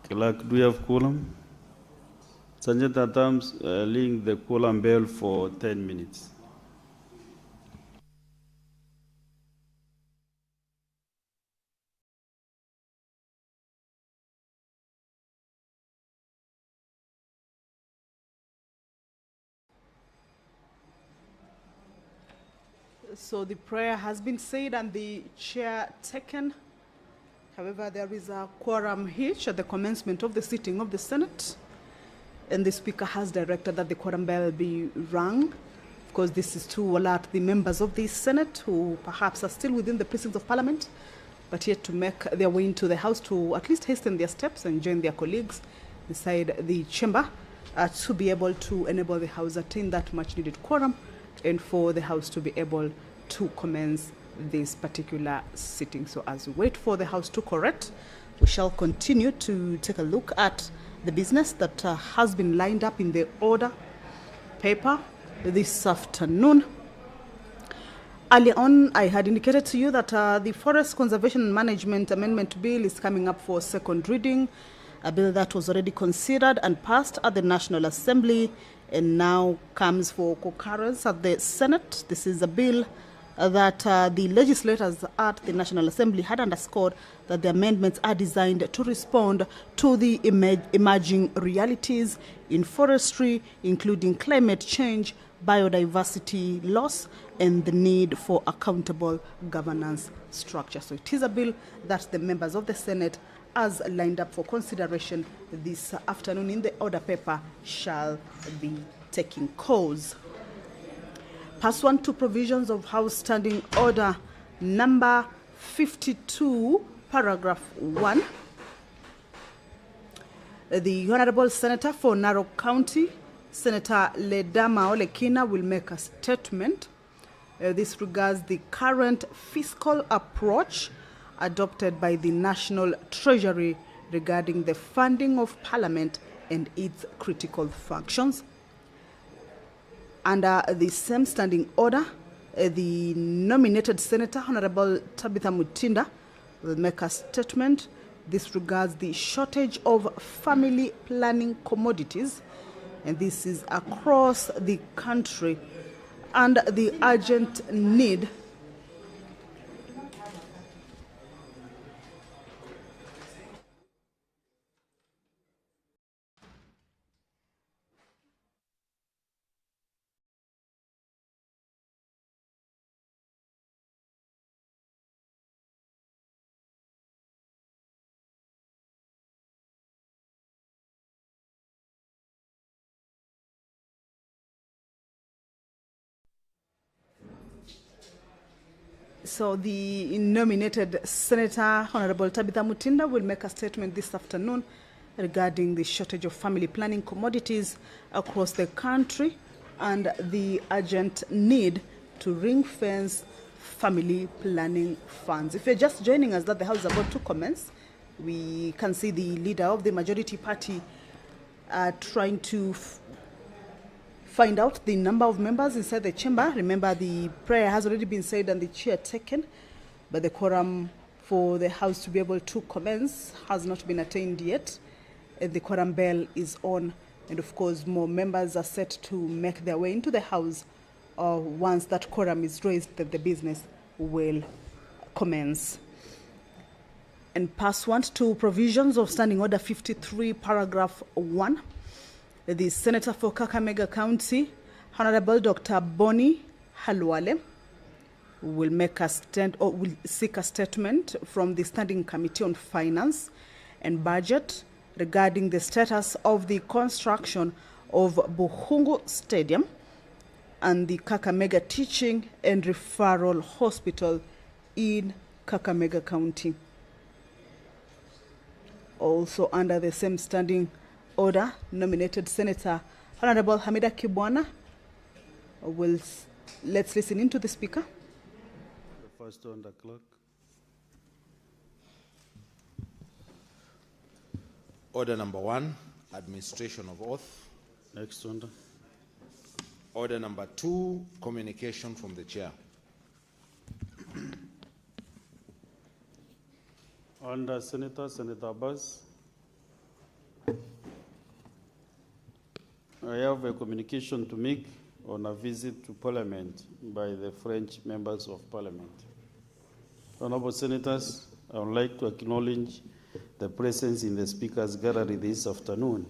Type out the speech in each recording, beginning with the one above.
Clerk, do we have quorum? Sergeant at Arms, ring the quorum bell for 10 minutes. So the prayer has been said and the chair taken. However, there is a quorum hitch at the commencement of the sitting of the Senate, and the Speaker has directed that the quorum bell be rung. Of course, this is to alert the members of the Senate who perhaps are still within the precincts of Parliament, but yet to make their way into the House to at least hasten their steps and join their colleagues inside the chamber to be able to enable the House attain that much needed quorum and for the House to be able to commence this particular sitting. So as we wait for the House to correct, we shall continue to take a look at the business that has been lined up in the order paper this afternoon. Earlier on, I had indicated to you that the Forest Conservation and Management Amendment Bill is coming up for second reading, a bill that was already considered and passed at the National Assembly and now comes for concurrence at the Senate. This is a bill that the legislators at the National Assembly had underscored that the amendments are designed to respond to the emerging realities in forestry, including climate change, biodiversity loss, and the need for accountable governance structure. So it is a bill that the members of the Senate, as lined up for consideration this afternoon in the order paper, shall be taking course. Pursuant to provisions of House Standing Order number 52, paragraph 1, the Honorable Senator for Narok County, Senator Ledama Olekina, will make a statement. This regards the current fiscal approach adopted by the National Treasury regarding the funding of Parliament and its critical functions. Under the same standing order, the nominated Senator, Honorable Tabitha Mutinda, will make a statement. This regards the shortage of family planning commodities, and this is across the country, and the urgent need So the nominated Senator, Honorable Tabitha Mutinda, will make a statement this afternoon regarding the shortage of family planning commodities across the country and the urgent need to ring-fence family planning funds. If you're just joining us, that the House is about to commence, we can see the leader of the majority party trying to find out the number of members inside the chamber. Remember, the prayer has already been said and the chair taken, but the quorum for the House to be able to commence has not been attained yet. The quorum bell is on, and of course more members are set to make their way into the House. Once that quorum is raised, that the business will commence. And pursuant to provisions of Standing Order 53, paragraph 1, the Senator for Kakamega County, Honorable Dr. Bonnie Halwale, will seek a statement from the Standing Committee on Finance and Budget regarding the status of the construction of Buhungu Stadium and the Kakamega Teaching and Referral Hospital in Kakamega County. Also under the same standing order, nominated Senator Honorable Hamida Kibwana let's listen into the Speaker. The first on the clerk. Order number 1, administration of oath. Next order. Order number 2, communication from the chair. Under Senator Abbas. I have a communication to make on a visit to Parliament by the French members of Parliament. Honorable Senators, I would like to acknowledge the presence in the Speaker's gallery this afternoon,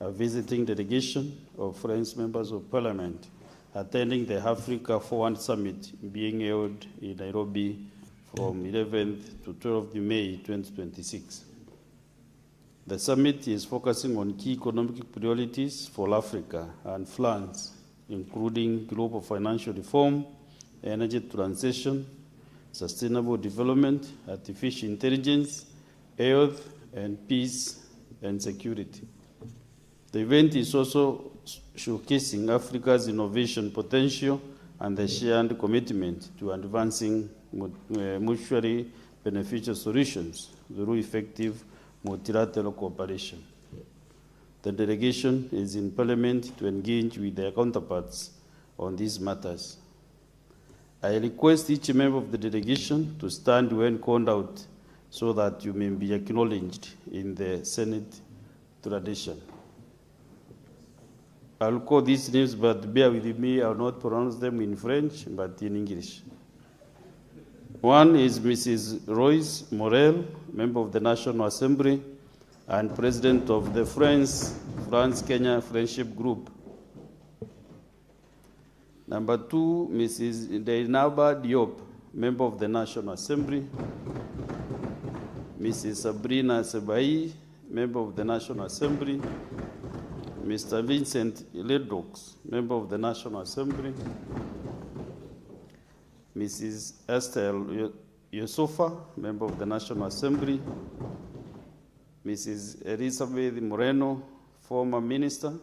a visiting delegation of French members of Parliament attending the Africa Forward Summit being held in Nairobi from 11th to 12th May 2026. The summit is focusing on key economic priorities for Africa and France, including global financial reform, energy transition, sustainable development, artificial intelligence, health, and peace and security. The event is also showcasing Africa's innovation potential and the shared commitment to advancing mutually beneficial solutions through effective multilateral cooperation. The delegation is in Parliament to engage with their counterparts on these matters. I request each member of the delegation to stand when called out so that you may be acknowledged in the Senate tradition. I'll call these names, but bear with me, I'll not pronounce them in French, but in English. One is Mrs. Royce Morel, member of the National Assembly and president of the France-Kenya Friendship Group. Number two, Mrs. Deinaba Diop, member of the National Assembly. Mrs. Sabrina Sebai, member of the National Assembly. Mr. Vincent Ledox, member of the National Assembly. Mrs. Esther Yusufa, member of the National Assembly. Mrs. Elizabeth Moreno, former minister.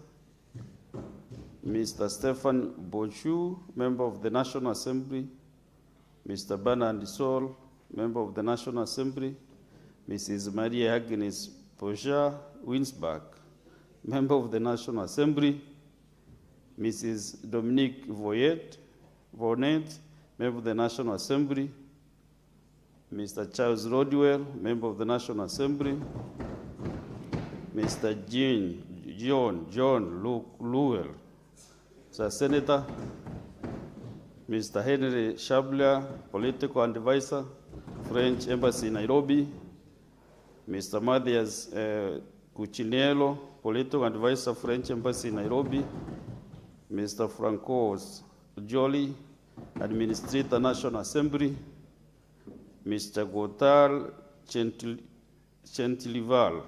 Mr. Stefan Bochu, member of the National Assembly. Mr. Bernard Sol, member of the National Assembly. Mrs. Maria Agnes Poja Winsbach, member of the National Assembly. Mrs. Dominique Voyet, member of the National Assembly. Mr. Charles Rodwell, member of the National Assembly. Mr. John Lowell, Senator. Mr. Henry Shabler, political advisor, French Embassy, Nairobi. Mr. Mathias Cuccinello, political advisor, French Embassy, Nairobi. Mr. Francois Joly, Administrator, National Assembly. Mr. Gotthard Gentilival,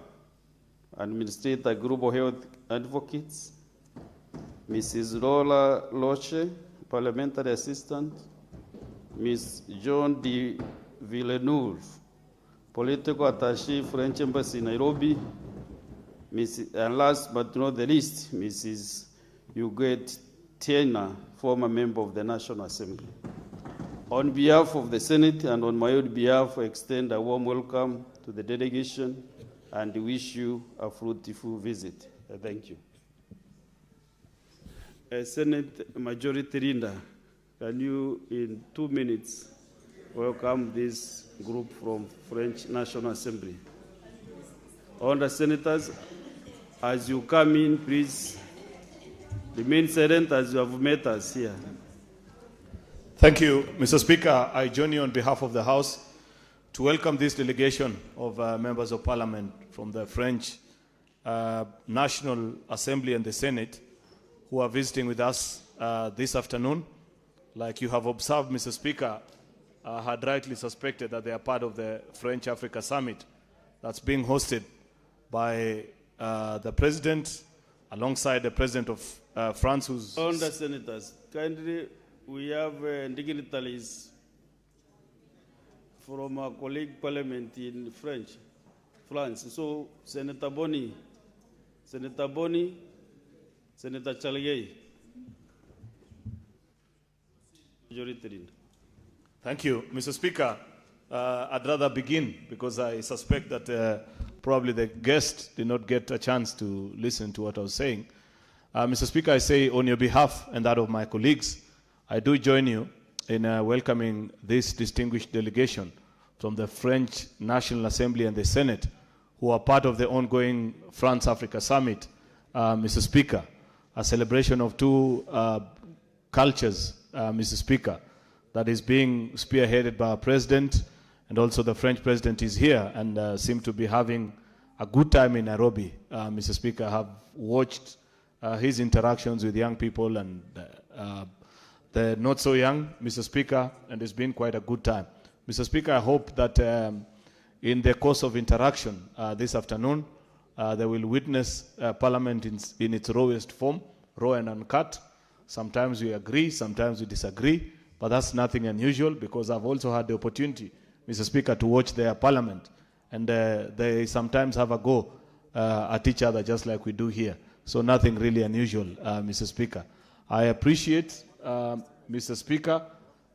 Administrator, Global Health Advocates. Mrs. Lola Loche, Parliamentary Assistant. Ms. John de Villeneuve, Political Attaché, French Embassy, Nairobi. And last but not the least, Mrs. Huguette Tiena, former member of the National Assembly. On behalf of the Senate and on my own behalf, I extend a warm welcome to the delegation and wish you a fruitful visit. Thank you. Senate Majority Leader, can you, in 2 minutes, welcome this group from French National Assembly? Honourable Senators, as you come in, please remain silent as you have met us here. Thank you, Mr. Speaker. I join you on behalf of the House to welcome this delegation of members of Parliament from the French National Assembly and the Senate who are visiting with us this afternoon. Like you have observed, Mr. Speaker, had rightly suspected that they are part of the French Africa Summit that's being hosted by the President alongside the President of France, who's... Honourable Senators, kindly, we have dignitaries from our colleague Parliament in France. So, Senator Boni, Senator Chalier. Thank you, Mr. Speaker. I'd rather begin because I suspect that probably the guest did not get a chance to listen to what I was saying. Mr. Speaker, I say on your behalf and that of my colleagues, I do join you in welcoming this distinguished delegation from the French National Assembly and the Senate who are part of the ongoing France-Africa Summit, Mr. Speaker. a celebration of two cultures, Mr. Speaker, that is being spearheaded by our president, and also the French president is here and seem to be having a good time in Nairobi. Mr. Speaker, I have watched his interactions with young people and the not so young, Mr. Speaker, and it's been quite a good time. Mr. Speaker, I hope that in the course of interaction this afternoon, they will witness Parliament in its rawest form, raw and uncut. Sometimes we agree, sometimes we disagree, but that's nothing unusual because I've also had the opportunity, Mr. Speaker, to watch their Parliament, and they sometimes have a go at each other just like we do here. So nothing really unusual, Mr. Speaker. I appreciate, Mr. Speaker,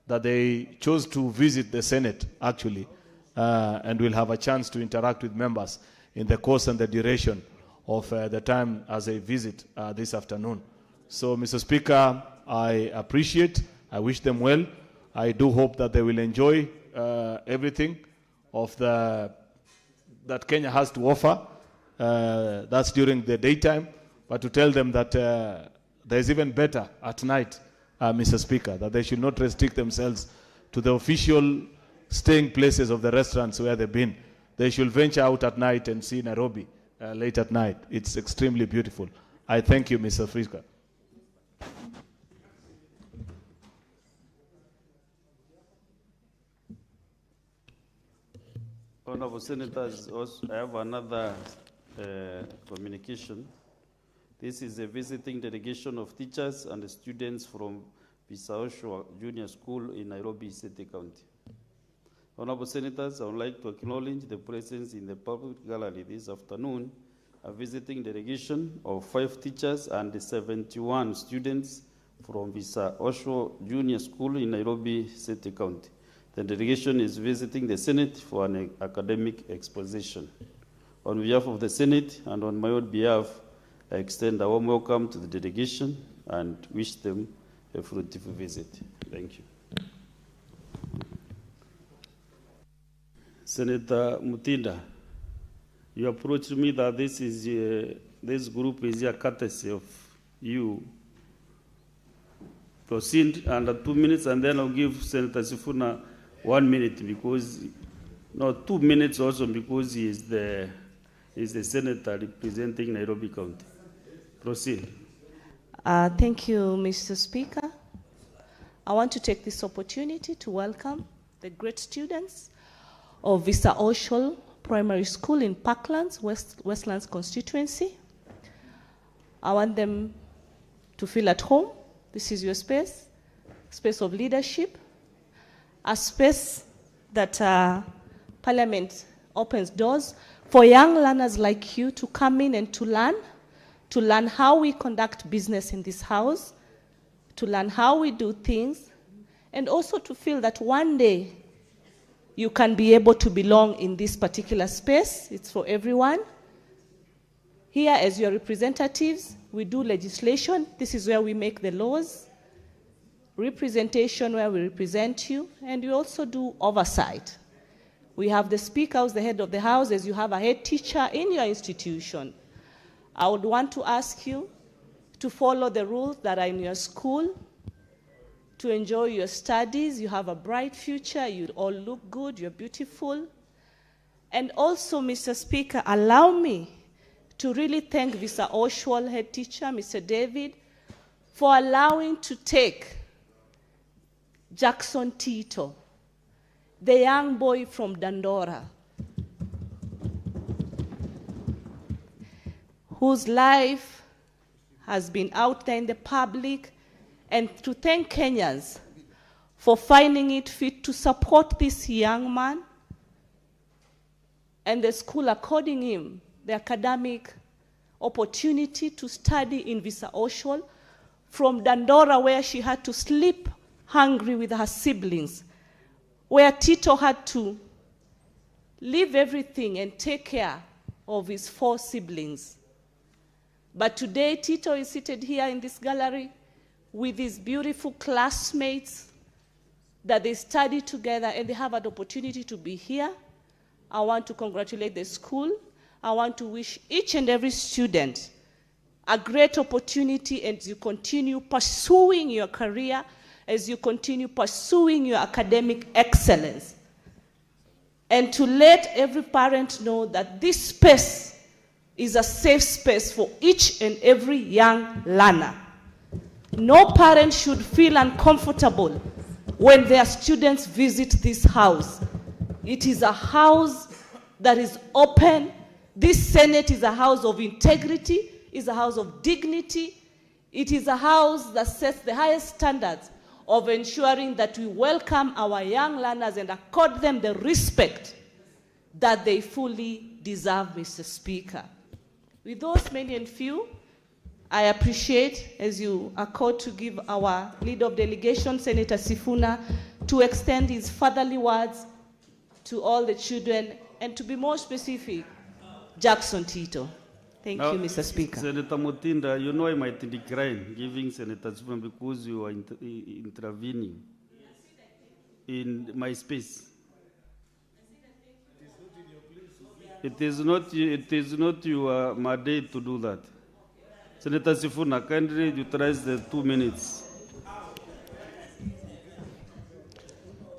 that they chose to visit the Senate, actually, and we'll have a chance to interact with members in the course and the duration of the time as a visit this afternoon. So, Mr. Speaker, I appreciate, I wish them well. I do hope that they will enjoy everything of that Kenya has to offer. That's during the daytime, but to tell them that there's even better at night, Mr. Speaker, that they should not restrict themselves to the official staying places of the restaurants where they've been. They should venture out at night and see Nairobi late at night. It's extremely beautiful. I thank you, Mr. Speaker. Honorable Senators, also, I have another communication. This is a visiting delegation of teachers and students from Visaoshwa Junior School in Nairobi City County. Honorable Senators, I would like to acknowledge the presence in the public gallery this afternoon, a visiting delegation of 5 teachers and 71 students from Visaoshwa Junior School in Nairobi City County. The delegation is visiting the Senate for an academic exposition. On behalf of the Senate and on my own behalf, I extend a warm welcome to the delegation and wish them a fruitful visit. Thank you. Senator Mutinda, you approached me that this group is a courtesy of you. Proceed under 2 minutes, and then I'll give Senator Sifuna 1 minute because, no, 2 minutes also because he is the senator representing Nairobi County. Proceed. Thank you, Mr. Speaker. I want to take this opportunity to welcome the great students of Visaoshwa Primary School in Parklands, Westlands constituency. I want them to feel at home. This is your space of leadership, a space that Parliament opens doors for young learners like you to come in and to learn how we conduct business in this house, to learn how we do things, and also to feel that one day you can be able to belong in this particular space. It's for everyone. Here, as your representatives, we do legislation. This is where we make the laws. Representation, where we represent you, and we also do oversight. We have the Speaker, who's the head of the House, as you have a head teacher in your institution. I would want to ask you to follow the rules that are in your school, to enjoy your studies. You have a bright future. You all look good. You're beautiful. And also, Mr. Speaker, allow me to really thank Visaoshwa head teacher, Mr. David, for allowing to take Jackson Tito, the young boy from Dandora, whose life has been out there in the public, and to thank Kenyans for finding it fit to support this young man and the school according him the academic opportunity to study in Visaoshwa from Dandora, where she had to sleep hungry with her siblings, where Tito had to leave everything and take care of his 4 siblings. But today, Tito is seated here in this gallery with his beautiful classmates that they study together and they have an opportunity to be here. I want to congratulate the school. I want to wish each and every student a great opportunity as you continue pursuing your career, as you continue pursuing your academic excellence. And to let every parent know that this space is a safe space for each and every young learner. No parent should feel uncomfortable when their students visit this house. It is a house that is open. This Senate is a house of integrity, is a house of dignity. It is a house that sets the highest standards of ensuring that we welcome our young learners and accord them the respect that they fully deserve, Mr. Speaker. With those many and few, I appreciate, as you are called to give our leader of delegation, Senator Sifuna, to extend his fatherly words to all the children, and to be more specific, Jackson Tito. Thank you, Mr. Speaker. Senator Mutinda, you know I might decline giving Senator Sifuna because you are intervening in my space. It is not your mandate to do that. Senator Sifuna, kindly utilize the 2 minutes.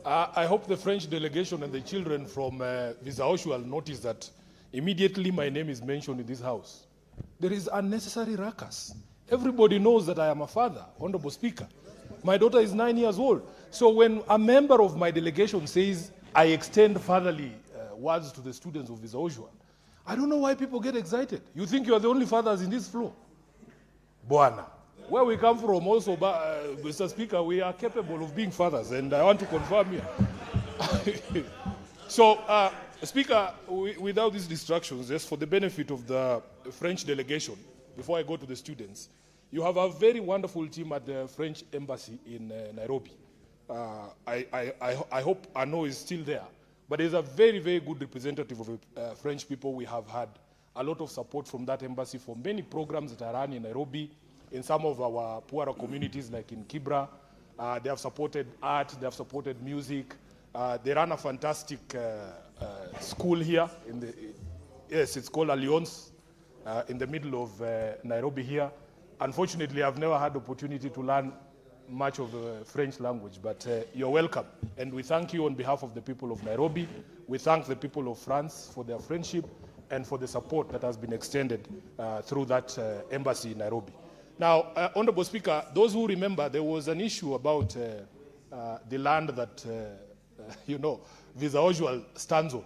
I hope the French delegation and the children from Visa Oshual notice that immediately my name is mentioned in this house, there is unnecessary ruckus. Everybody knows that I am a father, Honorable Speaker. My daughter is 9 years old. So when a member of my delegation says, I extend fatherly words to the students of Visa Oshual, I don't know why people get excited. You think you are the only fathers in this floor? Buana. Where we come from also, Mr. Speaker, we are capable of being fathers, and I want to confirm here. So, Speaker, without these distractions, just for the benefit of the French delegation, before I go to the students, you have a very wonderful team at the French embassy in Nairobi. I hope Arnaud is still there, but there's a very, very good representative of the French people. We have had a lot of support from that embassy for many programs that are run in Nairobi, in some of our poorer communities like in Kibra. They have supported art, they have supported music. They run a fantastic school here. Yes, it's called Alliance, in the middle of Nairobi here. Unfortunately, I've never had the opportunity to learn much of the French language, but you're welcome. And we thank you on behalf of the people of Nairobi. We thank the people of France for their friendship and for the support that has been extended through that embassy in Nairobi. Now, Honorable Speaker, those who remember, there was an issue about the land that, you know, Visa Oshual stands on.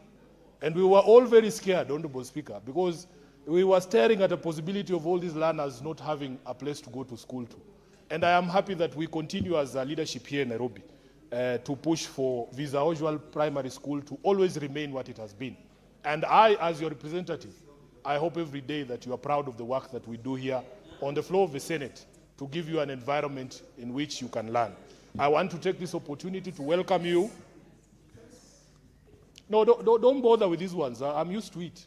And we were all very scared, Honorable Speaker, because we were staring at the possibility of all these learners not having a place to go to school to. And I am happy that we continue as a leadership here in Nairobi to push for Visa Oshual Primary School to always remain what it has been. And I, as your representative, I hope every day that you are proud of the work that we do here on the floor of the Senate to give you an environment in which you can learn. I want to take this opportunity to welcome you. No, don't bother with these ones. I'm used to it.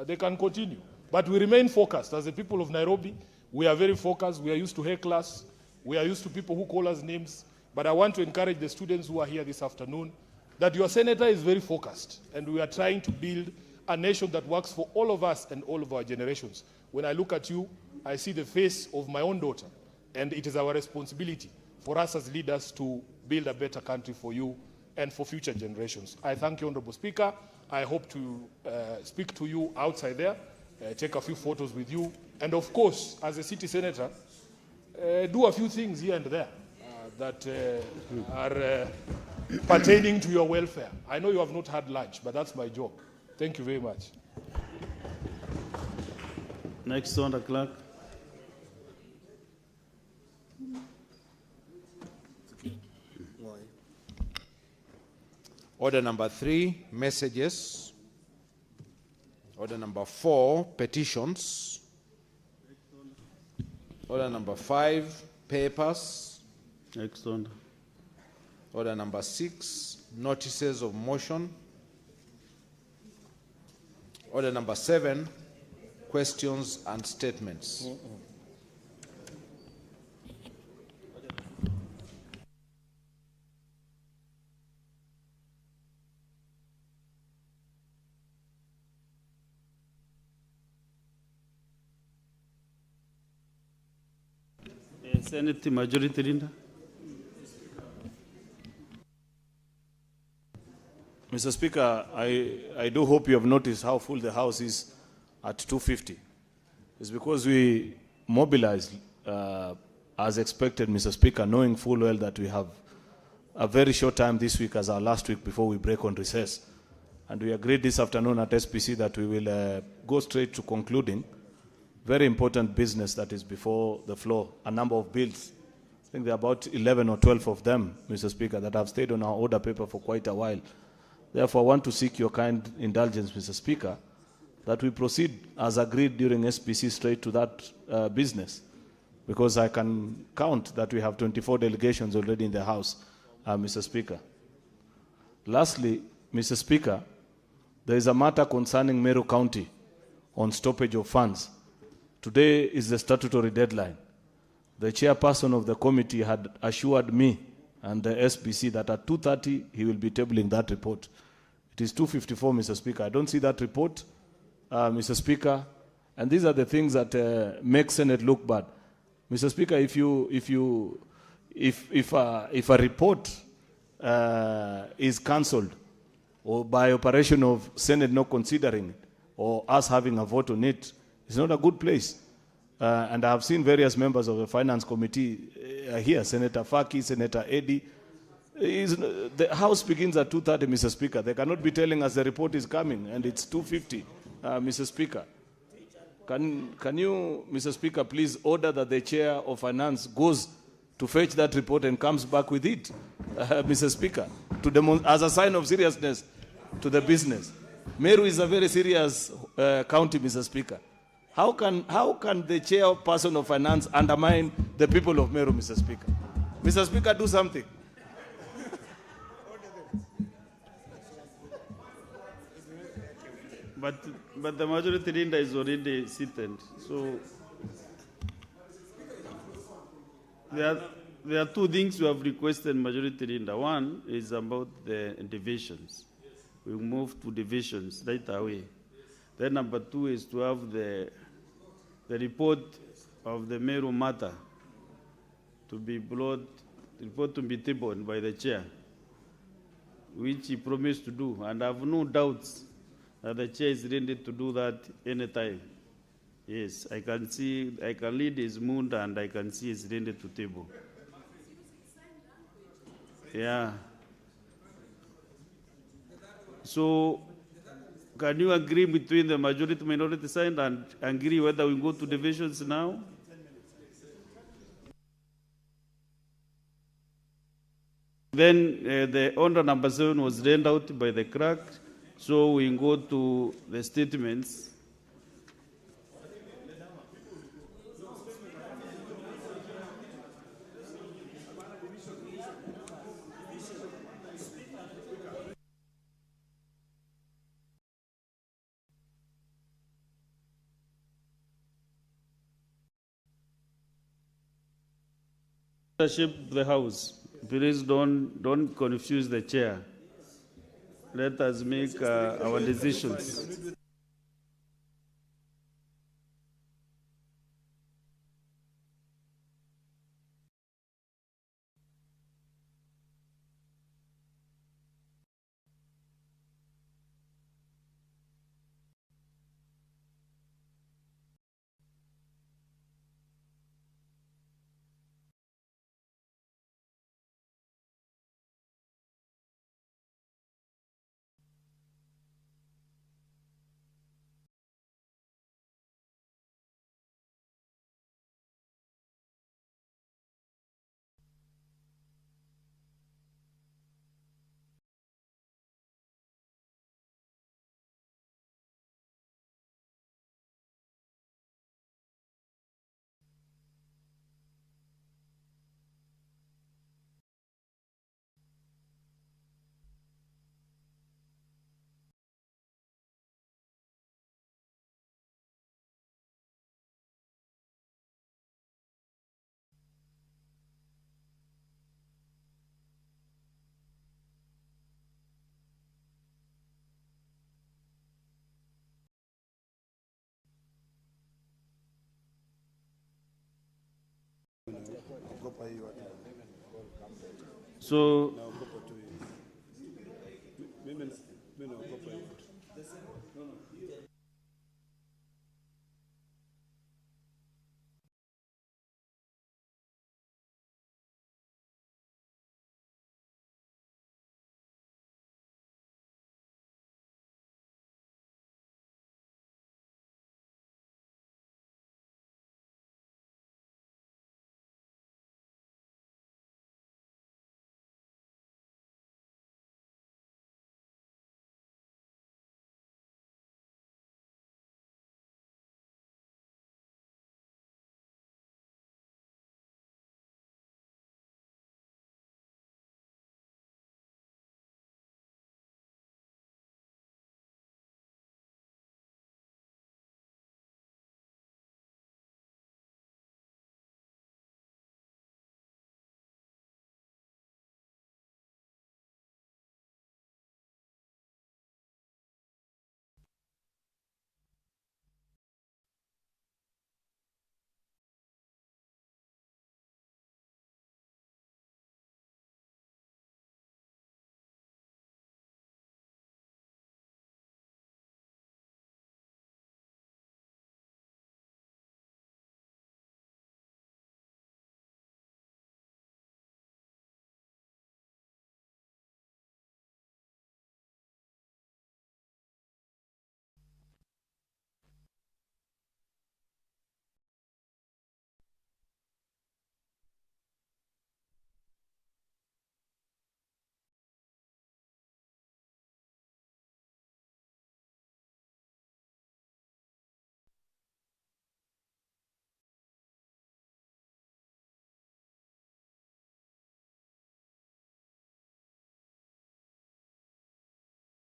They can continue. But we remain focused. As the people of Nairobi, we are very focused. We are used to hecklers. We are used to people who call us names. But I want to encourage the students who are here this afternoon that your senator is very focused. And we are trying to build a nation that works for all of us and all of our generations. When I look at you, I see the face of my own daughter. And it is our responsibility for us as leaders to build a better country for you and for future generations. I thank you, Honorable Speaker. I hope to speak to you outside there, take a few photos with you, and of course, as a city senator, do a few things here and there that are pertaining to your welfare. I know you have not had lunch, but that's my job. Thank you very much. Next on the clerk. Order number 3, messages. Order number 4, petitions. Order number 5, papers. Next on. Order number 6, notices of motion. Order number 7, questions and statements. Senate Majority Leader. Mr. Speaker, I do hope you have noticed how full the House is at 2:50. It's because we mobilized as expected, Mr. Speaker, knowing full well that we have a very short time this week as our last week before we break on recess. And we agreed this afternoon at SPC that we will go straight to concluding very important business that is before the floor, a number of bills. I think there are about 11 or 12 of them, Mr. Speaker, that have stayed on our order paper for quite a while. Therefore, I want to seek your kind indulgence, Mr. Speaker, that we proceed as agreed during SPC straight to that business, because I can count that we have 24 delegations already in the House, Mr. Speaker. Lastly, Mr. Speaker, there is a matter concerning Meru County on stoppage of funds. Today is the statutory deadline. The chairperson of the committee had assured me and the SPC that at 2:30 he will be tabling that report. It is 2:54, Mr. Speaker. I don't see that report, Mr. Speaker, and these are the things that make Senate look bad. Mr. Speaker, if a report is cancelled, or by operation of Senate not considering it, or us having a vote on it, it's not a good place. And I have seen various members of the Finance Committee here, Senator Faki, Senator Eddy. The House begins at 2:30, Mr. Speaker. They cannot be telling us the report is coming, and it's 2:50, Mr. Speaker. Can you, Mr. Speaker, please order that the Chair of Finance goes to fetch that report and comes back with it, Mr. Speaker, as a sign of seriousness to the business. Meru is a very serious county, Mr. Speaker. How can the chairperson of finance undermine the people of Meru, Mr. Speaker? Mr. Speaker, do something. But the majority leader is already seated. So there are two things we have requested majority leader. One is about the divisions. We move to divisions right away. Then number two is to have the report of the Meru matter to be brought, the report to be tabled by the chair, which he promised to do. And I have no doubts that the chair is ready to do that anytime. Yes, I can read his mood and I can see he's ready to table. Yeah. So, can you agree between the majority and minority side and agree whether we go to divisions now? Then the order number 7 was read out by the clerk, so we go to the statements. Leadership of the House, please don't confuse the chair. Let us make our decisions.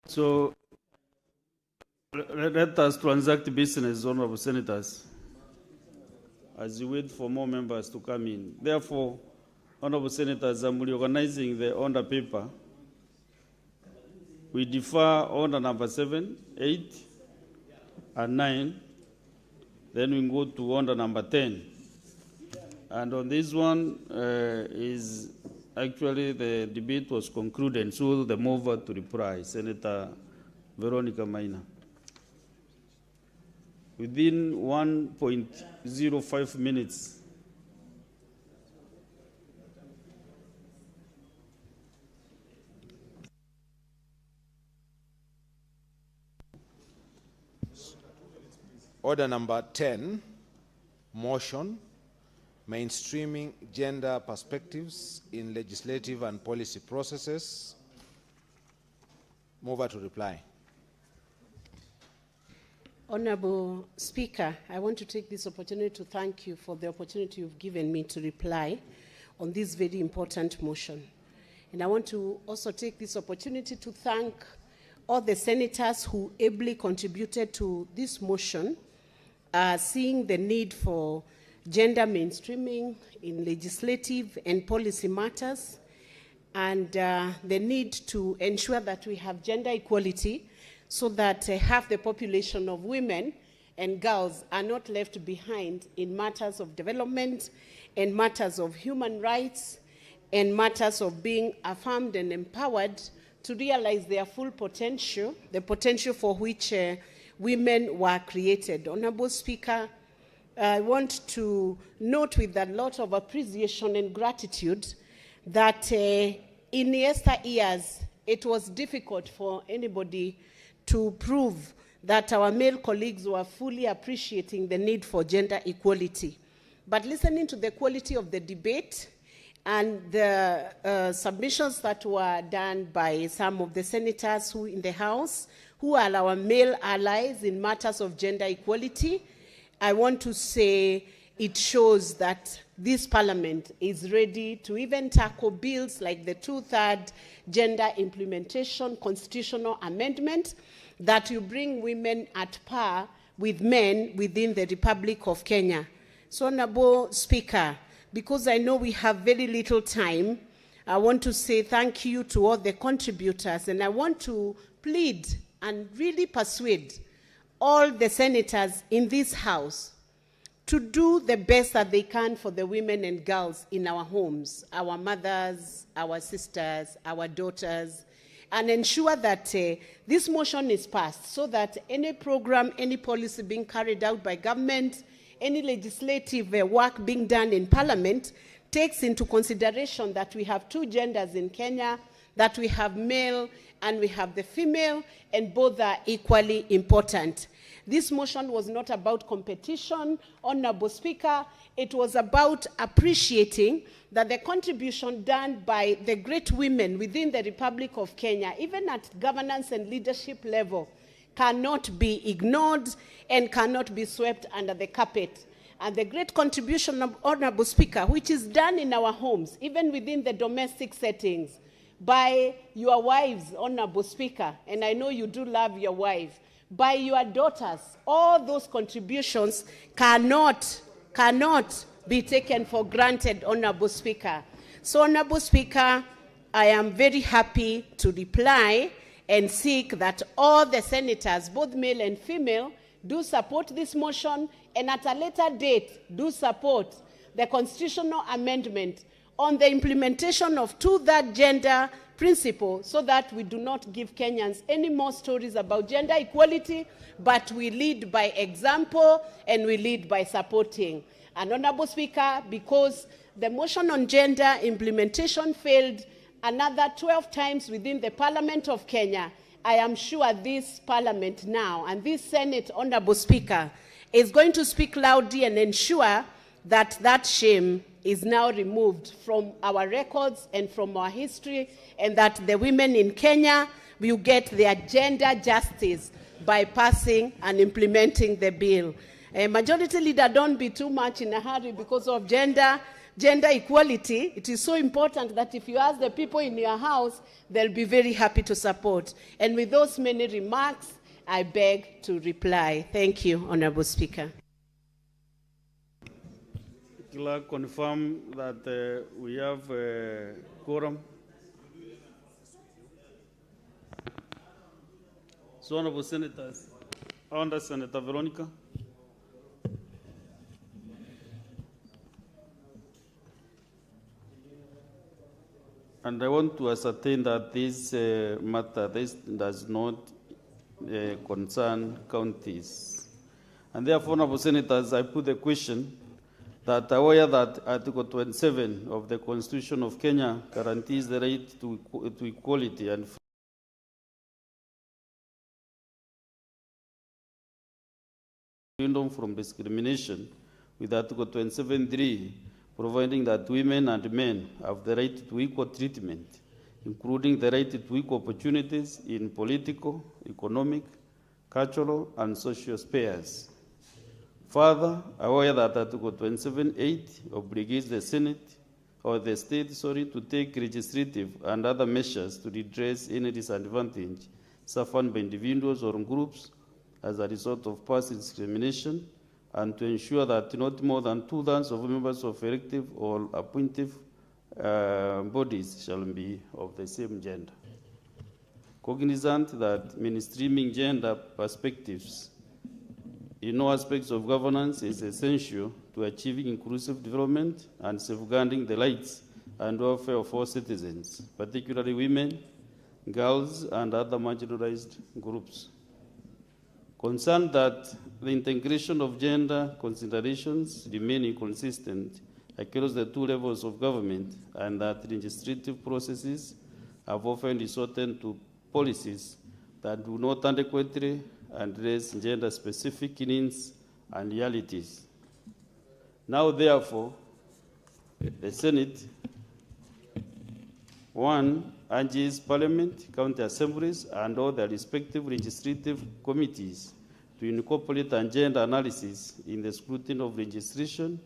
So, let us transact business, honorable senators, as you wait for more members to come in. Therefore, honorable senators, I'm reorganizing the order paper. We defer order number 7, 8, and 9. Then we go to order number 10. And on this one is actually the debate was concluded, so the mover to reply, Senator Veronica Maina. Within 1.05 minutes. Order number 10, motion, mainstreaming gender perspectives in legislative and policy processes. Mover to reply. Honorable Speaker, I want to take this opportunity to thank you for the opportunity you've given me to reply on this very important motion. And I want to also take this opportunity to thank all the senators who ably contributed to this motion, seeing the need for gender mainstreaming in legislative and policy matters, and the need to ensure that we have gender equality so that half the population of women and girls are not left behind in matters of development and matters of human rights and matters of being affirmed and empowered to realize their full potential, the potential for which women were created. Honorable Speaker, I want to note with a lot of appreciation and gratitude that in yesteryears, it was difficult for anybody to prove that our male colleagues were fully appreciating the need for gender equality. But listening to the quality of the debate and the submissions that were done by some of the senators who in the House, who are our male allies in matters of gender equality, I want to say it shows that this parliament is ready to even tackle bills like the 2/3 gender implementation constitutional amendment that will bring women at par with men within the Republic of Kenya. So, Honorable Speaker, because I know we have very little time, I want to say thank you to all the contributors, and I want to plead and really persuade all the senators in this House to do the best that they can for the women and girls in our homes, our mothers, our sisters, our daughters, and ensure that this motion is passed so that any program, any policy being carried out by government, any legislative work being done in Parliament takes into consideration that we have two genders in Kenya, that we have male and we have the female, and both are equally important. This motion was not about competition, Honorable Speaker. It was about appreciating that the contribution done by the great women within the Republic of Kenya, even at governance and leadership level, cannot be ignored and cannot be swept under the carpet. And the great contribution of Honorable Speaker, which is done in our homes, even within the domestic settings, by your wives, Honorable Speaker, and I know you do love your wife, by your daughters, all those contributions cannot be taken for granted, Honorable Speaker. So, Honorable Speaker, I am very happy to reply and seek that all the senators, both male and female, do support this motion, and at a later date, do support the constitutional amendment on the implementation of two-third gender principle, so that we do not give Kenyans any more stories about gender equality, but we lead by example and we lead by supporting. And Honorable Speaker, because the motion on gender implementation failed another 12 times within the Parliament of Kenya, I am sure this Parliament now and this Senate, Honorable Speaker, is going to speak loudly and ensure that that shame is now removed from our records and from our history, and that the women in Kenya will get their gender justice by passing and implementing the bill. Majority Leader, don't be too much in a hurry because of gender equality. It is so important that if you ask the people in your house, they'll be very happy to support. And with those many remarks, I beg to reply. Thank you, Honorable Speaker. Clerk, confirm that we have quorum. So, Honorable Senators, under Senator Veronica. And I want to ascertain that this matter does not concern counties. And therefore, Honorable Senators, I put the question that aware that Article 27 of the Constitution of Kenya guarantees the right to equality and freedom from discrimination, with Article 27(3) providing that women and men have the right to equal treatment, including the right to equal opportunities in political, economic, cultural, and social spheres. Further, aware that Article 27(8) obligates the Senate or the state, to take legislative and other measures to redress any disadvantage suffered by individuals or groups as a result of past discrimination, and to ensure that not more than 2/3 of members of elective or appointive bodies shall be of the same gender. Cognizant that mainstreaming gender perspectives in all aspects of governance is essential to achieving inclusive development and safeguarding the rights and welfare of all citizens, particularly women, girls, and other marginalized groups. Concerned that the integration of gender considerations remain inconsistent across the two levels of government, and that legislative processes have often resorted to policies that do not adequately address gender-specific needs and realities. Now, therefore, the Senate, 1, urges Parliament, county assemblies, and all their respective legislative committees to incorporate a gender analysis in the scrutiny of legislation,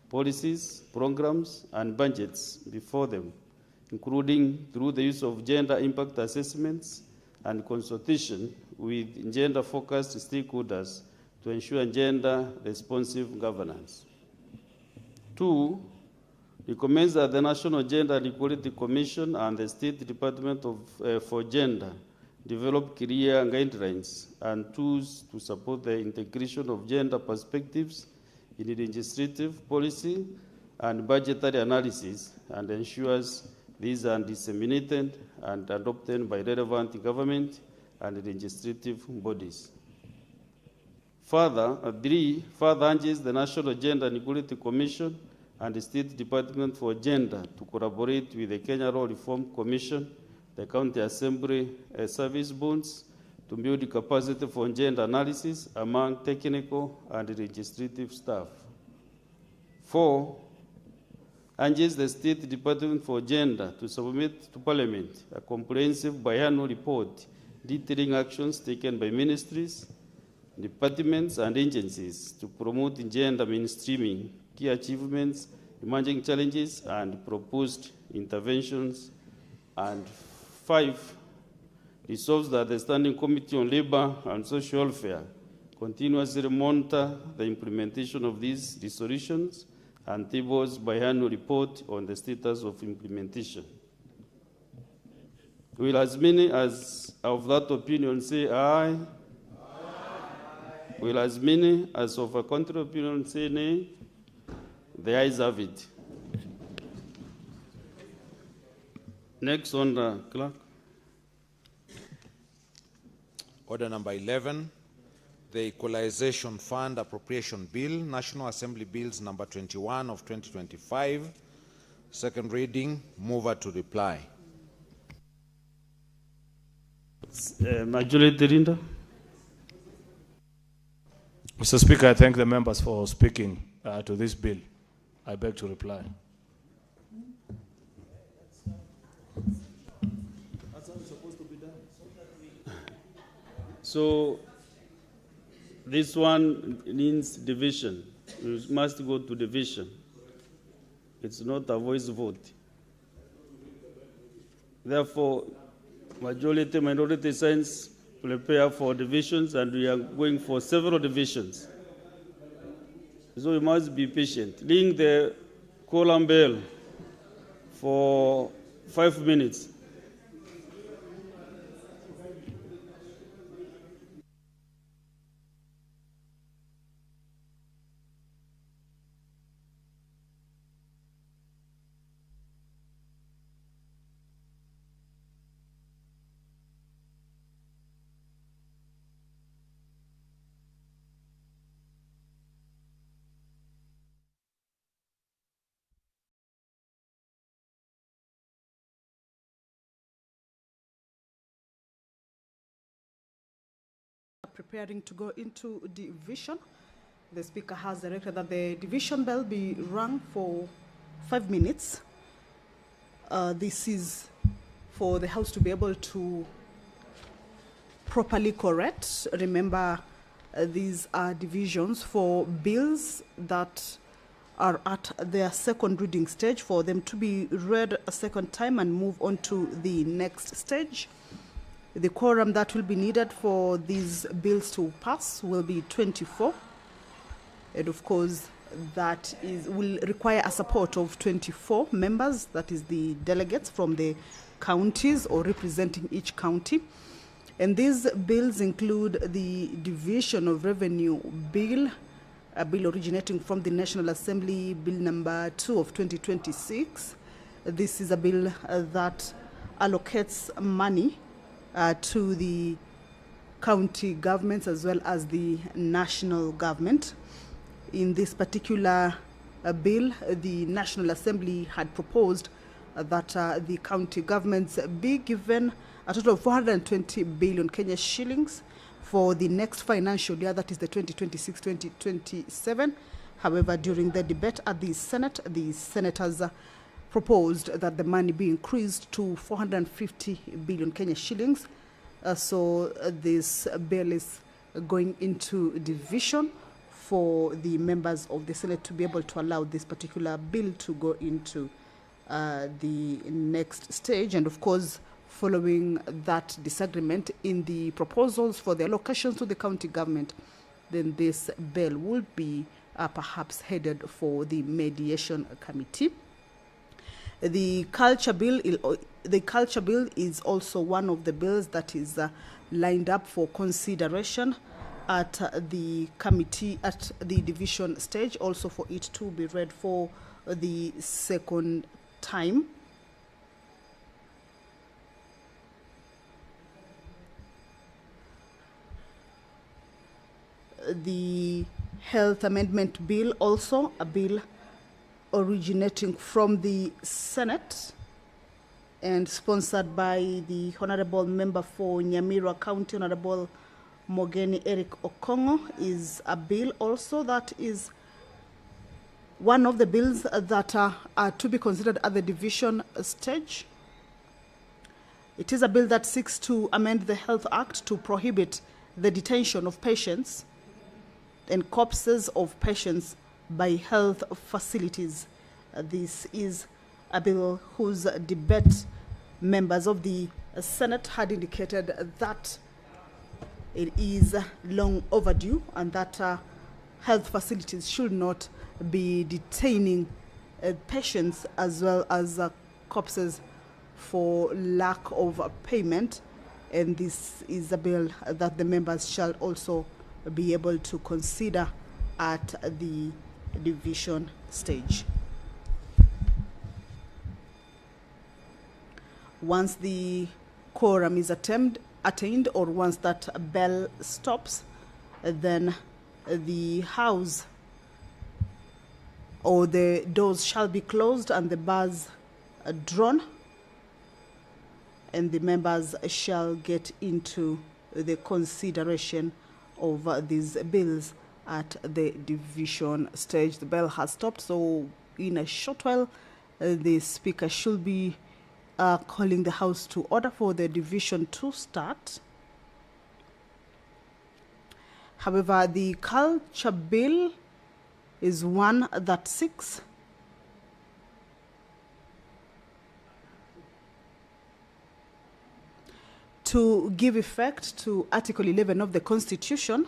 policies, programs, and budgets before them, including through the use of gender impact assessments and consultation with gender-focused stakeholders to ensure gender-responsive governance. 2, recommends that the National Gender Equality Commission and the State Department for Gender develop clear guidelines and tools to support the integration of gender perspectives in legislative policy and budgetary analysis, and ensures these are disseminated and adopted by relevant government and legislative bodies. Further, 3, further urges the National Gender and Equality Commission and the State Department for Gender to collaborate with the Kenya Law Reform Commission, the County Assembly service boards, to build capacity for gender analysis among technical and legislative staff. 4, urges the State Department for Gender to submit to Parliament a comprehensive biannual report detailing actions taken by ministries, departments, and agencies to promote gender mainstreaming, key achievements, emerging challenges, and proposed interventions. And 5, resolves that the Standing Committee on Labor and Social Welfare continuously monitor the implementation of these resolutions and tables biannual report on the status of implementation. Will as many as of that opinion say aye? Aye. Will as many as of a contrary opinion say nay? The ayes have it. Next on the clerk. Order number 11, the Equalization Fund Appropriation Bill, National Assembly Bills number 21 of 2025. Second reading. Mover to reply. Majority Leader. Mr. Speaker, I thank the members for speaking to this bill. I beg to reply. So this one needs division. We must go to division. It's not a voice vote. Therefore, majority, minority signs prepare for divisions, and we are going for several divisions. So we must be patient. Ring the column bell for 5 minutes. Preparing to go into division. The Speaker has directed that the division bell be rung for 5 minutes. This is for the House to be able to properly correct. Remember, these are divisions for bills that are at their second reading stage, for them to be read a second time and move on to the next stage. The quorum that will be needed for these bills to pass will be 24. And of course, that will require a support of 24 members, that is the delegates from the counties or representing each county. And these bills include the Division of Revenue Bill, a bill originating from the National Assembly, Bill number 2 of 2026. This is a bill that allocates money to the county governments as well as the national government. In this particular bill, the National Assembly had proposed that the county governments be given a total of 420 billion Kenya shillings for the next financial year, that is the 2026-2027. However, during the debate at the Senate, the senators proposed that the money be increased to 450 billion Kenya shillings. So this bill is going into division for the members of the Senate to be able to allow this particular bill to go into the next stage. And of course, following that disagreement in the proposals for the allocations to the county government, then this bill will be perhaps headed for the mediation committee. The culture bill is also one of the bills that is lined up for consideration. at the committee, at the division stage, also for it to be read for the second time. The Health Amendment Bill, also a bill originating from the Senate and sponsored by the Honorable Member for Nyamira County, Honorable Mogeni Eric Okongo, is a bill also that is one of the bills that are to be considered at the division stage. It is a bill that seeks to amend the Health Act to prohibit the detention of patients and corpses of patients by health facilities. This is a bill whose debate members of the Senate had indicated that it is long overdue and that health facilities should not be detaining patients as well as corpses for lack of payment. And this is a bill that the members shall also be able to consider at the division stage. Once the quorum is attained, or once that bell stops, then the house or the doors shall be closed and the bars drawn, and the members shall get into the consideration of these bills at the division stage. The bell has stopped, so in a short while, the Speaker should be calling the House to order for the division to start. However, the culture bill is one that seeks to give effect to Article 11 of the Constitution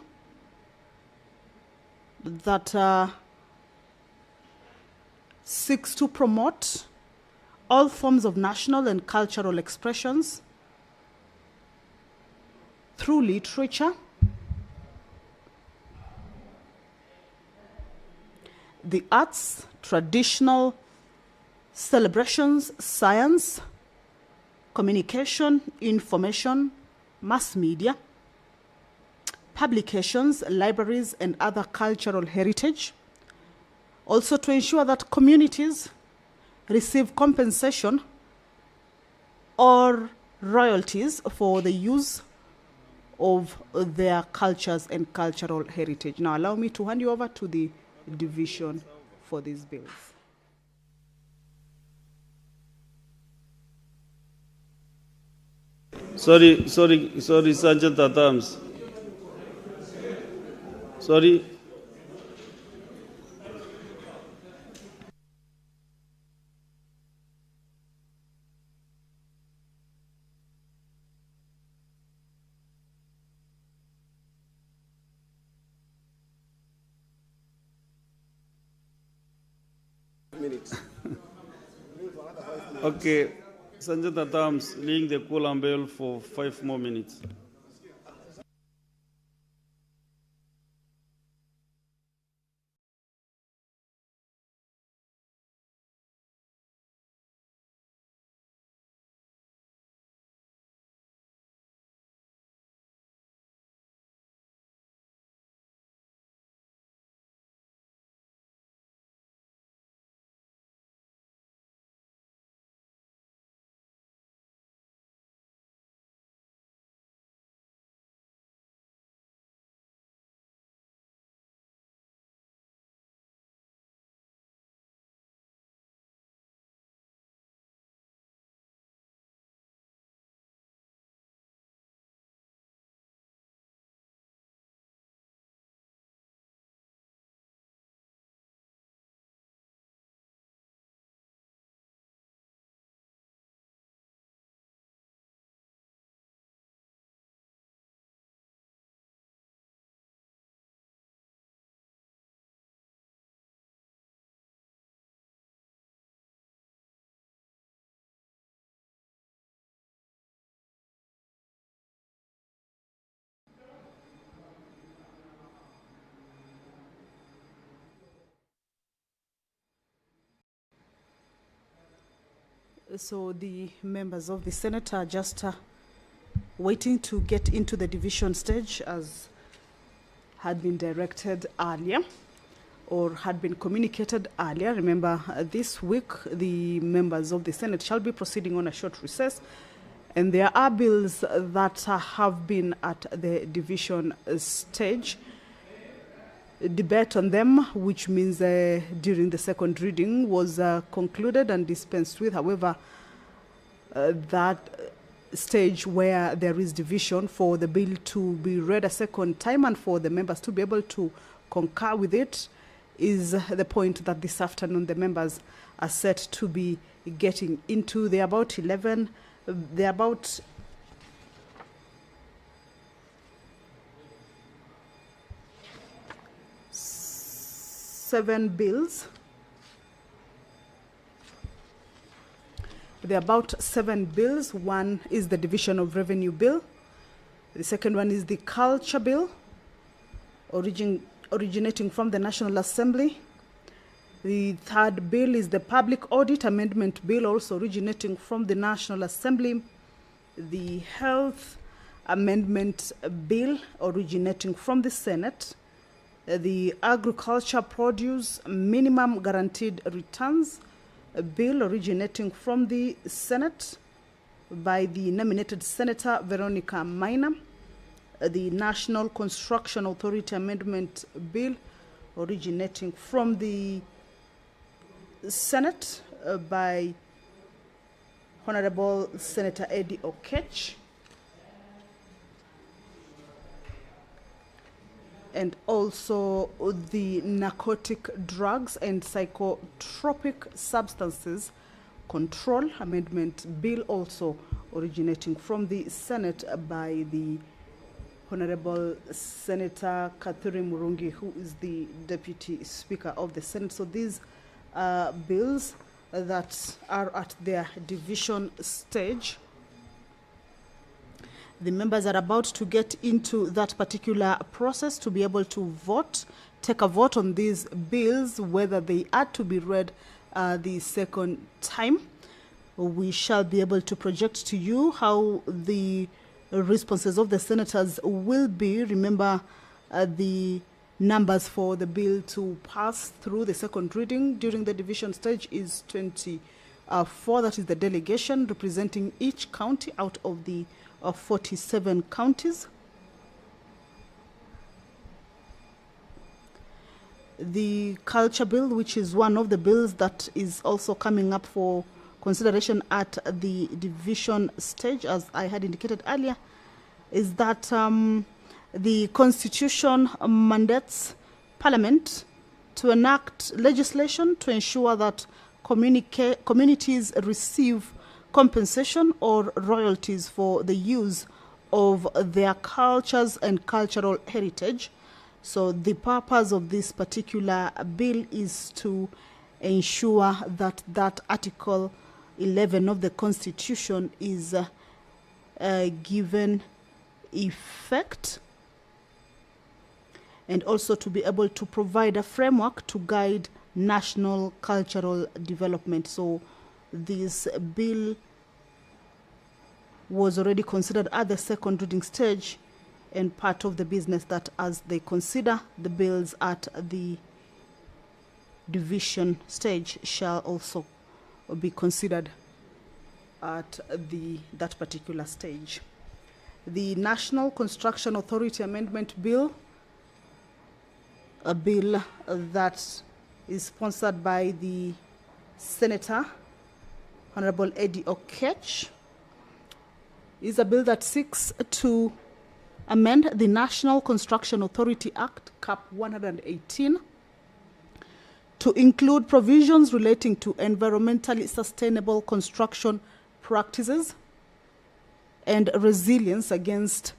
that seeks to promote all forms of national and cultural expressions through literature, the arts, traditional celebrations, science, communication, information, mass media, publications, libraries, and other cultural heritage. Also to ensure that communities receive compensation or royalties for the use of their cultures and cultural heritage. Now allow me to hand you over to the division for these bills. Sorry, Sergeant at Arms. Sorry. Okay, Sergeant at Arms, leading the Coolam Bell for 5 more minutes. So the members of the Senate are just waiting to get into the division stage as had been directed earlier or had been communicated earlier. Remember, this week the members of the Senate shall be proceeding on a short recess, and there are bills that have been at the division stage. Debate on them, which means during the second reading, was concluded and dispensed with. However, that stage where there is division for the bill to be read a second time and for the members to be able to concur with it is the point that this afternoon the members are set to be getting into. They're about 11, they're about seven bills. There are about 7 bills. One is the Division of Revenue Bill. The second one is the Culture Bill, originating from the National Assembly. The third bill is the Public Audit Amendment Bill, also originating from the National Assembly. The Health Amendment Bill, originating from the Senate. The Agriculture Produce Minimum Guaranteed Returns Bill, originating from the Senate by the nominated Senator Veronica Maina. The National Construction Authority Amendment Bill, originating from the Senate by Honorable Senator Eddie Okech. And also the Narcotic Drugs and Psychotropic Substances Control Amendment Bill, also originating from the Senate by the Honorable Senator Kathure Murungi, who is the Deputy Speaker of the Senate. So these are bills that are at their division stage. The members are about to get into that particular process to be able to vote, take a vote on these bills, whether they are to be read the second time. We shall be able to project to you how the responses of the senators will be. Remember, the numbers for the bill to pass through the second reading during the division stage is 24. That is the delegation representing each county out of the 47 counties. The Culture Bill, which is one of the bills that is also coming up for consideration at the division stage, as I had indicated earlier, is that the Constitution mandates Parliament to enact legislation to ensure that communities receive compensation or royalties for the use of their cultures and cultural heritage. So the purpose of this particular bill is to ensure that that Article 11 of the Constitution is given effect, and also to be able to provide a framework to guide national cultural development. So this bill was already considered at the second reading stage, and part of the business that as they consider the bills at the division stage shall also be considered at that particular stage. The National Construction Authority Amendment Bill, a bill that is sponsored by the Senator Honorable Eddie Okech, is a bill that seeks to amend the National Construction Authority Act, Cap 118, to include provisions relating to environmentally sustainable construction practices and resilience against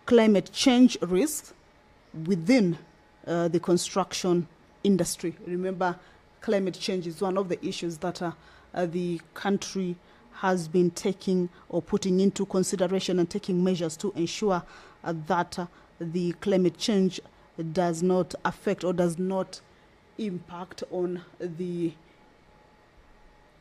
climate change risks within the construction industry. Remember, climate change is one of the issues that the country has been taking or putting into consideration and taking measures to ensure that the climate change does not affect or does not impact on the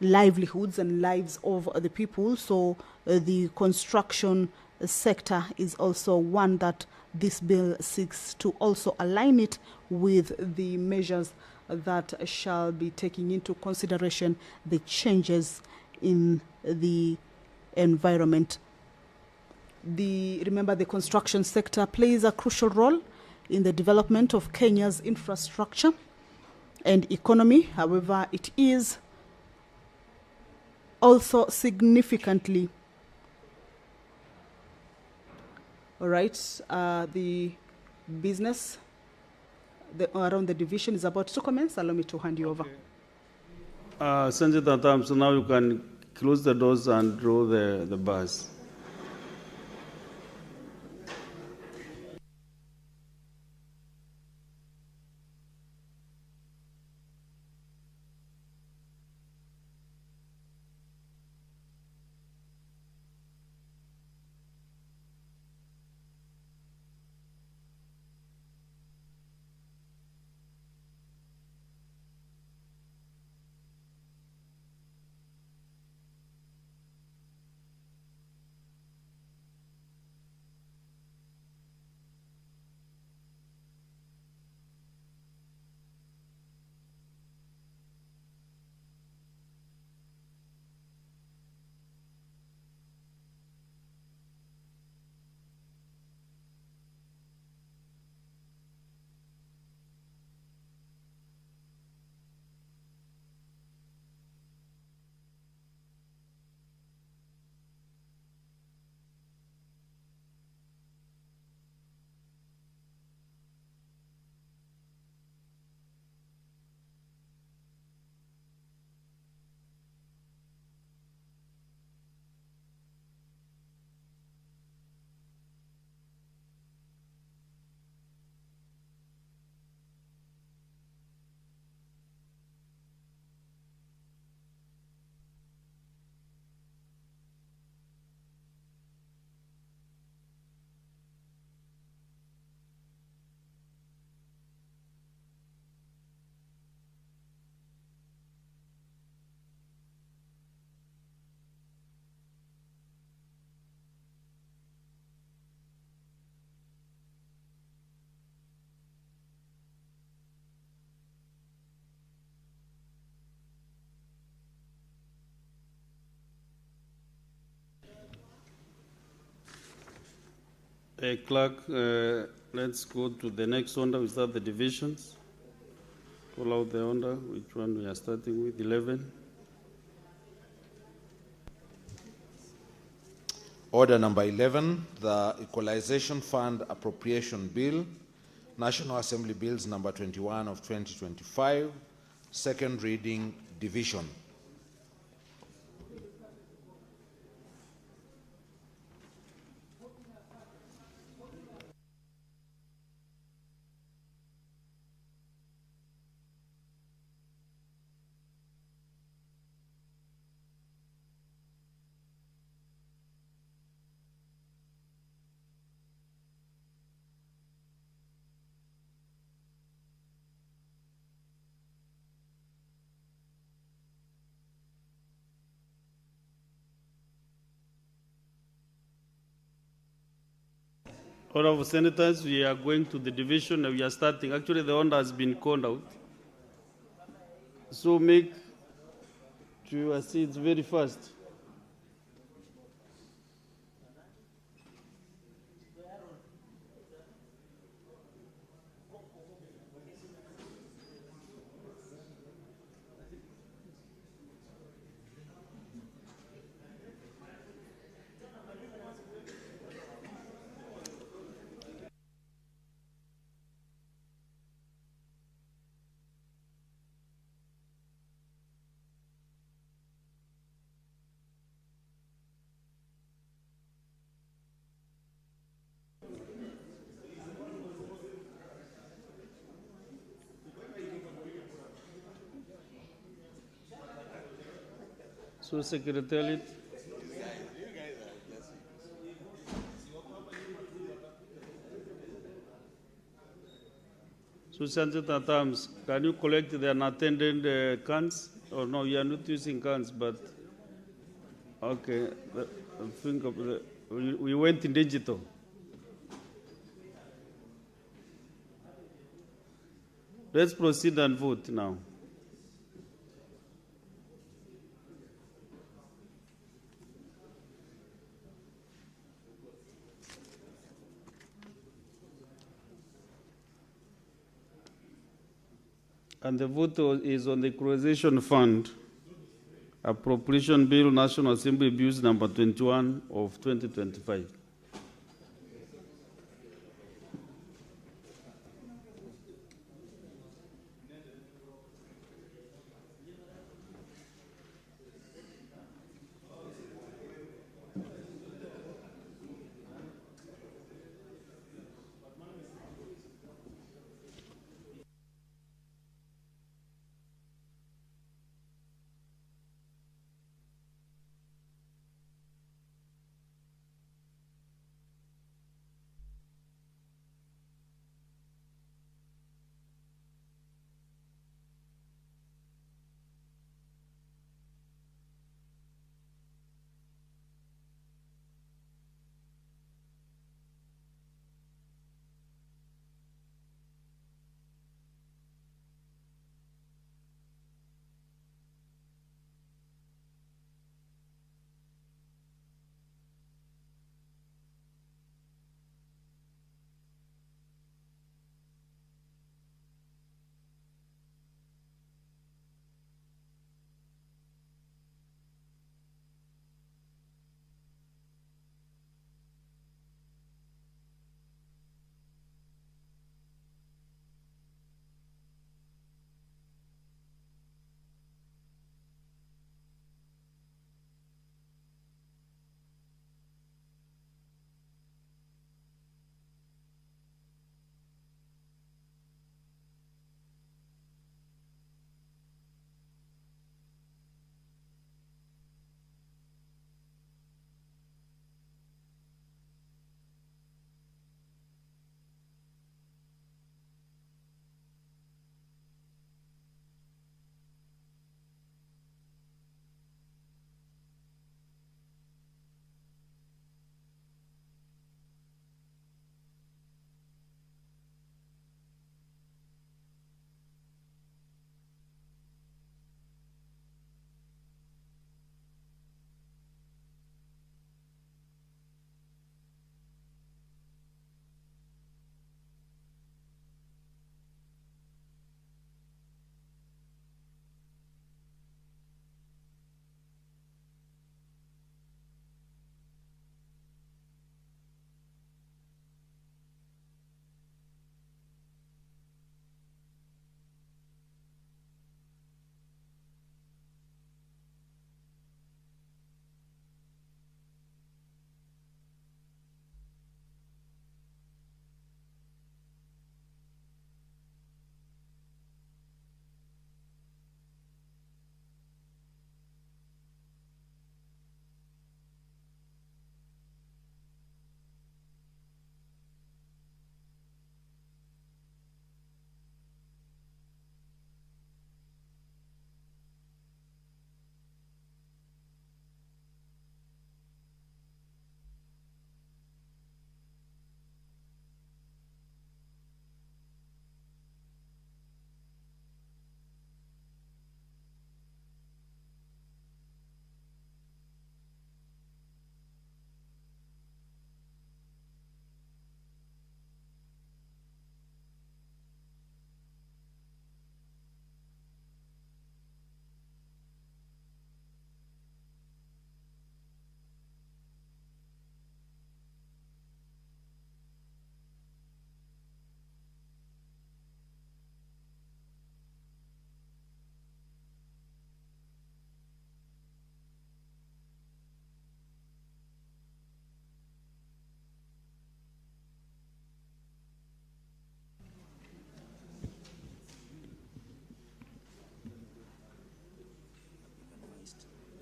livelihoods and lives of the people. So the construction sector is also one that this bill seeks to also align it with the measures that shall be taking into consideration the changes in the environment. Remember, the construction sector plays a crucial role in the development of Kenya's infrastructure and economy. However, it is also significantly, all right, the business around the division is about to commence. Allow me to hand you over. Senator Tams, now you can close the doors and draw the bars. Clerk, let's go to the next order. We start the divisions. Call out the order. Which one we are starting with? 11. Order number 11, the Equalization Fund Appropriation Bill, National Assembly Bills number 21 of 2025, second reading, division. Order of senators, we are going to the division and we are starting. Actually, the order has been called out. So make to your seats very fast. So Secretariat. So Senator Tams, can you collect the unattended cans Oh no, you are not using guns, but okay. I think of we went in digital. Let's proceed and vote now. And the vote is on the Equalization Fund, Appropriation Bill, National Assembly Bills number 21 of 2025.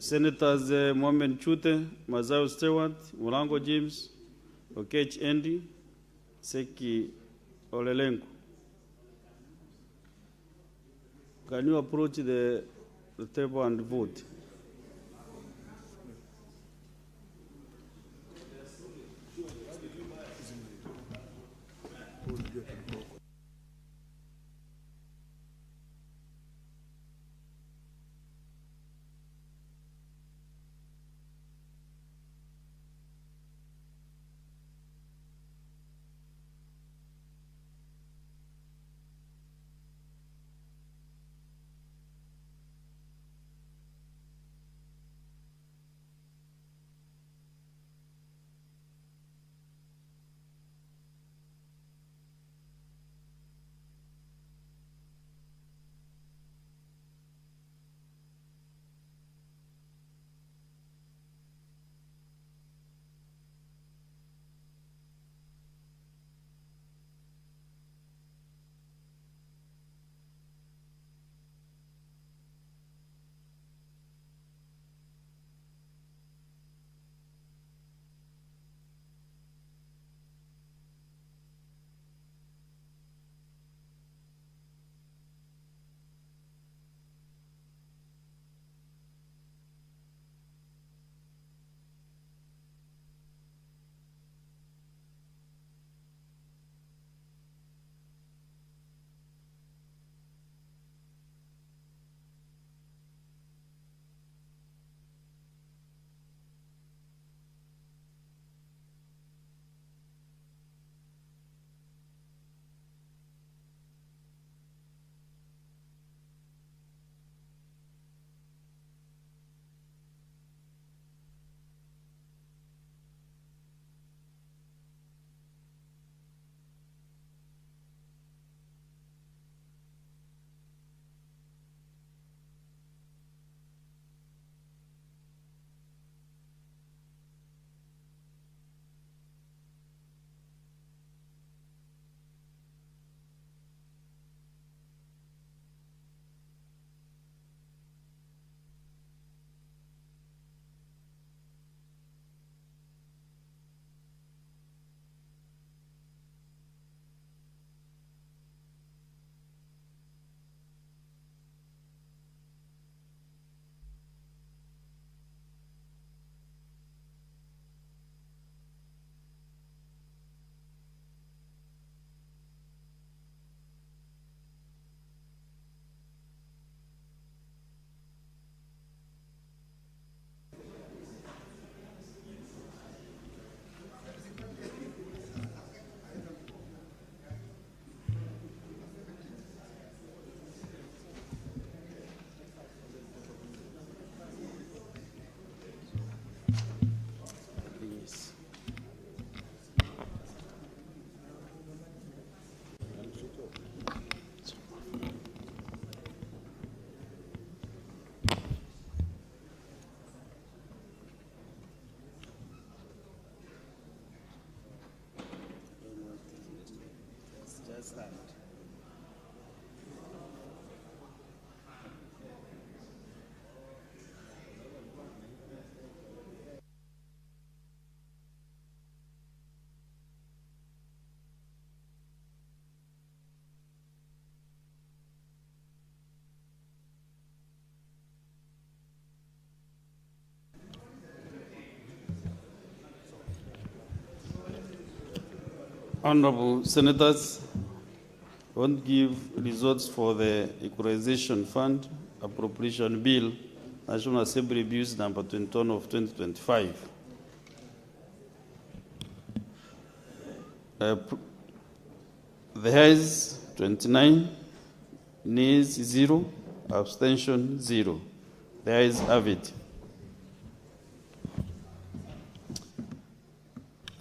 Senators Mohamed Chute, Mazao Stewart, Mulango James, Okech Andy, Seki Olelenko. Can you approach the the table and vote. Honorable Senators, I want to give results for the Equalization Fund Appropriation Bill, National Assembly Bills number 21 of 2025. The ayes 29, nays 0, abstention 0. The ayes have it.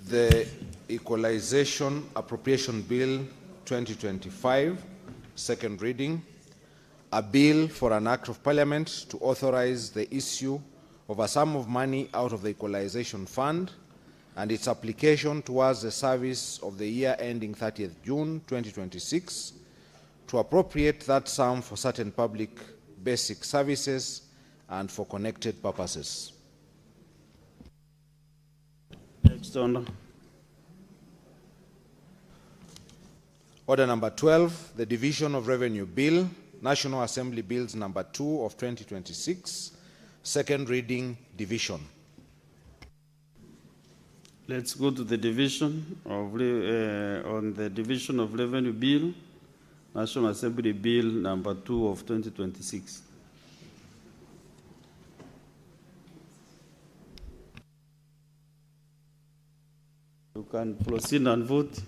The Equalization Appropriation Bill 2025, second reading, a bill for an act of parliament to authorize the issue of a sum of money out of the Equalization Fund and its application towards the service of the year ending 30th June 2026, to appropriate that sum for certain public basic services and for connected purposes. Next order. Order number 12, the Division of Revenue Bill National Assembly Bills number 2 of 2026, second reading, division. Let's go to the division of on the division of revenue bill, National Assembly Bill number 2 of 2026. You can proceed and vote.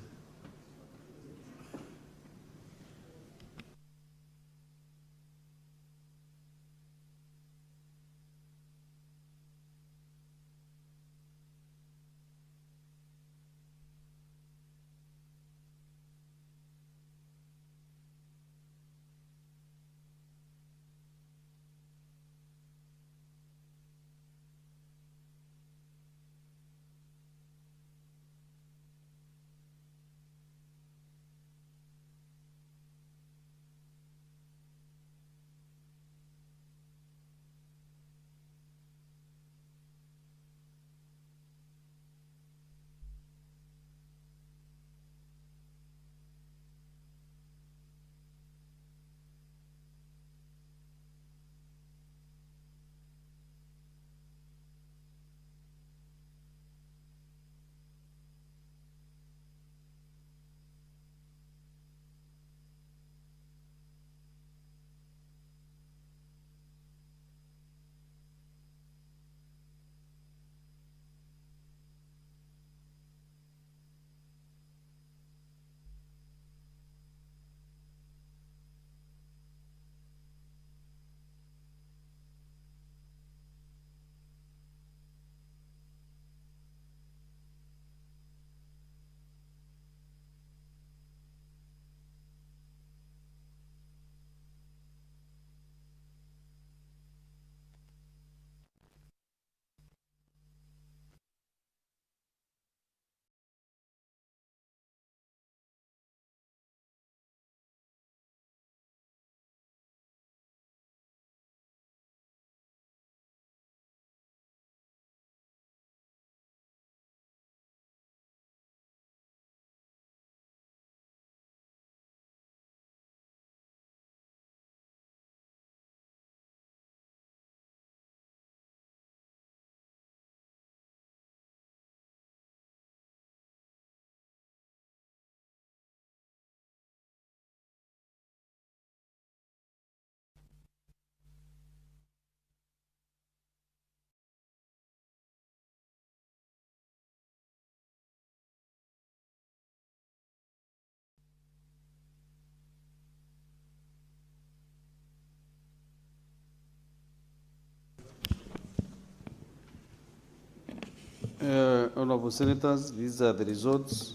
Honorable Senators, these are the results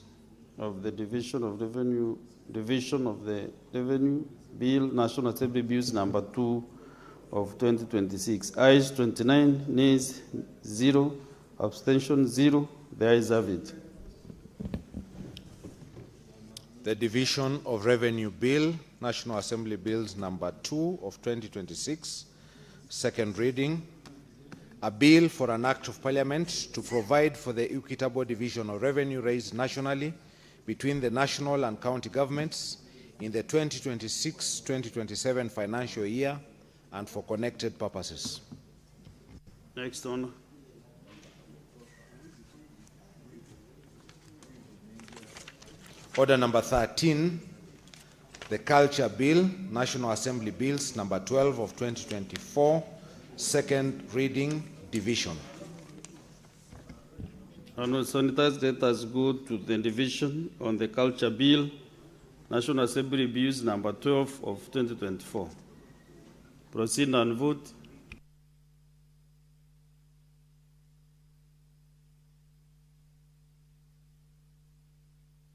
of the division of the revenue bill, National Assembly Bills number 2 of 2026. Ayes 29, nays 0, abstention 0. The ayes have it. The division of revenue bill, National Assembly Bills number 2 of 2026, second reading. A bill for an act of parliament to provide for the equitable division of revenue raised nationally between the national and county governments in the 2026-2027 financial year and for connected purposes. Next on. Order number 13, the Culture Bill, National Assembly Bills number 12 of 2024, second reading, division. Honorable Senators, let us go to the division on the Culture Bill, National Assembly Bills number 12 of 2024. Proceed and vote.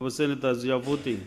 Honorable Senators, you are voting.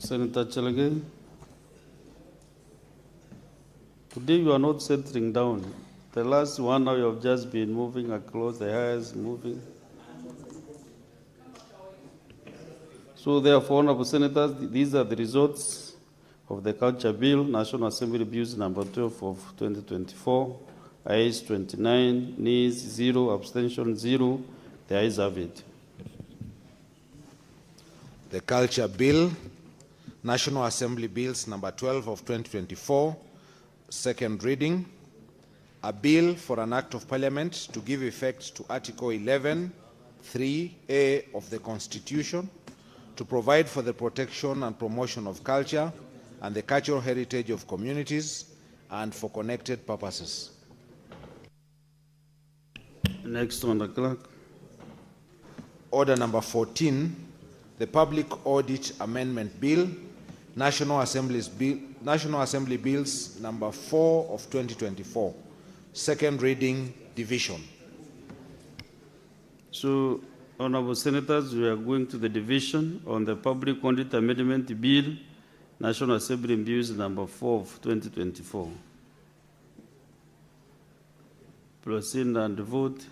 Senator Chalage, today you are not settling down. The last 1 hour you have just been moving across the aisles, moving. So therefore, Honorable Senators, these are the results of the Culture Bill, National Assembly Bills number 12 of 2024. Ayes 29, nays 0, abstention 0. The ayes have it. The Culture Bill, National Assembly Bills number 12 of 2024, second reading. A bill for an act of parliament to give effect to Article 11, 3A of the Constitution to provide for the protection and promotion of culture and the cultural heritage of communities and for connected purposes. Next one, the clerk. Order number 14, the Public Audit Amendment Bill, National Assembly Bills number 4 of 2024, second reading, division. So, Honorable Senators, we are going to the division on the Public Audit Amendment Bill, National Assembly Bills number 4 of 2024. Proceed and vote.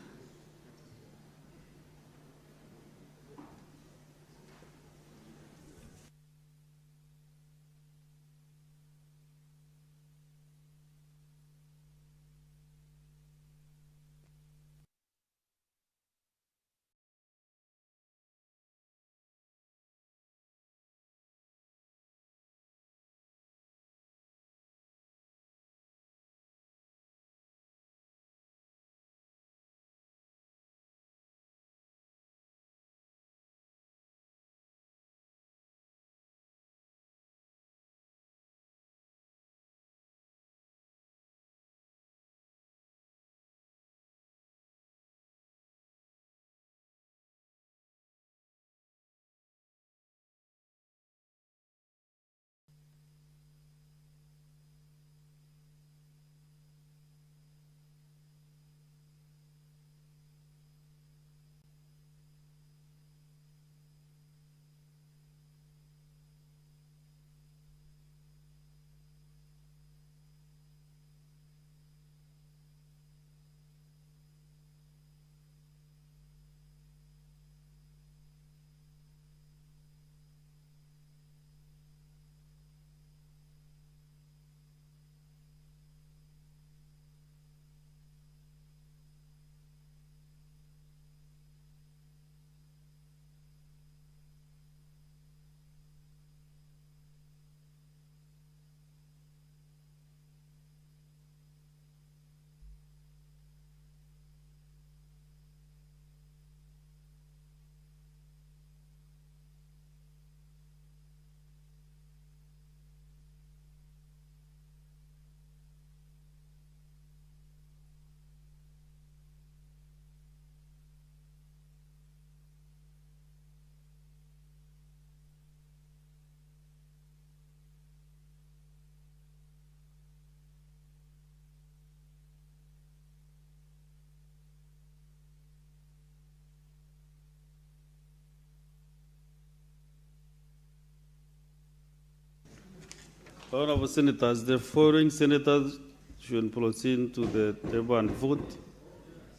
Honorable Senators, the following senators should proceed to the table and vote.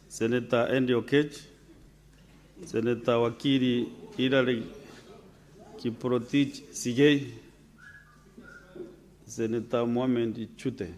Senator Andy Okech, Senator Wakili Hilary Kiprotich Sigei, Senator Mohamed Chute.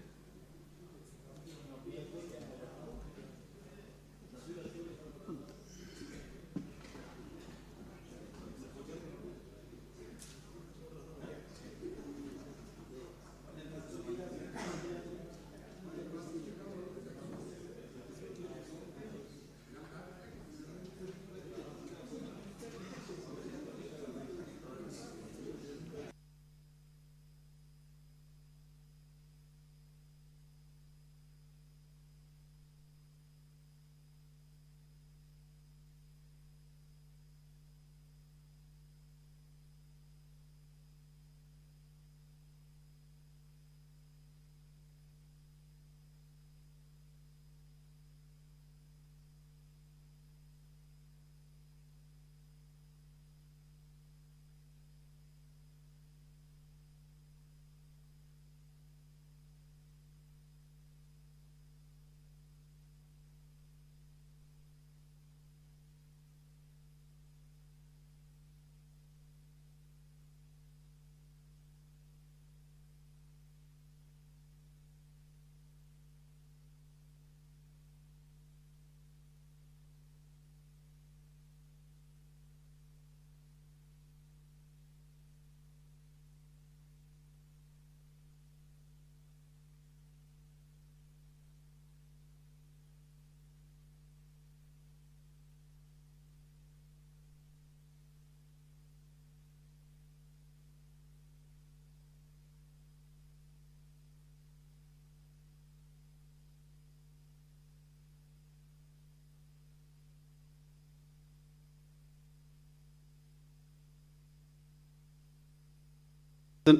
These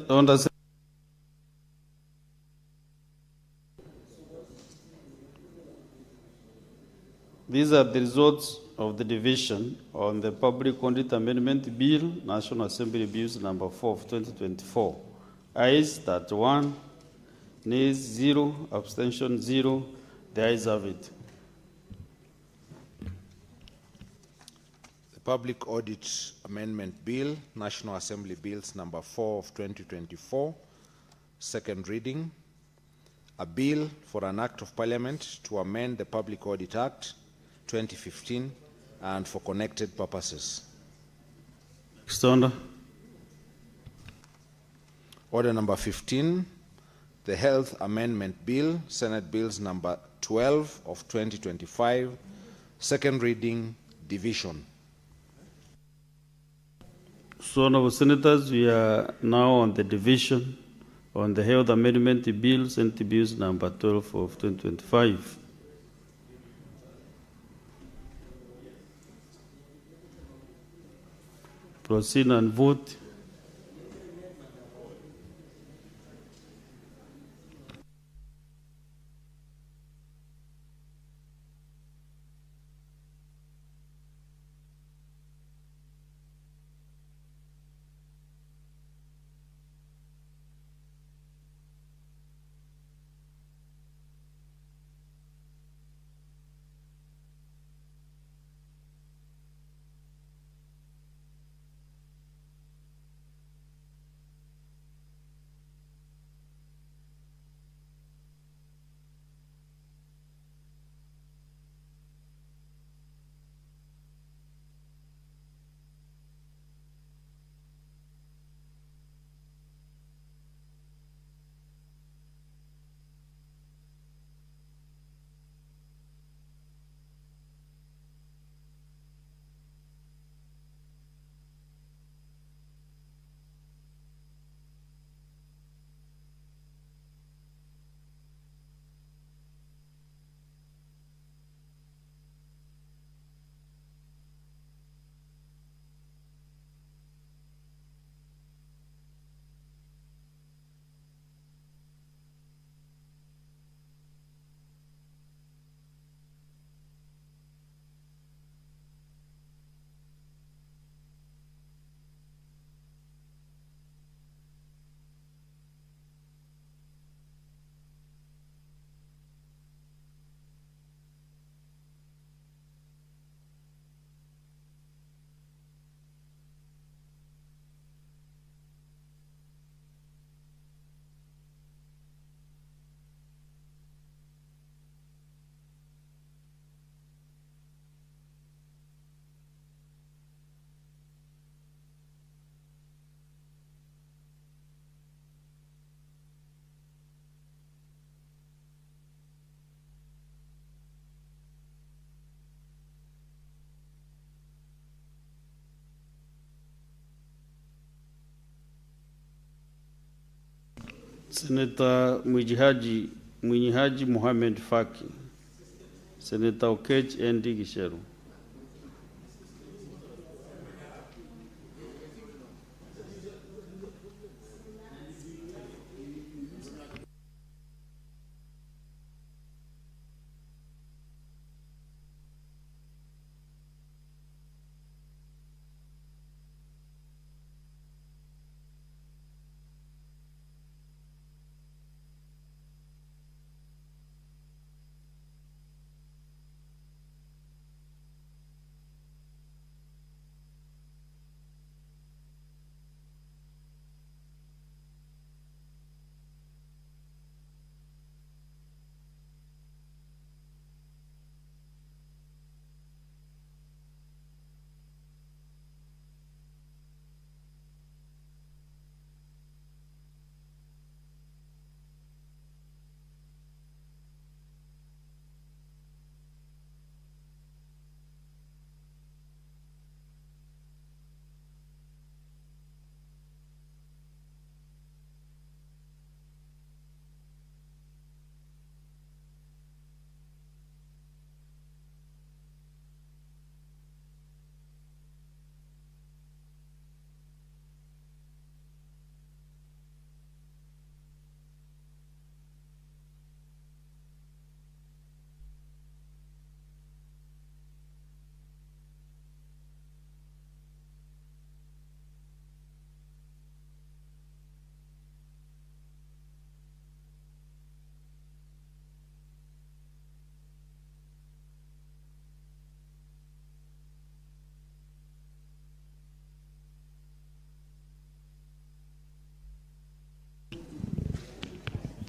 are the results of the division on the Public Audit Amendment Bill, National Assembly Bills number 4 of 2024. Ayes 31, nays 0, abstention 0. The ayes have it. The Public Audit Amendment Bill, National Assembly Bills number 4 of 2024, second reading. A bill for an act of parliament to amend the Public Audit Act 2015 and for connected purposes. Next order. Order number 15, the Health Amendment Bill, Senate Bills number 12 of 2025, second reading, division. So, honorable senators, we are now on the division on the Health Amendment Bill, Senate Bills number 12 of 2025. Proceed and vote. Senator Mwijihaji Mohamed Faki, Senator Okech Endi Gisheru.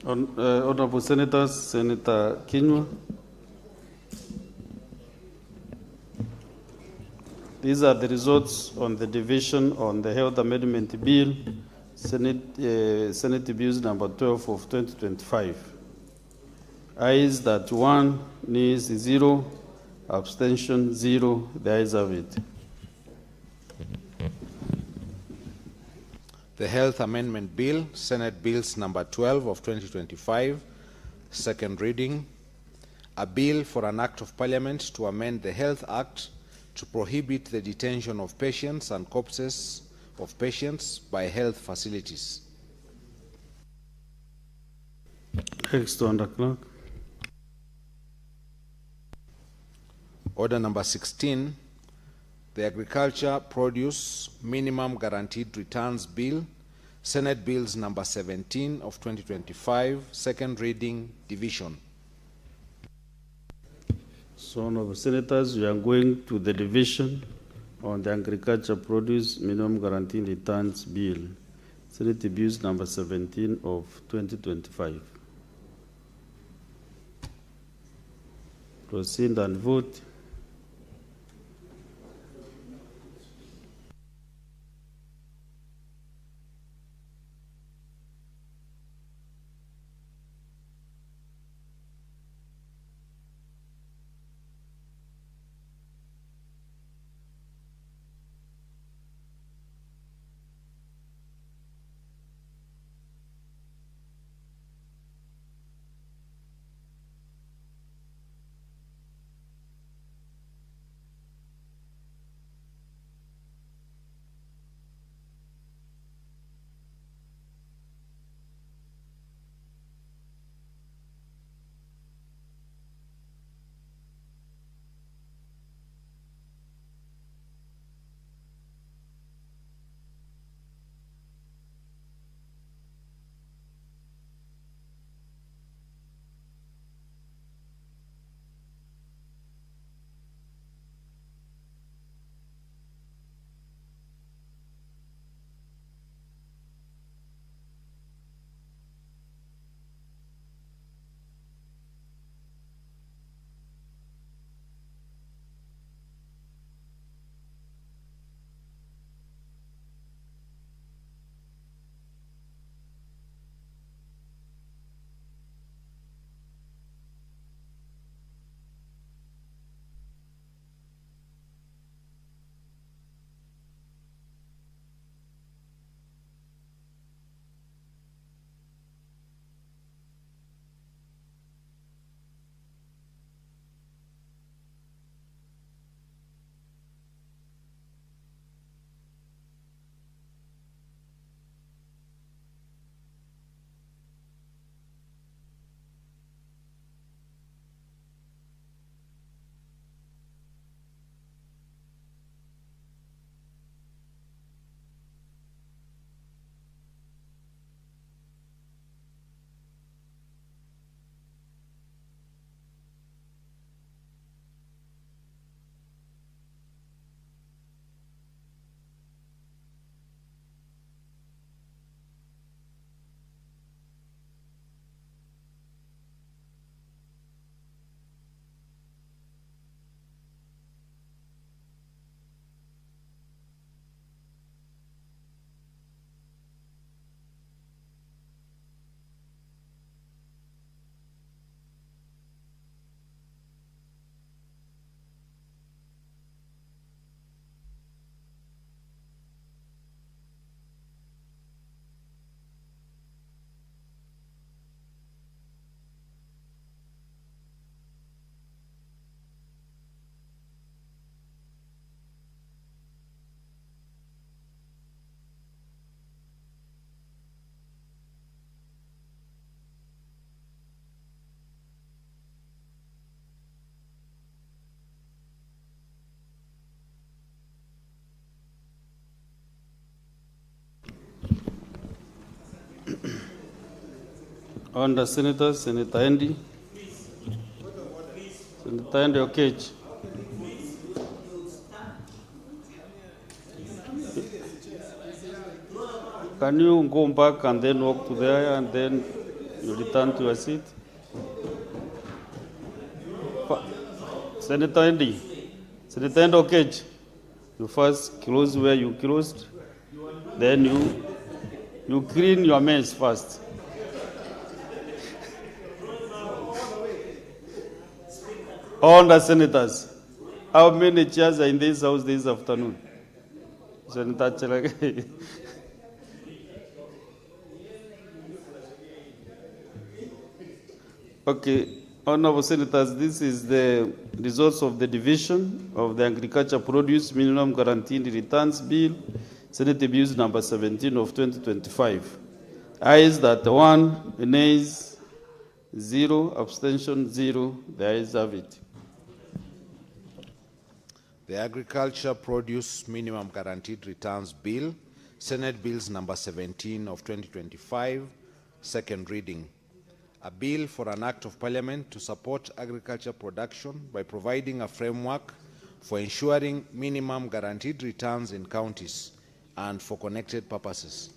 Honorable Senators, Senator Kinyua. These are the results on the division on the Health Amendment Bill, Senate Bills number 12 of 2025. Ayes that 1, nays 0, abstention 0. The ayes have it. The Health Amendment Bill, Senate Bills number 12 of 2025, second reading. A bill for an Act of Parliament to amend the Health Act to prohibit the detention of patients and corpses of patients by health facilities. Next, Under Clerk. Order number 16, the Agriculture Produce Minimum Guaranteed Returns Bill, Senate Bills number 17 of 2025, second reading, division. So, Honorable Senators, we are going to the division on the Agriculture Produce Minimum Guaranteed Returns Bill, Senate Bills number 17 of 2025. Proceed and vote. Under Senators, Senator Andy. Senator Andy Okech. Can you go back and then walk to there and then You return to your seat. Senator Andy. Senator Andy Okech. You first close where you closed. Then you clean your mess first. All the senators. How many chairs are in this house this afternoon? Senator Chelage. Okay, honorable senators, this is the results of the division of the Agriculture Produce Minimum Guaranteed Returns Bill, Senate Bills number 17 of 2025. Ayes that 1, nays 0, abstention 0. The ayes have it. The Agriculture Produce Minimum Guaranteed Returns Bill, Senate Bills number 17 of 2025, second reading. A bill for an act of parliament to support agriculture production by providing a framework for ensuring minimum guaranteed returns in counties and for connected purposes.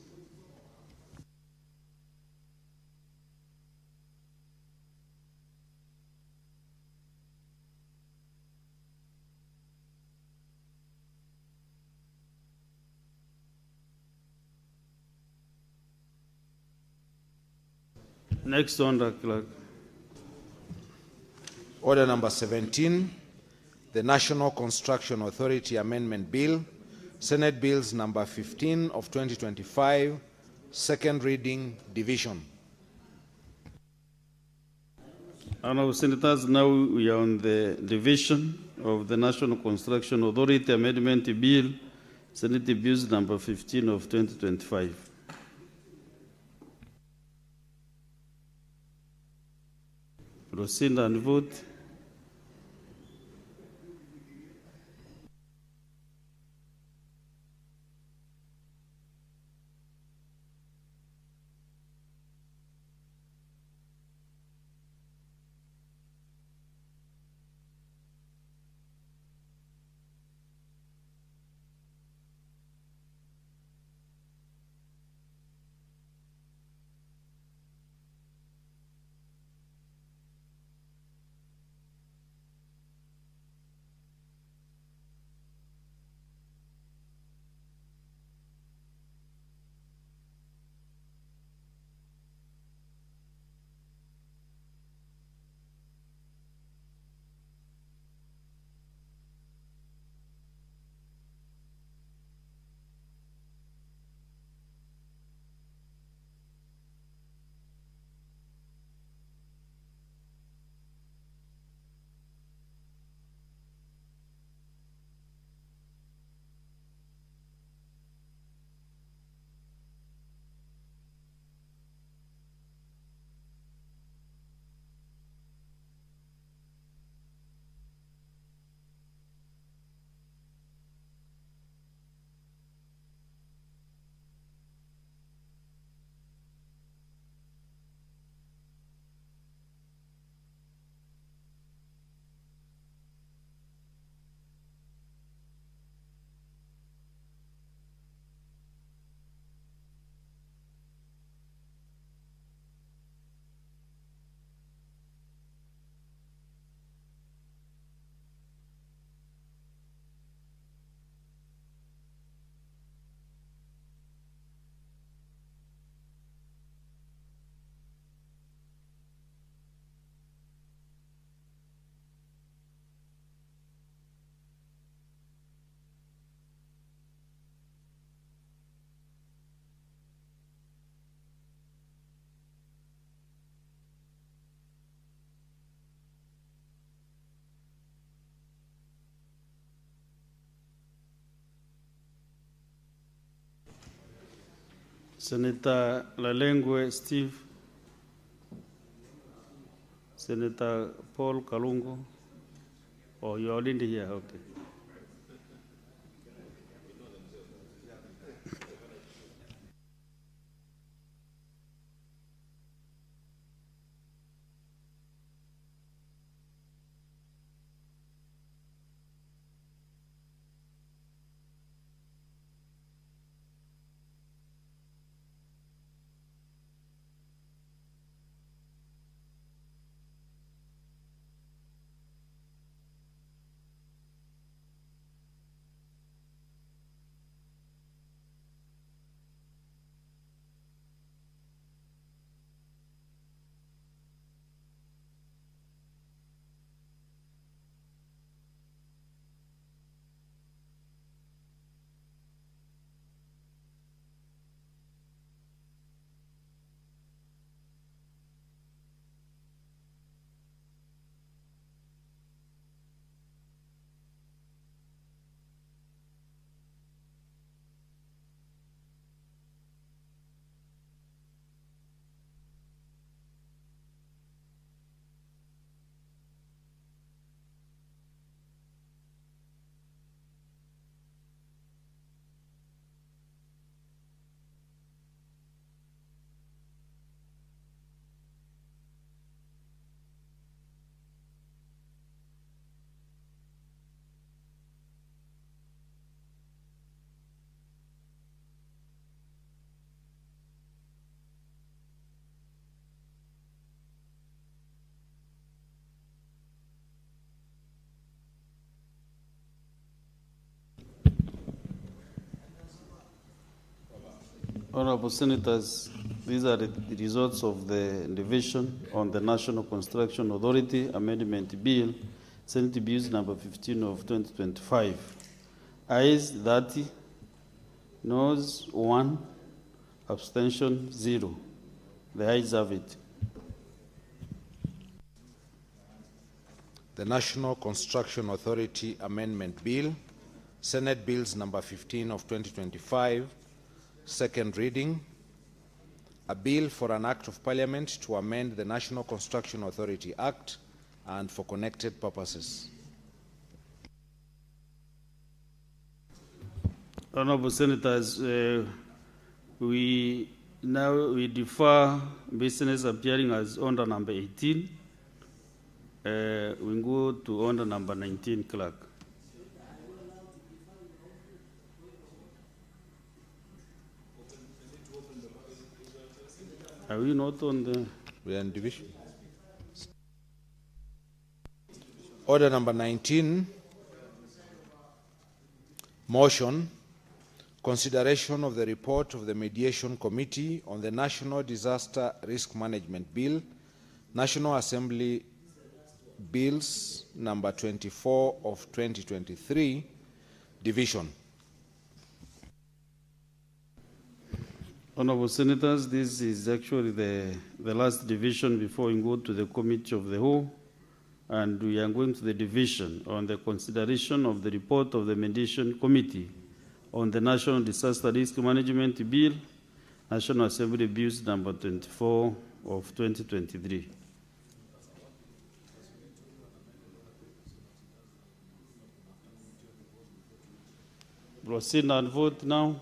Next one, the clerk. Order number 17, the National Construction Authority Amendment Bill, Senate Bills number 15 of 2025, second reading, division. Honorable senators, now we are on the division of the National Construction Authority Amendment Bill, Senate Bills number 15 of 2025. Proceed and vote. Senator Lalengwe Steve, Senator Paul Kalungu. Oh, you're already here, okay. Honorable Senators, these are the results of the division on the National Construction Authority Amendment Bill, Senate Bills number 15 of 2025. Ayes 30, noes 1, abstention 0. The ayes have it. The National Construction Authority Amendment Bill, Senate Bills number 15 of 2025, second reading. A bill for an act of parliament to amend the National Construction Authority Act and for connected purposes. Honorable Senators, we defer business appearing as order number 18. We go to order number 19, clerk. Are we not on the... We are in division. Order number 19, motion, consideration of the report of the Mediation Committee on the National Disaster Risk Management Bill, National Assembly Bills number 24 of 2023, division. Honorable Senators, this is actually the last division before we go to the Committee of the Whole, and we are going to the division on the consideration of the report of the Mediation Committee on the National Disaster Risk Management Bill, National Assembly Bills number 24 of 2023. Proceed and vote now.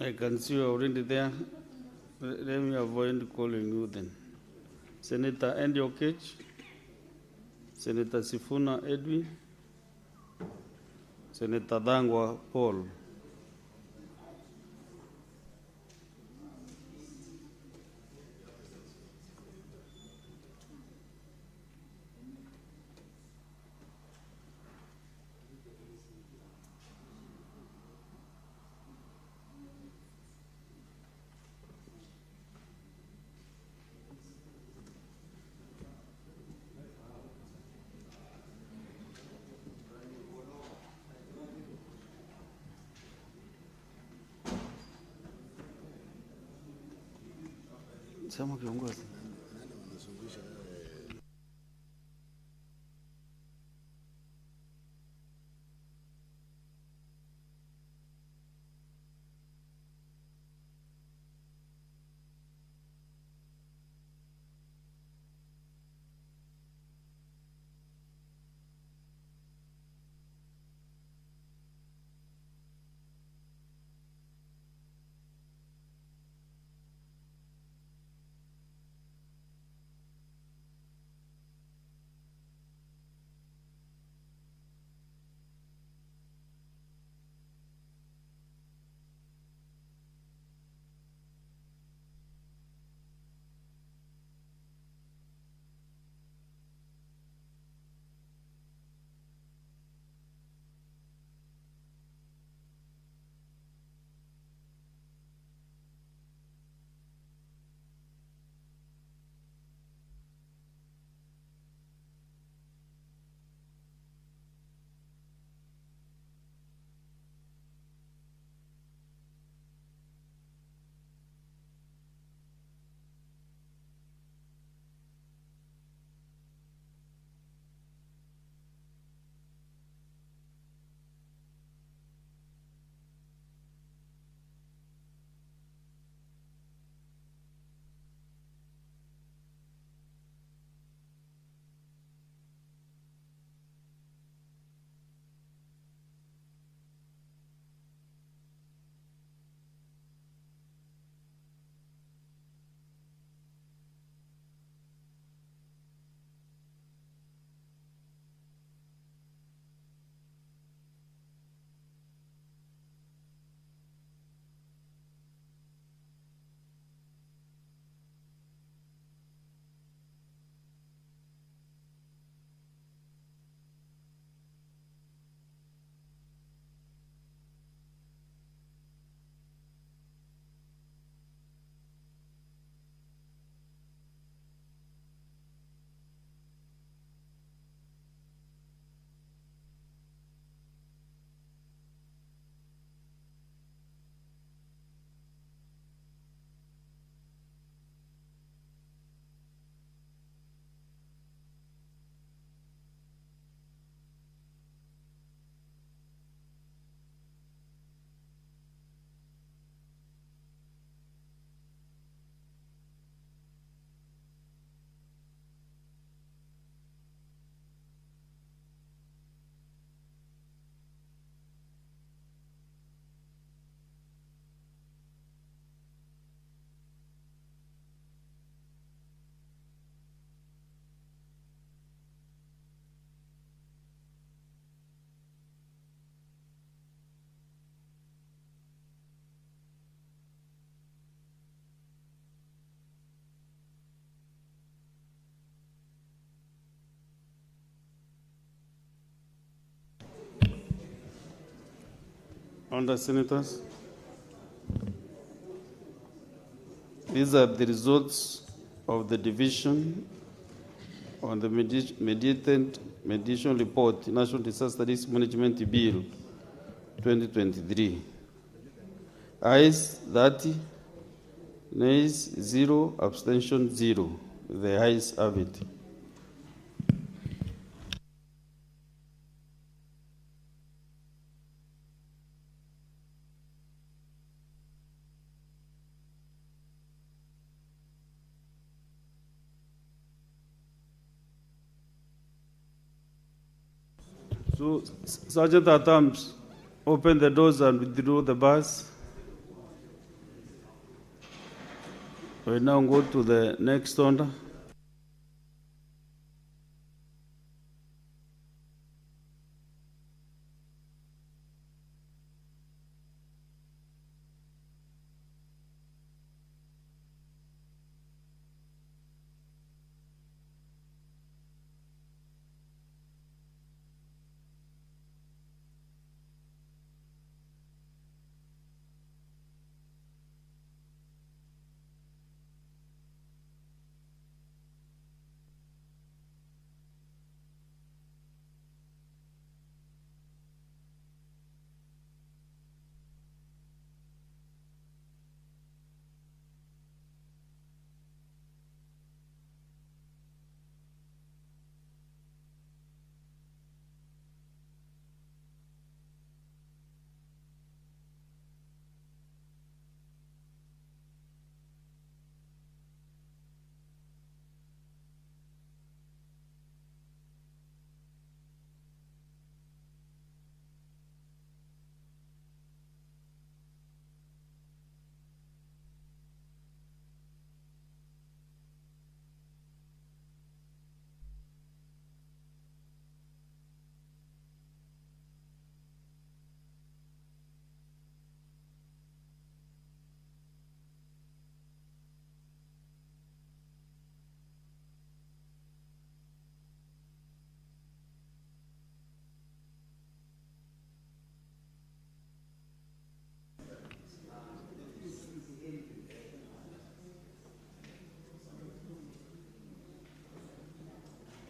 I can see you already there. Let me avoid calling you then. Senator Andy Okech, Senator Sifuna Edwin, Senator Dangwa Paul. Sema kiongozi. Honourable Senators, these are the results of the division on the mediation report, National Disaster Risk Management Bill 2023. Ayes 30, nays 0, abstention 0. The ayes have it. So, Sergeant at Arms, open the doors and withdraw the bars. We now go to the next order.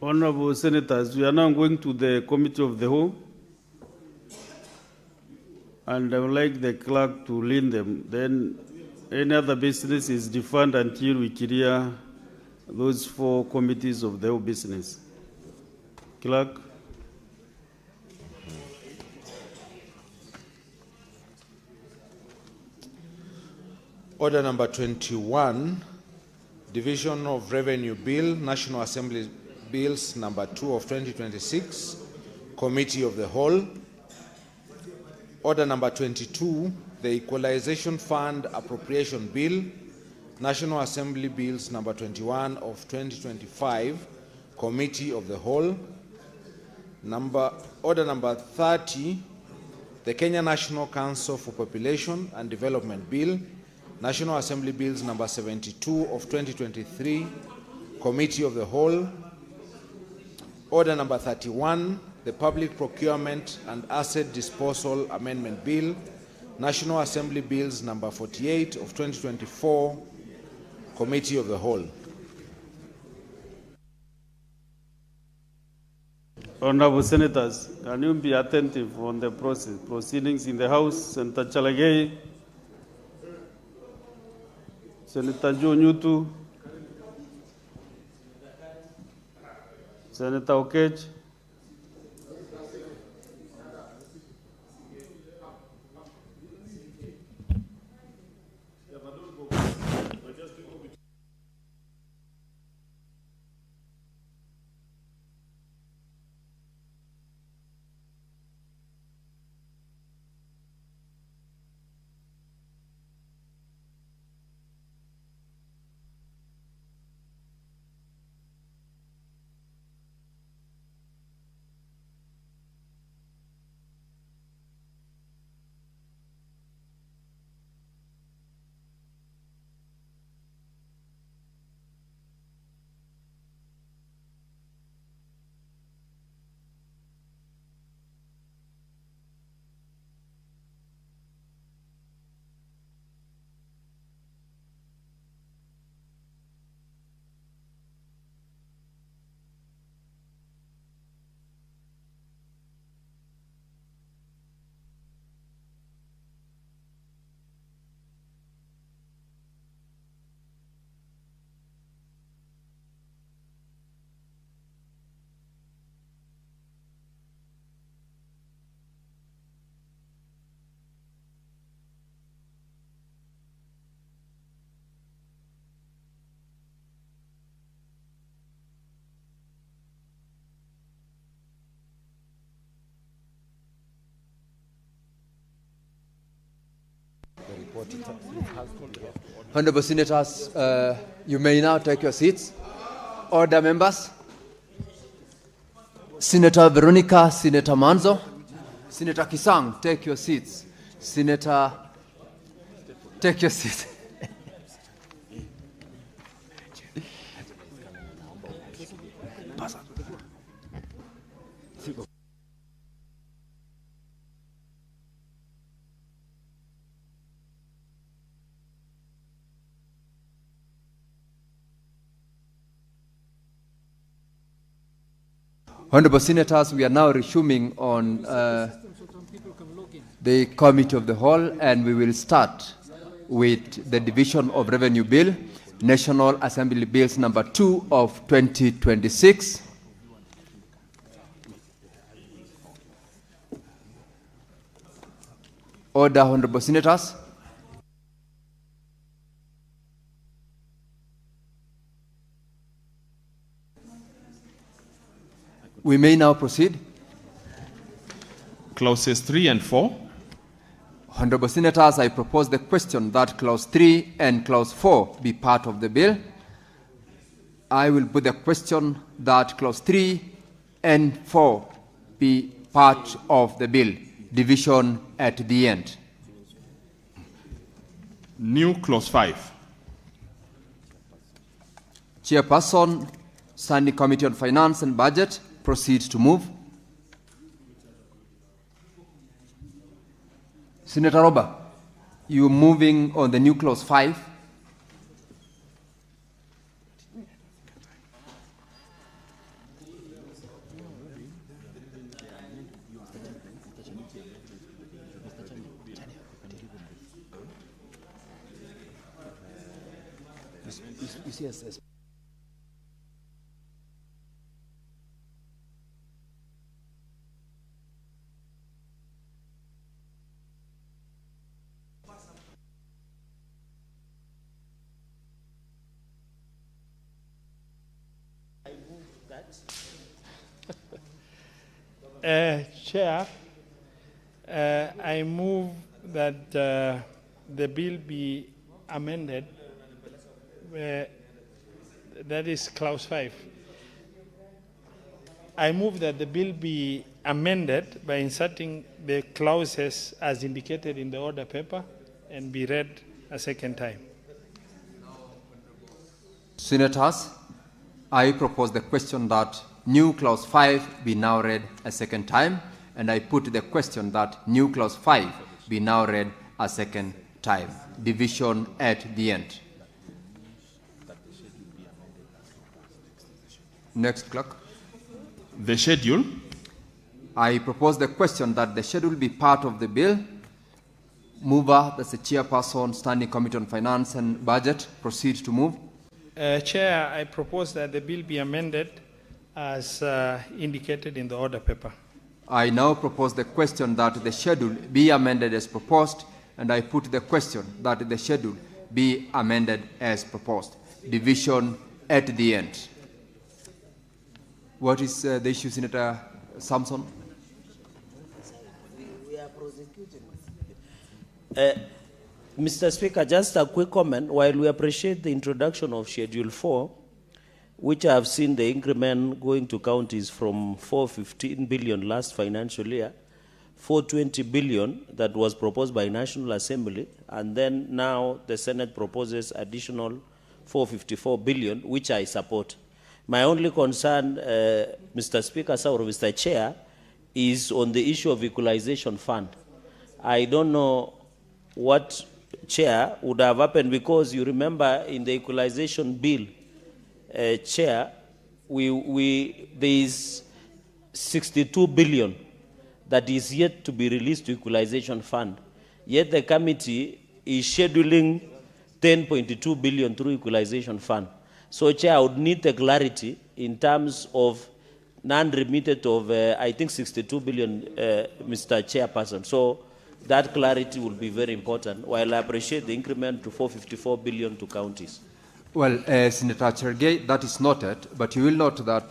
Honorable Senators, we are now going to the Committee of the Whole, and I would like the clerk to lead them. Then any other business is deferred until we clear those 4 committees of the whole business. Clerk. Order number 21, Division of Revenue Bill, National Assembly Bills number 2 of 2026, Committee of the Whole. Order number 22, the Equalization Fund Appropriation Bill, National Assembly Bills number 21 of 2025, Committee of the Whole. Order number 30, the Kenya National Council for Population and Development Bill, National Assembly Bills number 72 of 2023, Committee of the Whole. Order number 31, the Public Procurement and Asset Disposal Amendment Bill, National Assembly Bills number 48 of 2024, Committee of the Whole. Honorable Senators, can you be attentive on the proceedings in the House? Senator Chalagay, Senator Joe Nyutu, Senator Okech, Honorable Senators, you may now take your seats. Order, members. Senator Veronica, Senator Manzo, Senator Kisang, take your seats. Senator, take your seats. Honorable Senators, we are now resuming on the Committee of the Whole, and we will start with the Division of Revenue Bill, National Assembly Bills number 2 of 2026. Order, Honorable Senators. We may now proceed. Clauses 3 and 4. Honorable Senators, I propose the question that Clause 3 and Clause 4 be part of the bill. I will put the question that Clause 3 and 4 be part of the bill. Division at the end. New Clause 5. Chairperson, Standing Committee on Finance and Budget, proceed to move. Senator Roba, you moving on the new Clause 5. Chair, I move that the bill be amended. That is clause 5. I move that the bill be amended by inserting the clauses as indicated in the order paper and be read a second time. Senators, I propose the question that new clause 5 be now read a second time, and I put the question that new clause 5 be now read a second time. Division at the end. Next, clerk. The schedule. I propose the question that the schedule be part of the bill. Mover, that's the chairperson, Standing Committee on Finance and Budget, proceed to move. Chair, I propose that the bill be amended as indicated in the order paper. I now propose the question that the schedule be amended as proposed, and I put the question that the schedule be amended as proposed. Division at the end. What is the issue, Senator Samson? We are prosecuting. Mr. Speaker, just a quick comment. While we appreciate the introduction of Schedule 4, which I have seen the increment going to counties from 415 billion last financial year, 420 billion that was proposed by National Assembly, and then now the Senate proposes additional 454 billion, which I support. My only concern, Mr. Speaker, or Mr. Chair, is on the issue of equalization fund. I don't know what, Chair, would have happened, because you remember in the equalization bill, Chair, there is 62 billion that is yet to be released to equalization fund. Yet the committee is scheduling 10.2 billion through equalization fund. So, Chair, I would need the clarity in terms of non-remitted of, I think, 62 billion, Mr. Chairperson. So that clarity will be very important, while I appreciate the increment to 454 billion to counties. Well, Senator Chergey, that is noted, but you will note that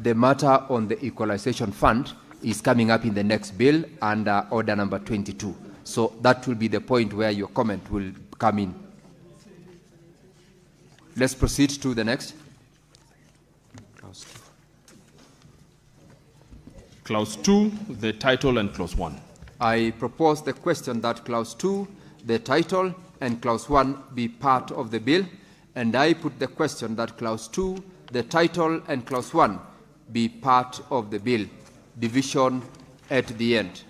the matter on the equalization fund is coming up in the next bill under order number 22. So that will be the point where your comment will come in. Let's proceed to the next. Clause 2, the title, and clause 1. I propose the question that clause 2, the title, and clause 1 be part of the bill, and I put the question that clause 2, the title, and clause 1 be part of the bill. Division at the end.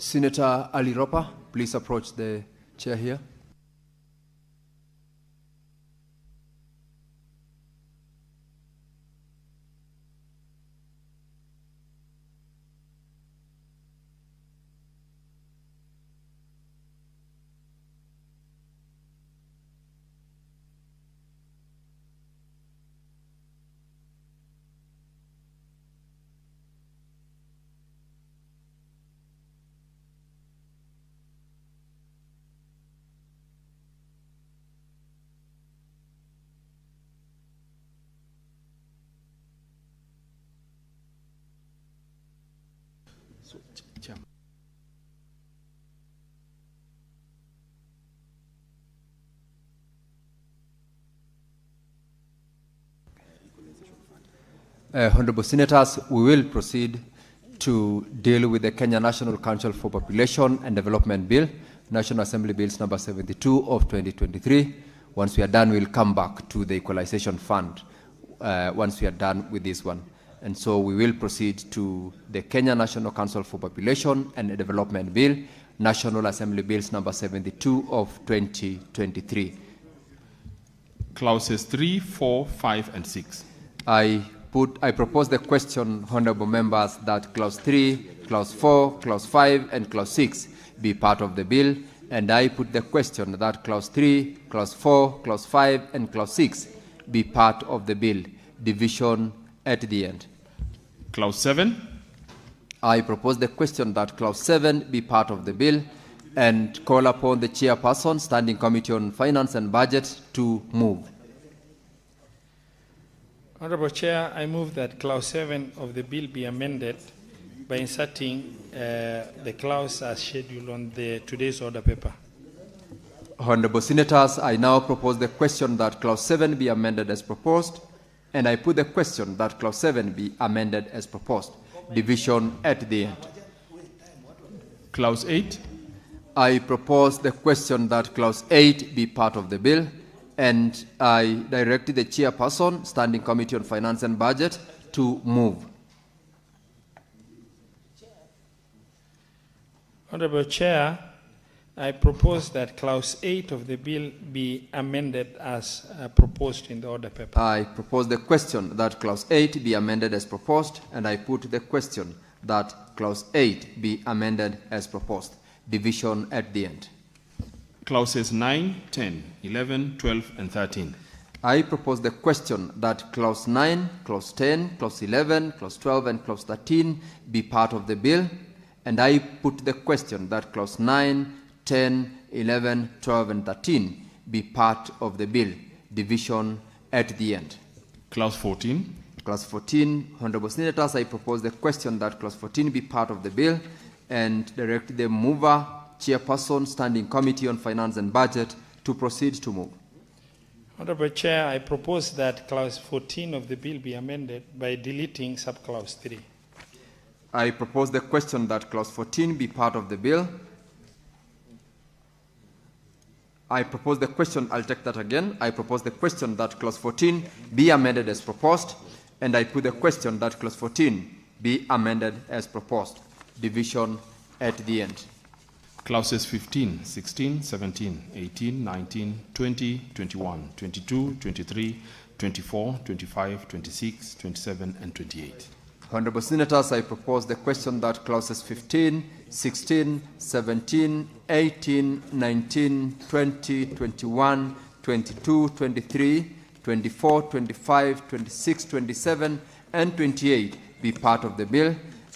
Senator Ali Roper, please approach the chair here. Honorable Senators, we will proceed to deal with the Kenya National Council for Population and Development Bill, National Assembly Bills number 72 of 2023. Once we are done, we'll come back to the Equalization Fund once we are done with this one. And so we will proceed to the Kenya National Council for Population and Development Bill, National Assembly Bills number 72 of 2023. Clauses 3, 4, 5, and 6. I propose the question, honorable members, that clause 3, clause 4, clause 5, and clause 6 be part of the bill. And I put the question that clause 3, clause 4, clause 5, and clause 6 be part of the bill. Division at the end. Clause 7. I propose the question that clause 7 be part of the bill and call upon the chairperson, Standing Committee on Finance and Budget, to move. Honorable Chair, I move that clause 7 of the bill be amended by inserting the clause as scheduled on today's order paper. Honorable Senators, I now propose the question that clause 7 be amended as proposed, and I put the question that clause 7 be amended as proposed. Division at the end. Clause 8. I propose the question that clause 8 be part of the bill, and I directed the chairperson, Standing Committee on Finance and Budget, to move. Honorable Chair, I propose that clause 8 of the bill be amended as proposed in the order paper. I propose the question that clause 8 be amended as proposed, and I put the question that clause 8 be amended as proposed. Division at the end. Clauses 9, 10, 11, 12, and 13. I propose the question that clause 9, clause 10, clause 11, clause 12, and clause 13 be part of the bill, and I put the question that clause 9, 10, 11, 12, and 13 be part of the bill. Division at the end. Clause 14. Clause 14, Honorable Senators, I propose the question that clause 14 be part of the bill and direct the mover, chairperson, Standing Committee on Finance and Budget, to proceed to move. Honorable Chair, I propose that clause 14 of the bill be amended by deleting subclause 3. I propose the question that clause 14 be part of the bill. I propose the question, I'll take that again. I propose the question that clause 14 be amended as proposed, and I put the question that clause 14 be amended as proposed. Division at the end. Clauses 15, 16, 17, 18, 19, 20, 21, 22, 23, 24, 25, 26, 27, and 28. Honorable Senators, I propose the question that clauses 15, 16, 17, 18, 19, 20, 21, 22, 23, 24, 25, 26, 27, and 28 be part of the bill,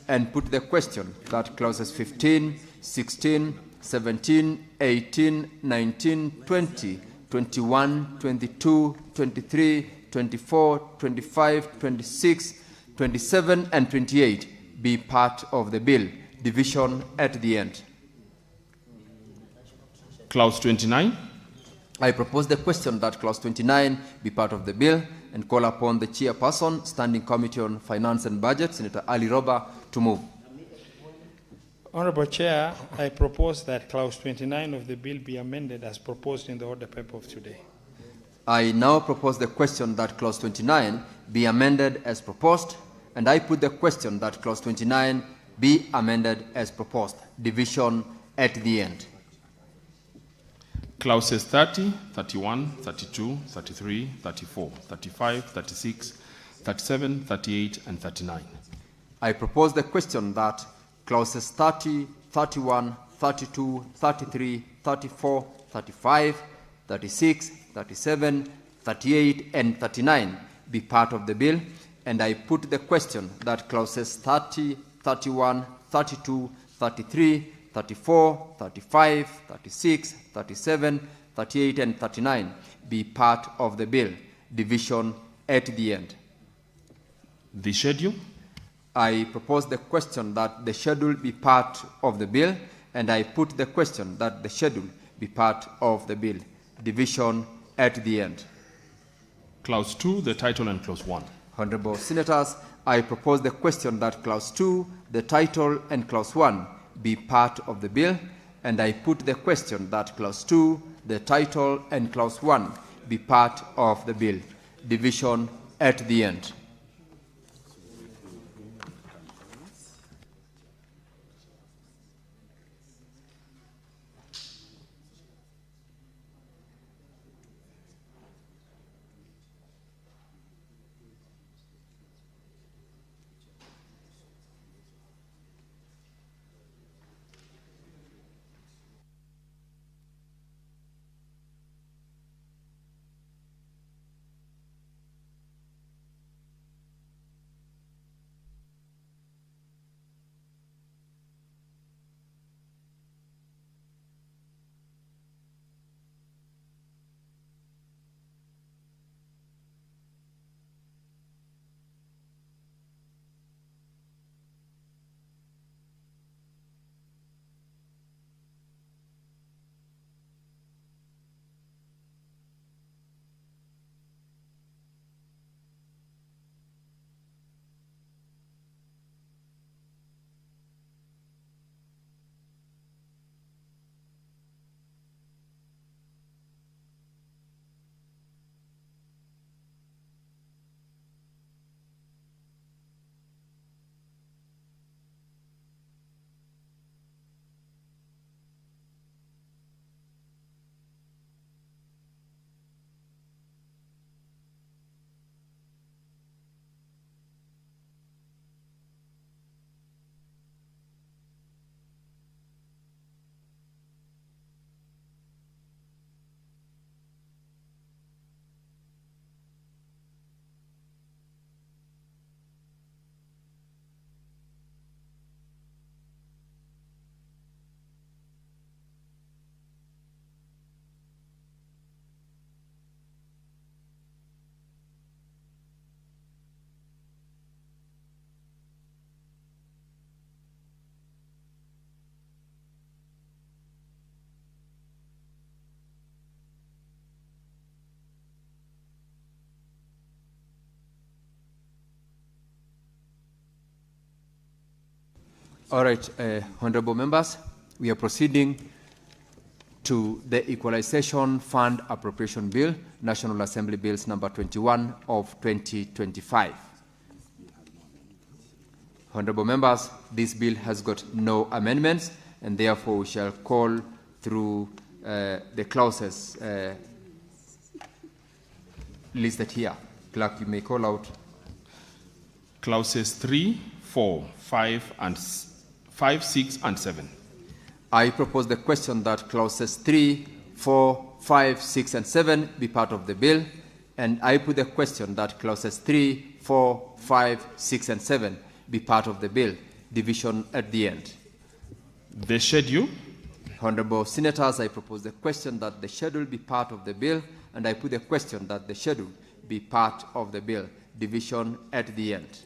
and put the question that clauses 15, 16, 17, 18, 19, 20, 21, 22, 23, 24, 25, 26, 27, and 28 be part of the bill. Division at the end. Clause 29. I propose the question that clause 29 be part of the bill and call upon the chairperson, Standing Committee on Finance and Budget, Senator Ali Roba, to move. Honorable Chair, I propose that clause 29 of the bill be amended as proposed in the order paper of today. I now propose the question that clause 29 be amended as proposed, and I put the question that clause 29 be amended as proposed. Division at the end. Clauses 30, 31, 32, 33, 34, 35, 36, 37, 38, and 39. I propose the question that clauses 30, 31, 32, 33, 34, 35, 36, 37, 38, and 39 be part of the bill, and I put the question that clauses 30, 31, 32, 33, 34, 35, 36, 37, 38, and 39 be part of the bill. Division at the end. The schedule. I propose the question that the schedule be part of the bill, and I put the question that the schedule be part of the bill. Division at the end. Clause 2, the title and clause 1. Honorable Senators, I propose the question that clause 2, the title and clause 1 be part of the bill, and I put the question that clause 2, the title and clause 1 be part of the bill. Division at the end. All right, honorable members, we are proceeding to the Equalization Fund Appropriation Bill, National Assembly Bills number 21 of 2025. Honorable members, this bill has got no amendments, and therefore we shall call through the clauses listed here. Clerk, you may call out. Clauses 3, 4, 5, 6, and 7. I propose the question that clauses 3, 4, 5, 6, and 7 be part of the bill, and I put the question that clauses 3, 4, 5, 6, and 7 be part of the bill. Division at the end. The schedule. Honorable Senators, I propose the question that the schedule be part of the bill, and I put the question that the schedule be part of the bill. Division at the end.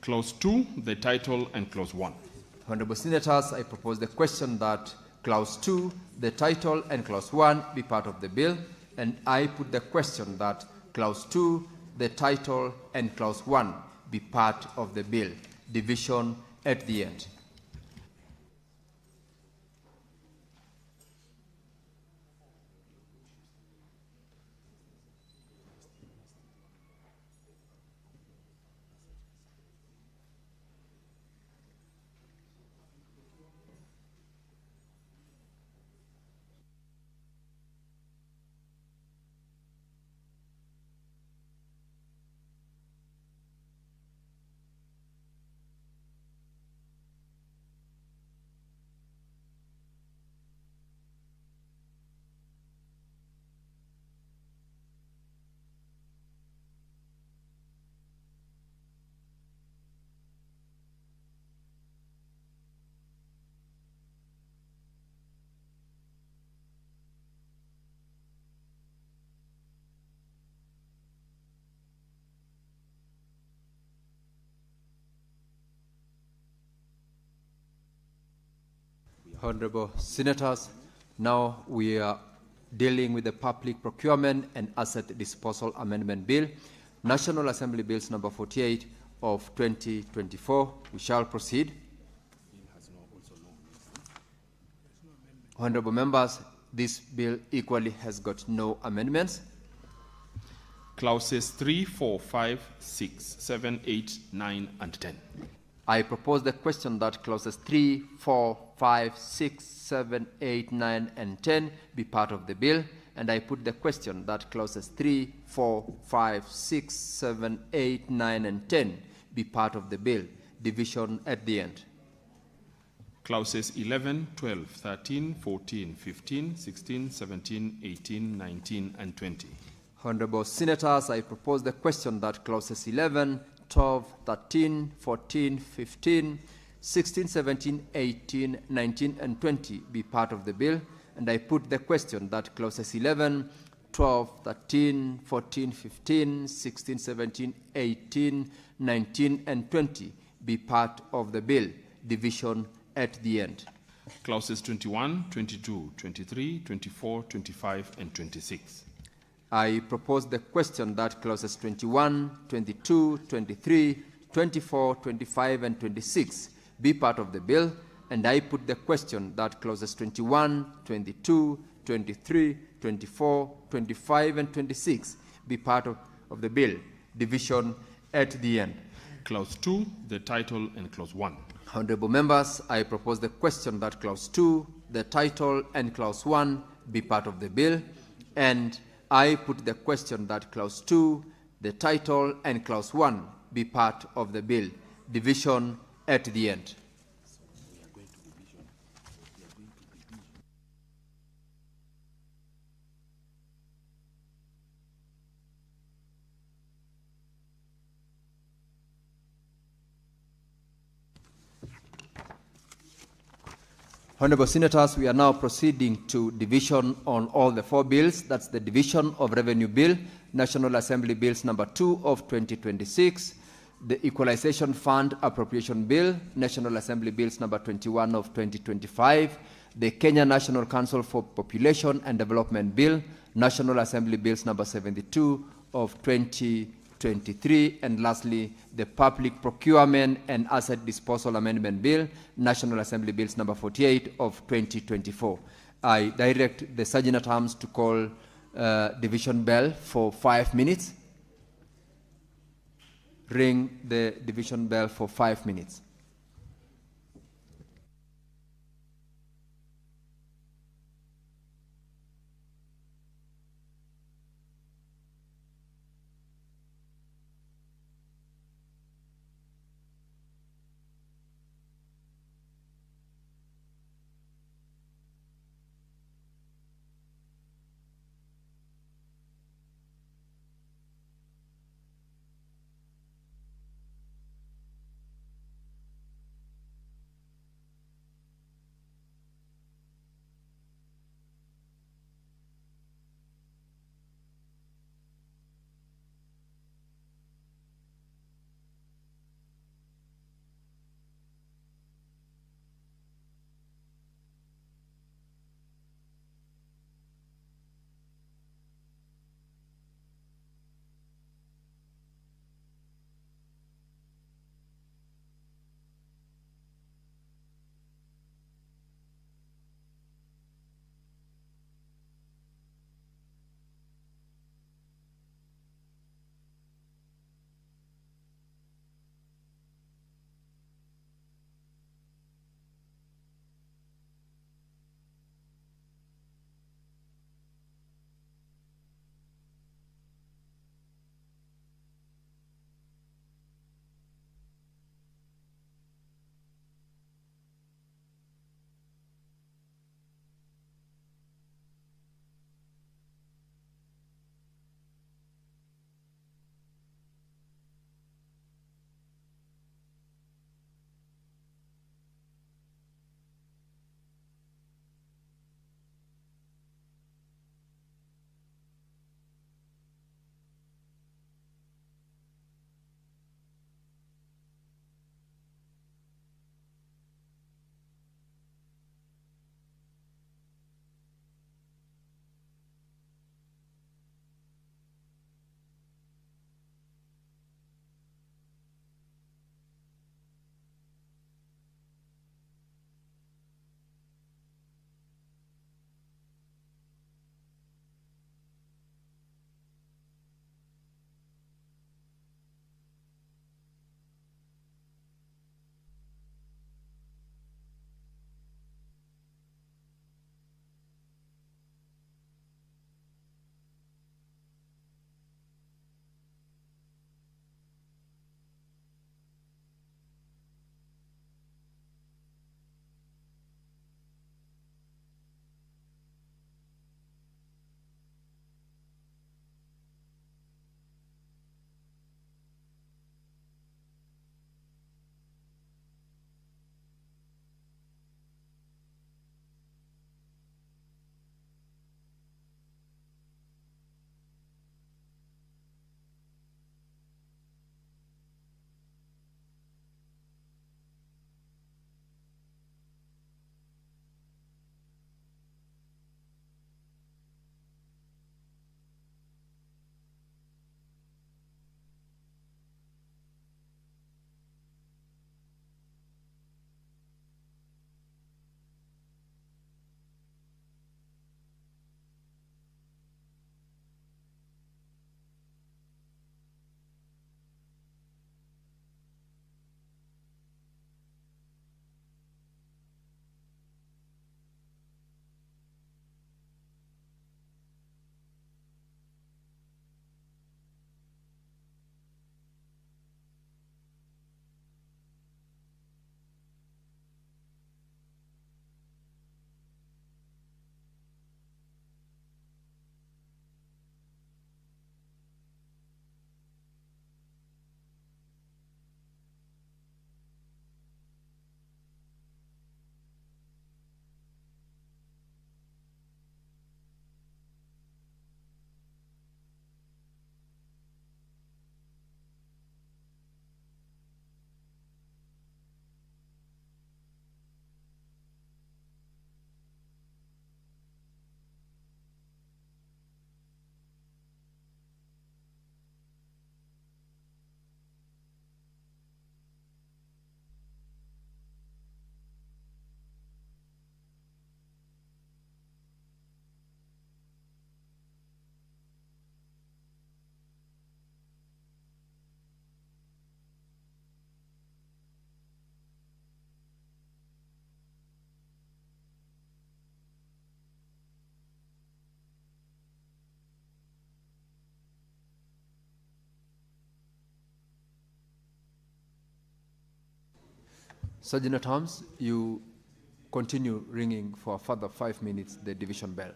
Clause 2, the title, and clause 1. Honorable Senators, I propose the question that clause 2, the title, and clause 1 be part of the bill, and I put the question that clause 2, the title, and clause 1 be part of the bill. Division at the end. Honorable Senators, now we are dealing with the Public Procurement and Asset Disposal Amendment Bill, National Assembly Bills number 48 of 2024. We shall proceed. Honorable members, this bill equally has got no amendments. Clauses 3, 4, 5, 6, 7, 8, 9, and 10. I propose the question that clauses 3, 4, 5, 6, 7, 8, 9, and 10 be part of the bill, and I put the question that clauses 3, 4, 5, 6, 7, 8, 9, and 10 be part of the bill. Division at the end. Clauses 11, 12, 13, 14, 15, 16, 17, 18, 19, and 20. Honorable Senators, I propose the question that clauses 11, 12, 13, 14, 15, 16, 17, 18, 19, and 20 be part of the bill, and I put the question that clauses 11, 12, 13, 14, 15, 16, 17, 18, 19, and 20 be part of the bill. Division at the end. Clauses 21, 22, 23, 24, 25, and 26. I propose the question that clauses 21, 22, 23, 24, 25, and 26 be part of the bill, and I put the question that clauses 21, 22, 23, 24, 25, and 26 be part of the bill. Division at the end. Clause 2, the title, and Clause 1. Honorable members, I propose the question that Clause 2, the title, and Clause 1 be part of the bill, and I put the question that Clause 2, the title, and Clause 1 be part of the bill. Division at the end. Honorable Senators, we are now proceeding to division on all the four bills. That's the Division of Revenue Bill, National Assembly Bills number 2 of 2026, the Equalization Fund Appropriation Bill, National Assembly Bills number 21 of 2025, the Kenya National Council for Population and Development Bill, National Assembly Bills number 72 of 2023, and lastly, the Public Procurement and Asset Disposal Amendment Bill, National Assembly Bills number 48 of 2024. I direct the Sergeant at Arms to call division bell for 5 minutes. Ring the division bell for 5 minutes. Sergeant at Arms, you continue ringing for a further 5 minutes the division bell.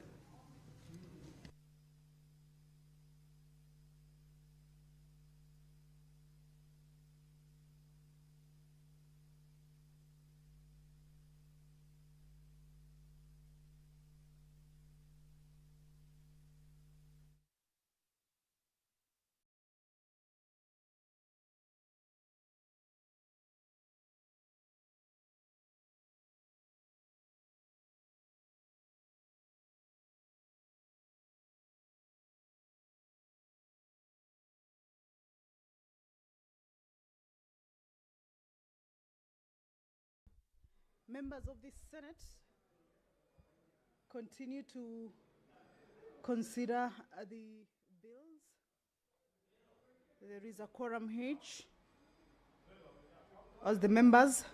Members of the Senate continue to consider the bills. There is a quorum hitch. As the members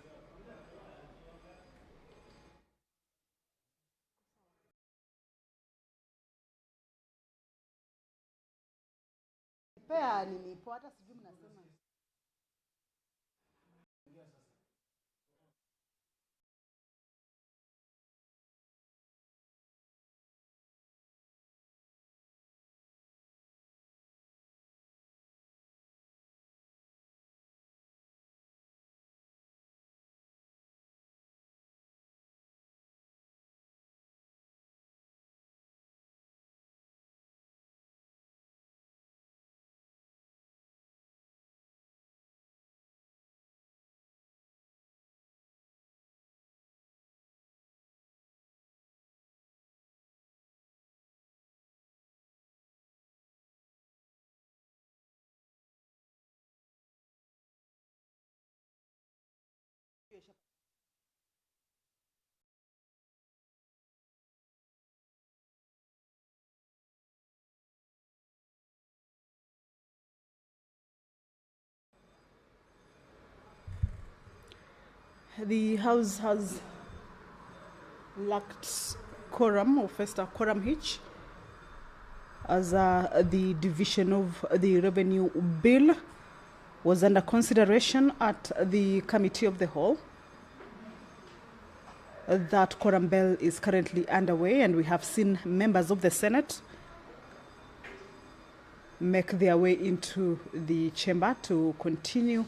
the House has lacked quorum or faced a quorum hitch as the division of the revenue bill was under consideration at the committee of the whole. That quorum bell is currently underway, and we have seen members of the Senate make their way into the chamber to continue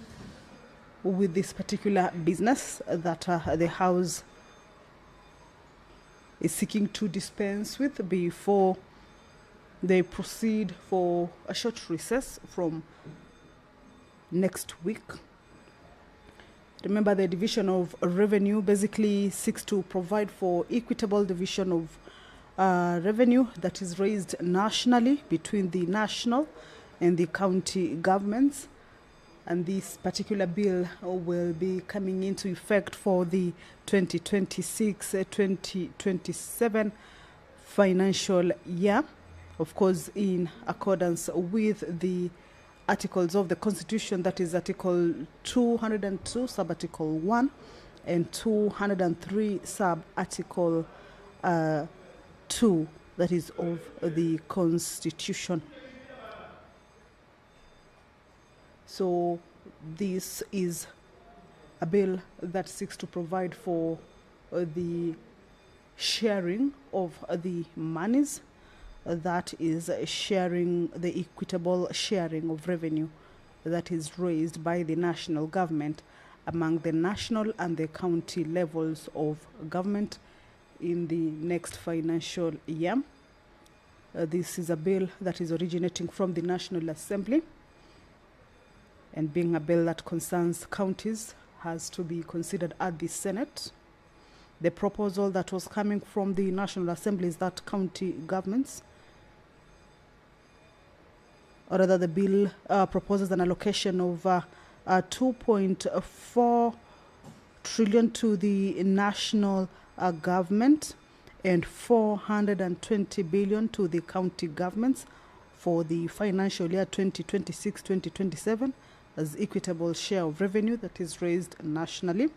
with this particular business that the House is seeking to dispense with before they proceed for a short recess from next week. Remember, the division of revenue basically seeks to provide for equitable division of revenue that is raised nationally between the national and the county governments. And this particular bill will be coming into effect for the 2026-2027 financial year, of course, in accordance with the articles of the Constitution, that is Article 202, Sub-Article 1, and 203, Sub-Article 2, that is of the Constitution. So this is a bill that seeks to provide for the sharing of the monies, that is sharing, the equitable sharing of revenue that is raised by the national government among the national and the county levels of government in the next financial year. This is a bill that is originating from the National Assembly, and being a bill that concerns counties has to be considered at the Senate. The proposal that was coming from the National Assembly is that county governments, or rather the bill proposes an allocation of 2.4 trillion to the national government and 420 billion to the county governments for the financial year 2026-2027 as equitable share of revenue that is raised nationally.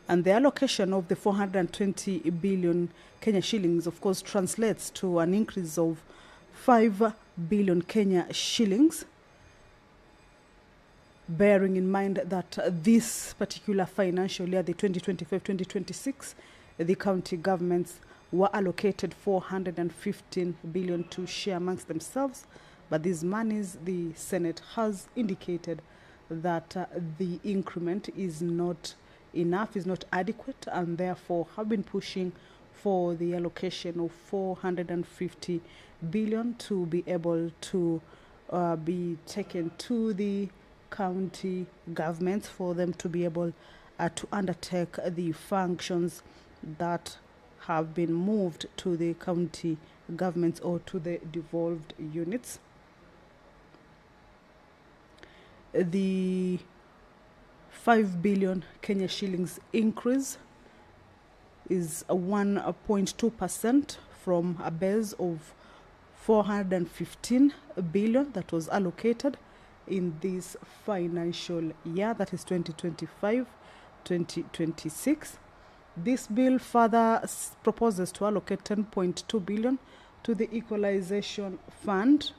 And the allocation of the 420 billion Kenya shillings, of course, translates to an increase of 5 billion Kenya shillings bearing in mind that this particular financial year, the 2025-2026, the county governments were allocated 415 billion to share amongst themselves. But these monies, the Senate has indicated that the increment is not enough, is not adequate, and therefore have been pushing for the allocation of 450 billion to be able to be taken to the county governments for them to be able to undertake the functions that have been moved to the county governments or to the devolved units. The 5 billion Kenya shillings increase is a 1.2% from a base of 415 billion that was allocated in this financial year, that is 2025-2026. This bill further proposes to allocate 10.2 billion to the equalization fund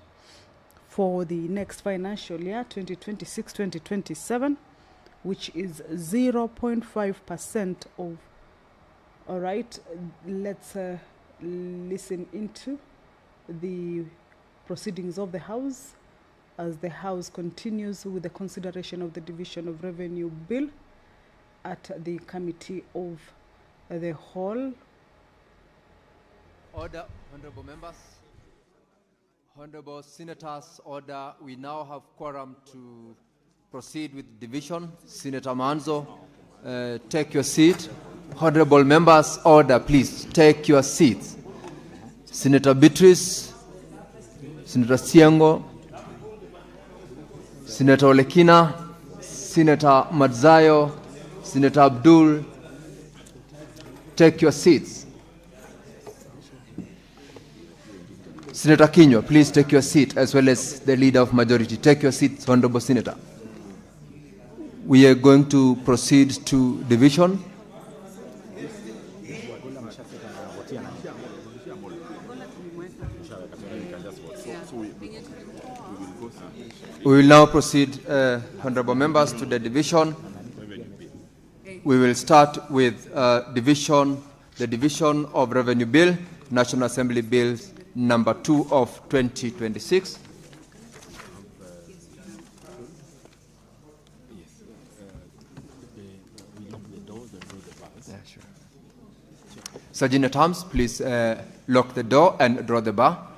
for the next financial year, 2026-2027, which is 0.5% of. All right, let's listen into the proceedings of the House as the House continues with the consideration of the Division of Revenue Bill at the Committee of the Whole. Order, honorable members. Honorable senators, order. We now have quorum to proceed with division. Senator Manzo, take your seat. Honorable members, order, please take your seats. Senator Beatrice, Senator Siengo, Senator Olekina, Senator Madzayo, Senator Abdul, take your seats. Senator Kinywa, please take your seat, as well as the leader of majority. Take your seats, Honorable Senator. We are going to proceed to division. We will now proceed, honorable members, to the division. We will start with the Division of Revenue Bill, National Assembly Bill number 2 of 2026. Sergeant at Arms, please lock the door and draw the bar.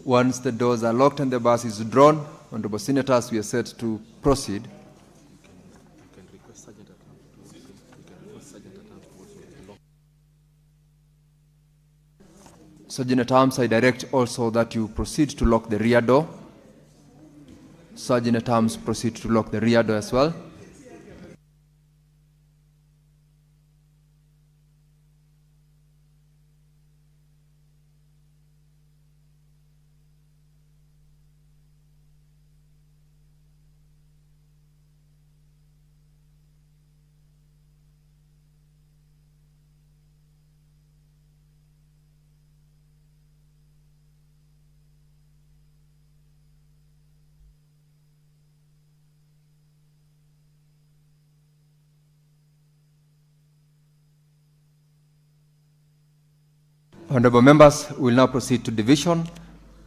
Once the doors are locked and the bars is drawn, honorable senators, we are set to proceed. Sergeant at Arms, I direct also that you proceed to lock the rear door. Sergeant at Arms, proceed to lock the rear door as well. Honorable members, we will now proceed to division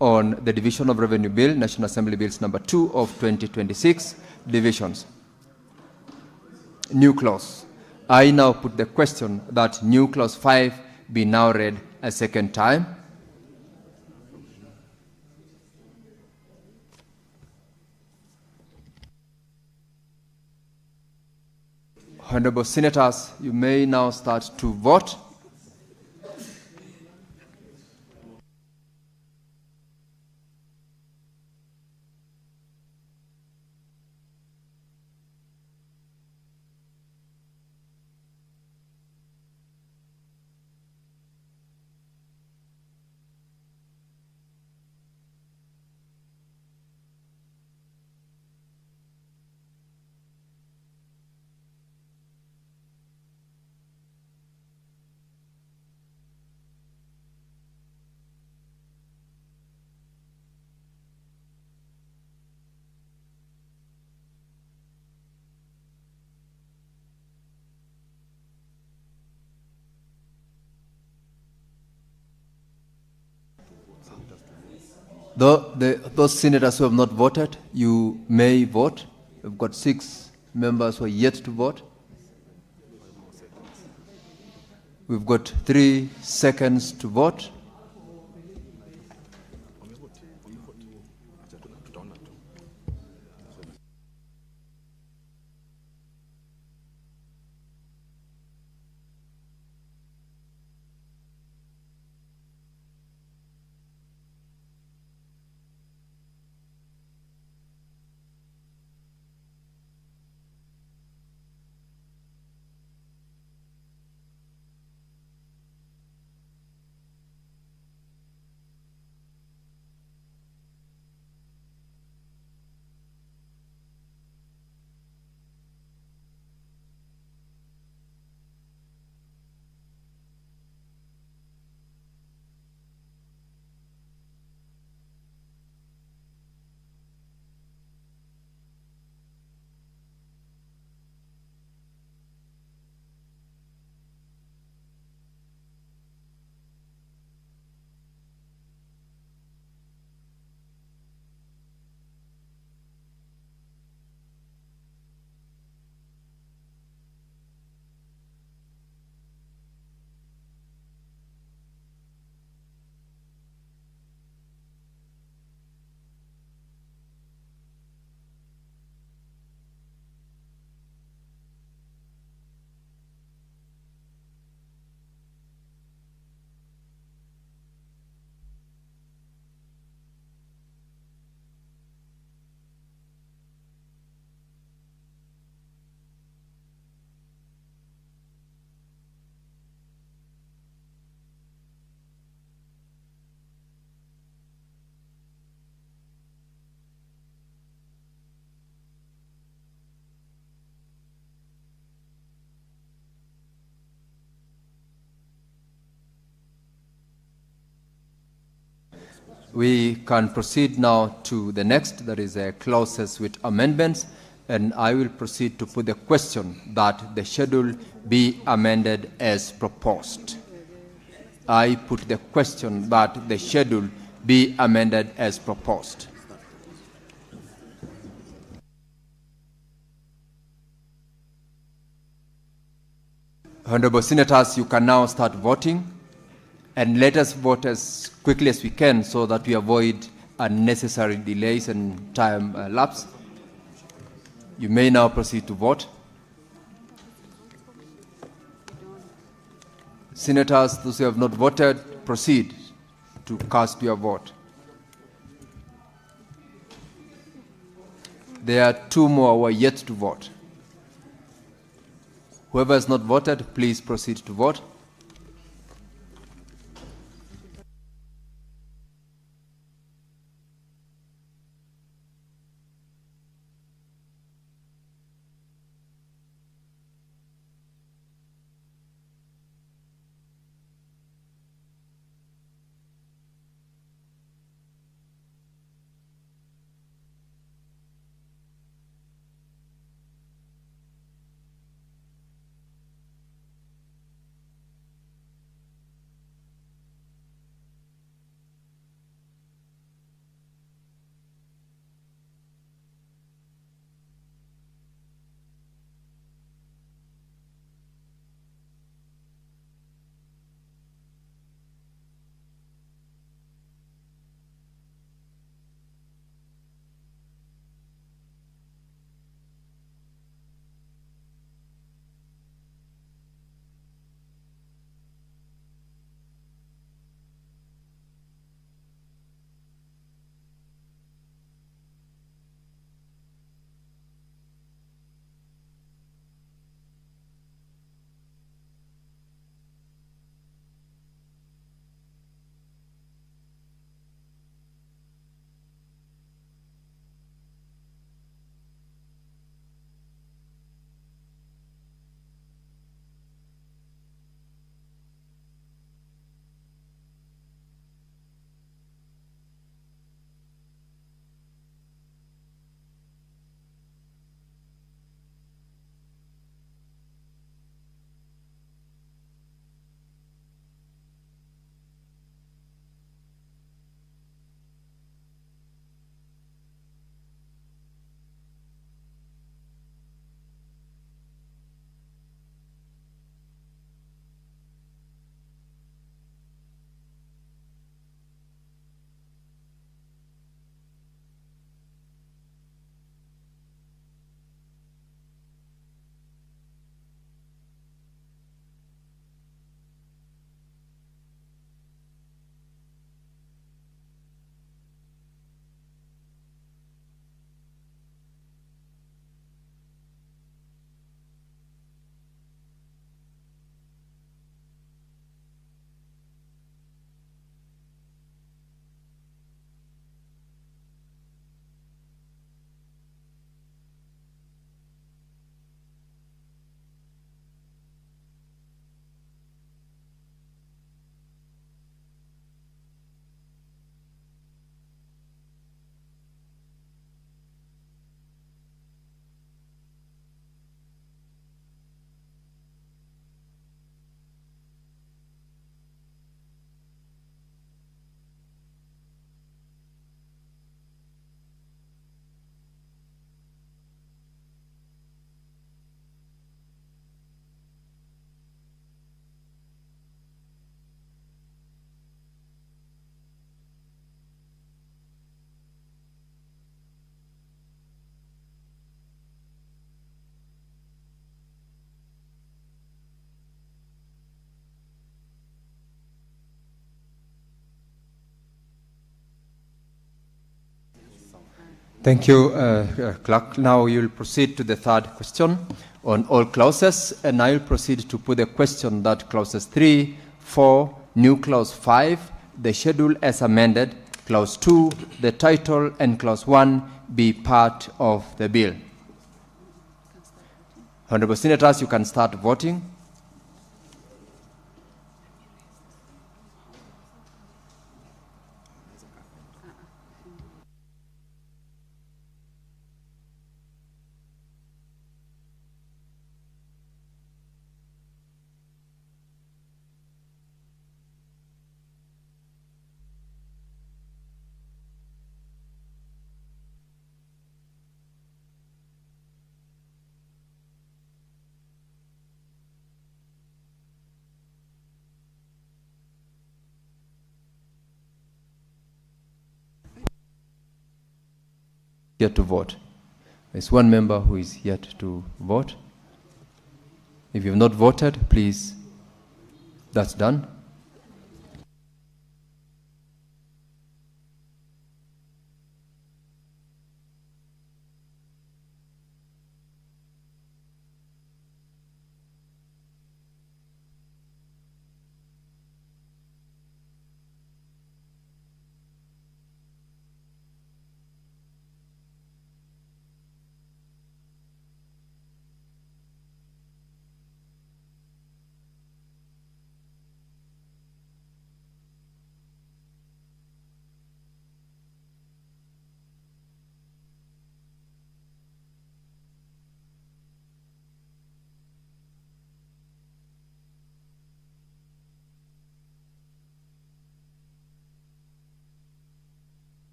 on the Division of Revenue Bill, National Assembly Bills number 2 of 2026, divisions. New clause. I now put the question that new clause 5 be now read a second time. Honorable senators, you may now start to vote. Those senators who have not voted, you may vote. We've got 6 members who are yet to vote. We've got 3 seconds to vote. We can proceed now to the next, that is clauses with amendments, and I will proceed to put the question that the schedule be amended as proposed. I put the question that the schedule be amended as proposed. Honorable Senators, you can now start voting, and let us vote as quickly as we can so that we avoid unnecessary delays and time lapse. You may now proceed to vote. Senators, those who have not voted, proceed to cast your vote. There are 2 more who are yet to vote. Whoever has not voted, please proceed to vote. Thank you, Clerk. Now you'll proceed to the third question on all clauses, and I'll proceed to put the question that clauses 3, 4, new clause 5, the schedule as amended, clause 2, the title, and clause 1 be part of the bill. Honorable Senators, you can start voting. Yet to vote. There's one member who is yet to vote. If you have not voted, please, that's done.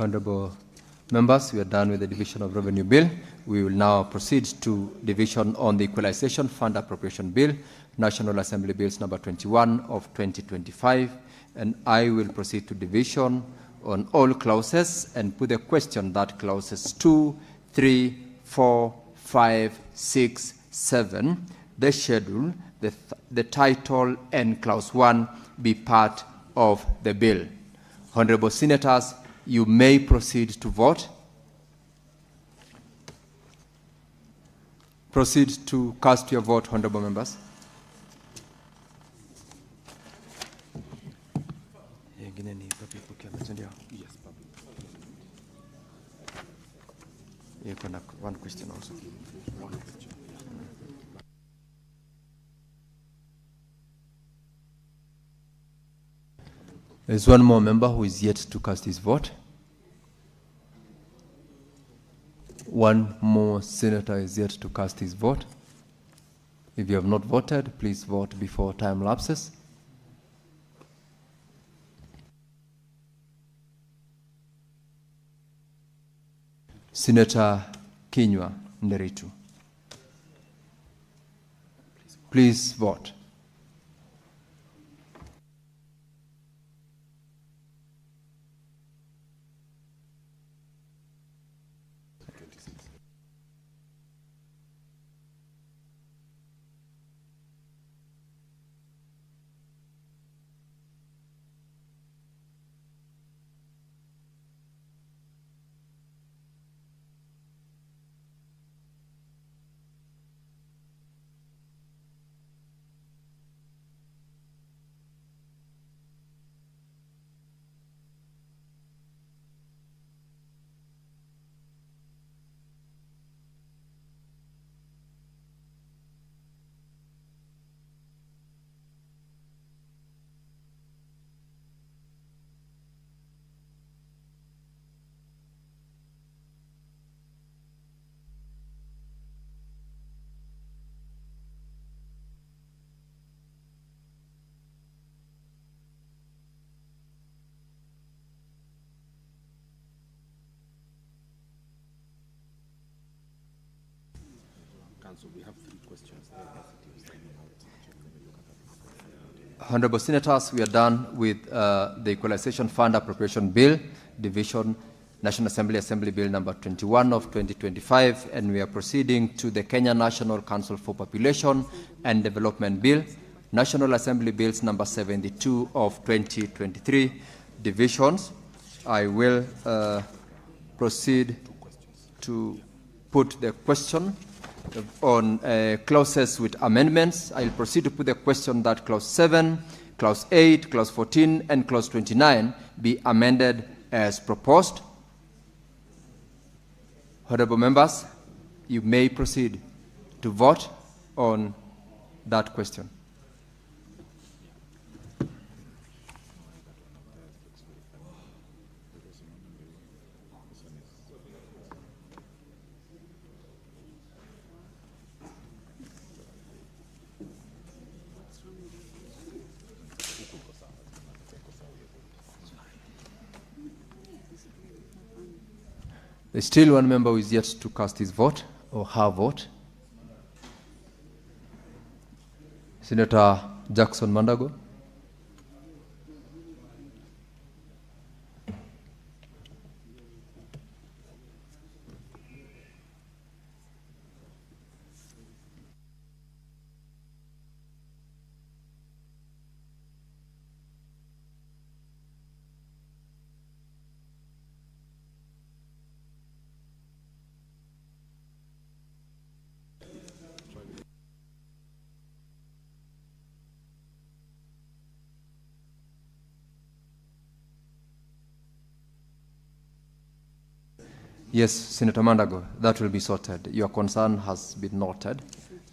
Honorable members, we are done with the division of revenue bill. We will now proceed to division on the equalization fund appropriation bill, National Assembly Bills number 21 of 2025, and I will proceed to division on all clauses and put the question that clauses 2, 3, 4, 5, 6, 7, the schedule, the title, and clause 1 be part of the bill. Honorable Senators, you may proceed to vote. Proceed to cast your vote, honorable members. One question also. There's one more member who is yet to cast his vote. One more senator is yet to cast his vote. If you have not voted, please vote before time lapses. Senator Kinyua Nderitu. Please vote. Council, we have 3 questions there. Honorable Senators, we are done with the Equalization Fund Appropriation Bill, Division National Assembly Bill number 21 of 2025, and we are proceeding to the Kenya National Council for Population and Development Bill, National Assembly Bills number 72 of 2023 divisions. I will proceed to put the question on clauses with amendments. I'll proceed to put the question that clause 7, clause 8, clause 14, and clause 29 be amended as proposed. Honorable members, you may proceed to vote on that question. There's still one member who is yet to cast his vote or her vote. Senator Jackson Mandago. Yes, Senator Mandago, that will be sorted. Your concern has been noted,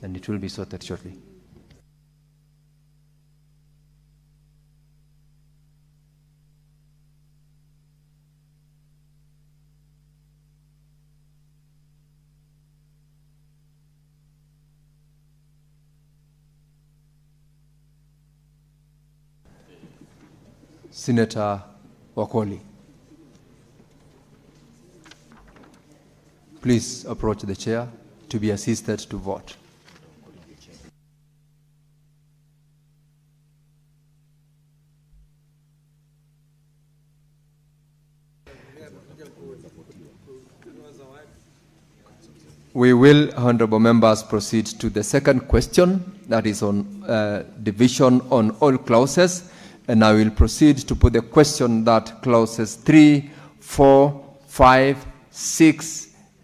and it will be sorted shortly. Senator Wakoli. Please approach the chair to be assisted to vote. We will, honorable members, proceed to the second question, that is on division on all clauses, and I will proceed to put the question that clauses 3, 4, 5, 6,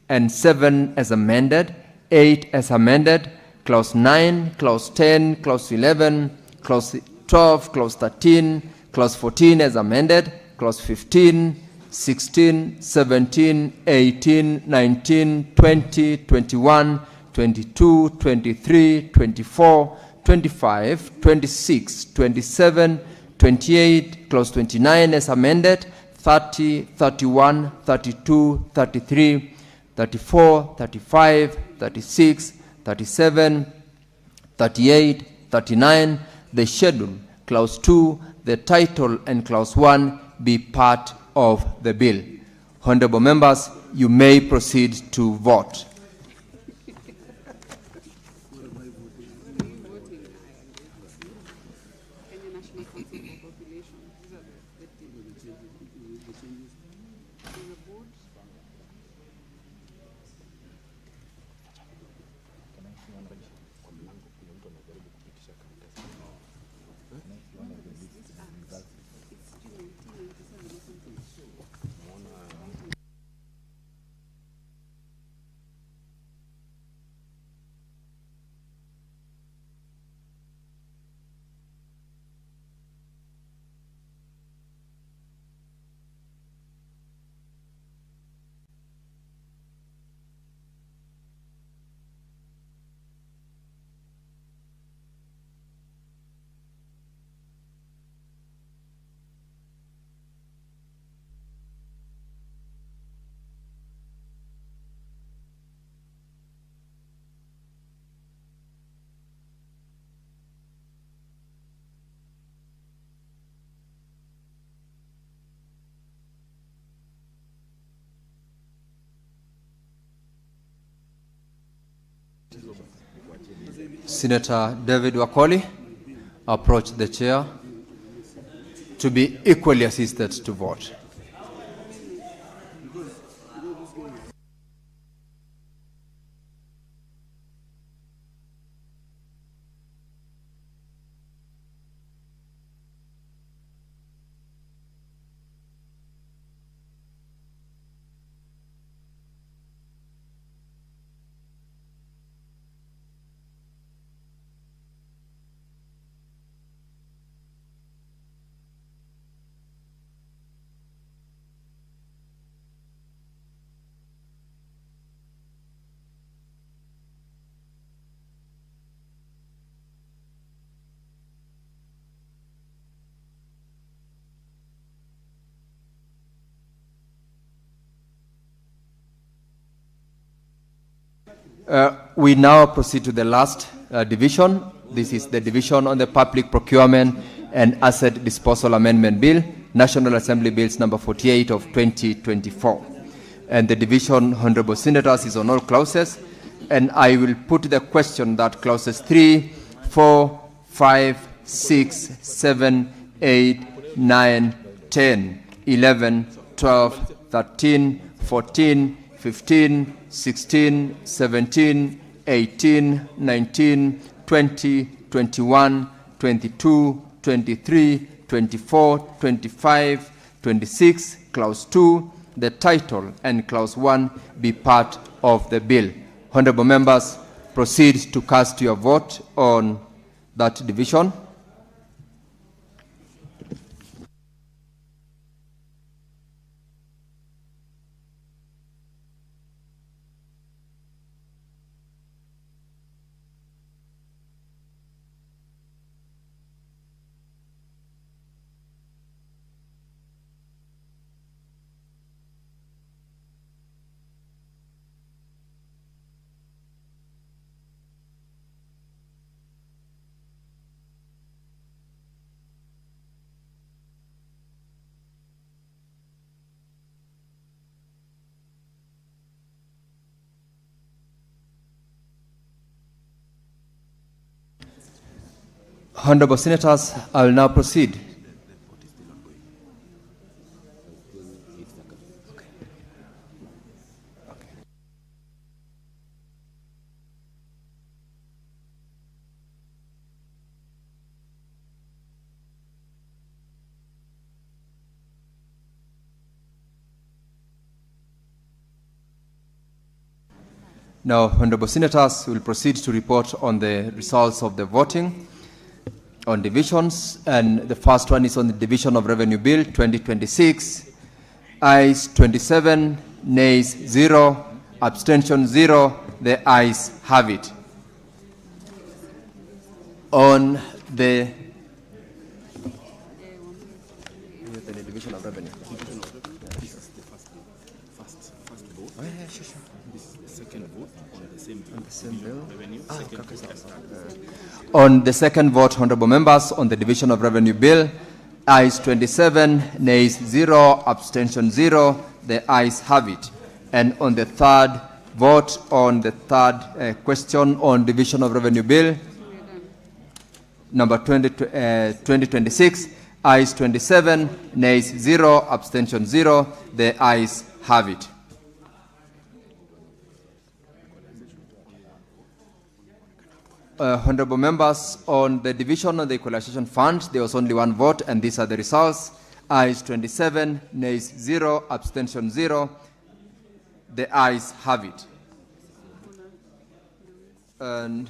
and 7 as amended, 8 as amended, clause 9, clause 10, clause 11, clause 12, clause 13, clause 14 as amended, clause 15, 16, 17, 18, 19, 20, 21, 22, 23, 24, 25, 26, 27, 28, clause 29 as amended, 30, 31, 32, 33, 34, 35, 36, 37, 38, 39, the schedule, clause 2, the title, and clause 1 be part of the bill. Honorable members, you may proceed to vote. Senator David Wakoli approach the chair to be equally assisted to vote. We now proceed to the last division. This is the division on the Public Procurement and Asset Disposal Amendment Bill, National Assembly Bills number 48 of 2024. And the division, Honorable Senators, is on all clauses. And I will put the question that clauses 3, 4, 5, 6, 7, 8, 9, 10, 11, 12, 13, 14, 15, 16, 17, 18, 19, 20, 21, 22, 23, 24, 25, 26, Clause 2, the title and Clause 1 be part of the bill. Honorable members, proceed to cast your vote on that division. Honorable Senators, I will now proceed. Now, Honorable Senators, we will proceed to report on the results of the voting on divisions, and the first one is on the Division of Revenue Bill 2026. Ayes 27, nays 0, abstention 0. The ayes have it. On the Division of Revenue. On the second vote, honorable members, on the Division of Revenue Bill, ayes 27, nays 0, abstention 0. The ayes have it. And on the third vote, on the third question on Division of Revenue Bill, number 2026, ayes 27, nays 0, abstention 0. The ayes have it. Honorable members, on the division of the Equalization Fund, there was only one vote, and these are the results. Ayes 27, nays 0, abstention 0. The ayes have it. And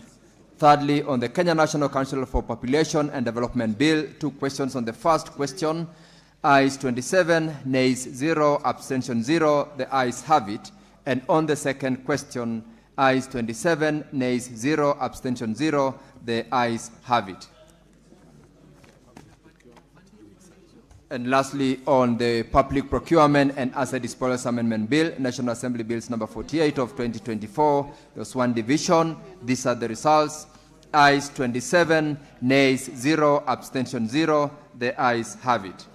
thirdly, on the Kenya National Council for Population and Development Bill, two questions. On the first question, ayes 27, nays 0, abstention 0. The ayes have it. And on the second question, ayes 27, nays 0, abstention 0. The ayes have it. And lastly, on the Public Procurement and Asset Disposal Amendment Bill, National Assembly Bills number 48 of 2024, there was one division. These are the results. Ayes 27, nays 0, abstention 0. The ayes have it.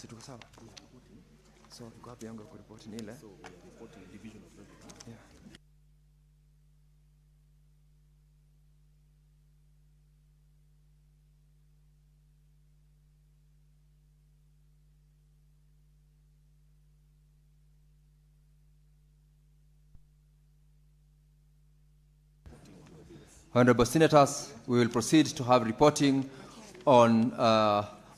Si tuko sawa? So iko wapi yangu ya kuripoti ni ile? Yeah. Honorable Senators, we will proceed to have reporting on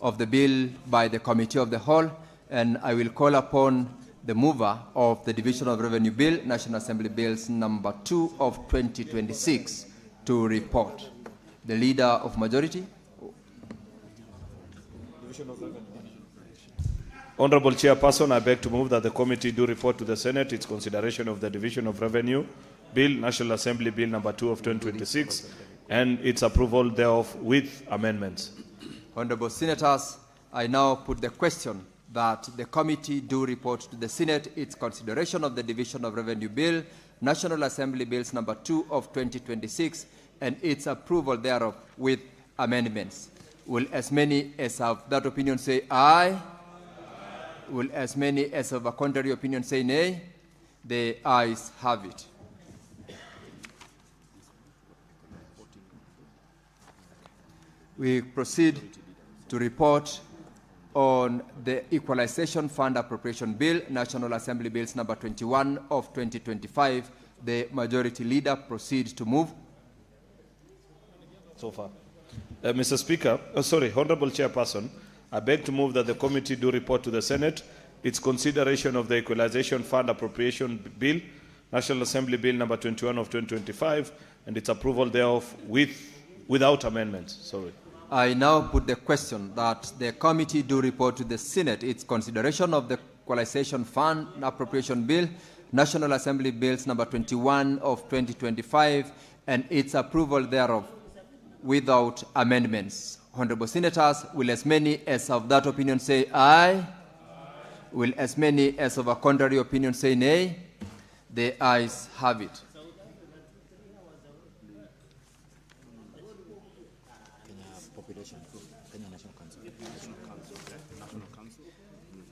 of the bill by the Committee of the Whole, and I will call upon the mover of the Division of Revenue Bill, National Assembly Bills number 2 of 2026, to report. The Leader of Majority. Honorable Chairperson, I beg to move that the committee do report to the Senate its consideration of the Division of Revenue Bill, National Assembly Bill number 2 of 2026, and its approval thereof with amendments. Honorable Senators, I now put the question that the committee do report to the Senate its consideration of the Division of Revenue Bill, National Assembly Bills number 2 of 2026, and its approval thereof with amendments. Will as many as have that opinion say aye? Will as many as have a contrary opinion say nay? The ayes have it. We proceed to report on the Equalization Fund Appropriation Bill, National Assembly Bills number 21 of 2025. The Majority Leader proceeds to move. So far. Mr. Speaker, Honorable Chairperson, I beg to move that the committee do report to the Senate its consideration of the Equalization Fund Appropriation Bill, National Assembly Bill number 21 of 2025, and its approval thereof without amendments. Sorry. I now put the question that the committee do report to the Senate its consideration of the Equalization Fund Appropriation Bill, National Assembly Bills number 21 of 2025, and its approval thereof without amendments. Honorable Senators, will as many as of that opinion say aye? Will as many as of a contrary opinion say nay? The ayes have it.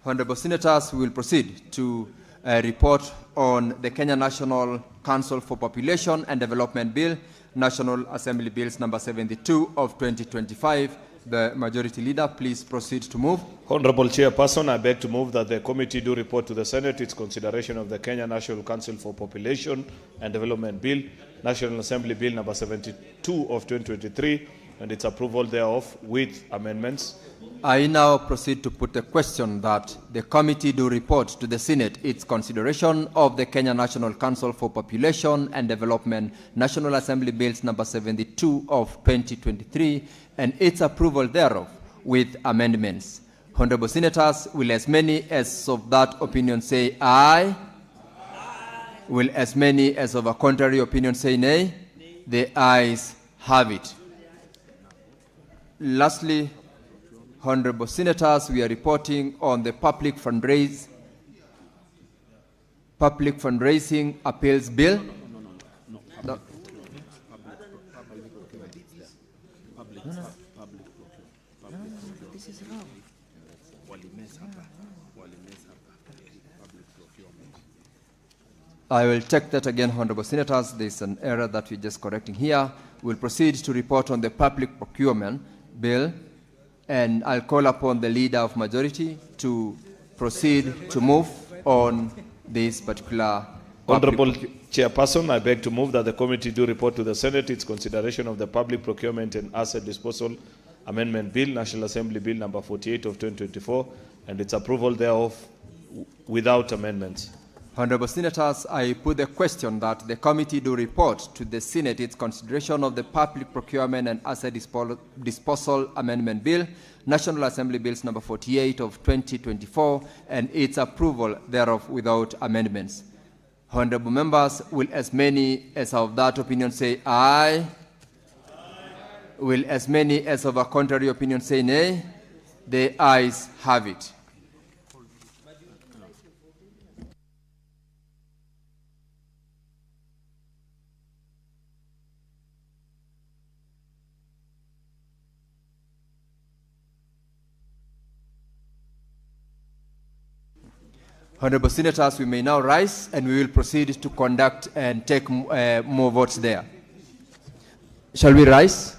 Honorable Senators, we will proceed to report on the Kenya National Council for Population and Development Bill, National Assembly Bills number 72 of 2025. The Majority Leader, please proceed to move. Honorable Chairperson, I beg to move that the committee do report to the Senate its consideration of the Kenya National Council for Population and Development Bill, National Assembly Bill number 72 of 2023, and its approval thereof with amendments. I now proceed to put the question that the committee do report to the Senate its consideration of the Kenya National Council for Population and Development, National Assembly Bills number 72 of 2023, and its approval thereof with amendments. Honorable Senators, will as many as of that opinion say aye? Will as many as of a contrary opinion say nay? The ayes have it. Lastly, Honorable Senators, we are reporting on the public fundraising appeals bill. No. This is wrong. I will check that again, Honorable Senators. There is an error that we're just correcting here. We'll proceed to report on the public procurement bill, and I'll call upon the Leader of Majority to proceed to move on this particular. Honorable Chairperson, I beg to move that the committee do report to the Senate its consideration of the Public Procurement and Asset Disposal Amendment Bill, National Assembly Bill number 48 of 2024, and its approval thereof without amendments. Honorable Senators, I put the question that the committee do report to the Senate its consideration of the Public Procurement and Asset Disposal Amendment Bill, National Assembly Bills number 48 of 2024, and its approval thereof without amendments. Honorable members, will as many as of that opinion say aye? Will as many as of a contrary opinion say nay? The ayes have it. Honorable Senators, we may now rise and we will proceed to conduct and take more votes there. Shall we rise?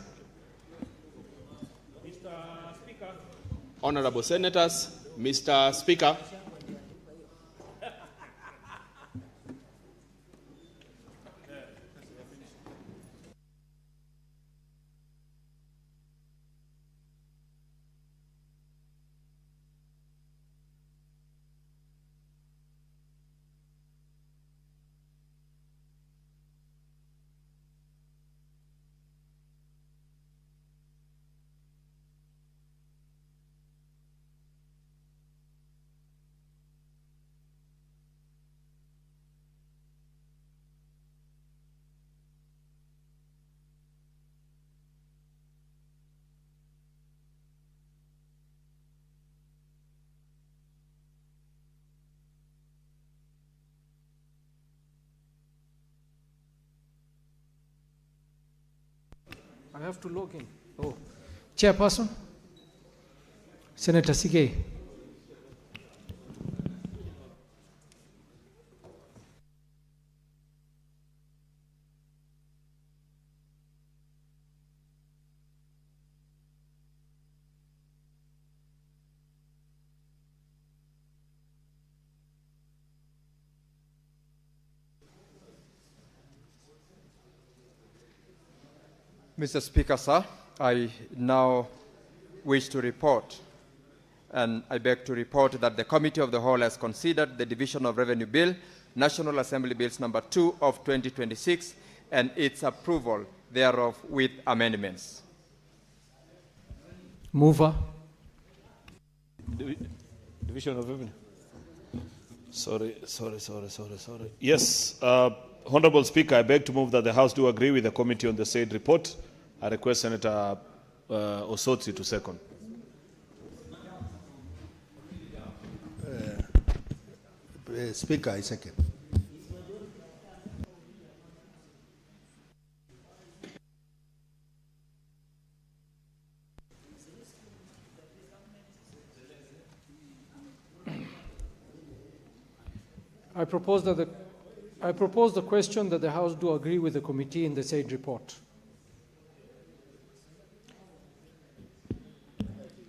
Mr. Speaker. Honorable Senators, Mr. Speaker. I have to log in. Oh. Chairperson, Senator Sige. Mr. Speaker, sir, I now wish to report, and I beg to report that the Committee of the Whole has considered the Division of Revenue Bill, National Assembly Bills number 2 of 2026, and its approval thereof with amendments. Mover. Division of Revenue. Sorry. Yes, Honorable Speaker, I beg to move that the House do agree with the committee on the said report. I request Senator Osotsi to second. Speaker, I second. I propose the question that the House do agree with the committee in the said report.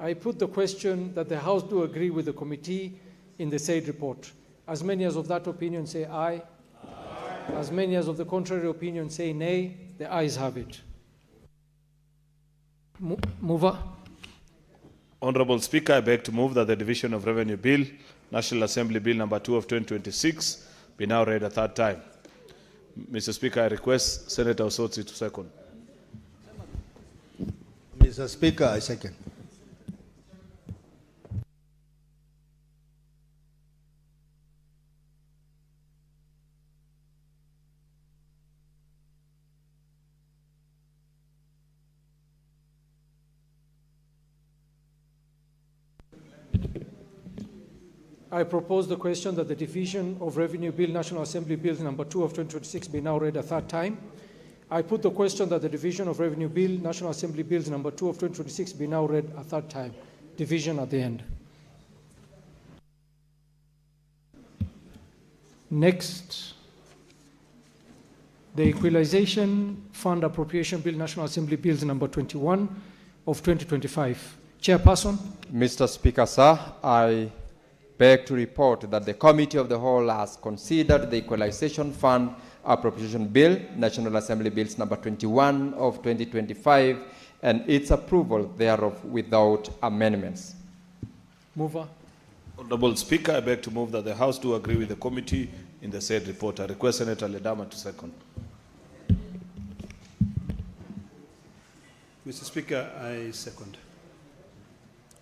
I put the question that the House do agree with the committee in the said report. As many as of that opinion say aye. Aye. As many as of the contrary opinion say nay. The ayes have it. Mover. Honorable Speaker, I beg to move that the Division of Revenue Bill, National Assembly Bill number 2 of 2026, be now read a third time. Mr. Speaker, I request Senator Osotsi to second. Mr. Speaker, I second. I propose the question that the Division of Revenue Bill, National Assembly Bill number 2 of 2026 be now read a third time. I put the question that the Division of Revenue Bill, National Assembly Bills number 2 of 2026 be now read a third time. Division at the end. Next, the Equalization Fund Appropriation Bill, National Assembly Bills number 21 of 2025. Chairperson. Mr. Speaker, sir, I beg to report that the Committee of the Whole has considered the Equalization Fund Appropriation Bill, National Assembly Bills number 21 of 2025, and its approval thereof without amendments. Mover. Honorable Speaker, I beg to move that the House do agree with the committee in the said report. I request Senator Ledama to second. Mr. Speaker, I second.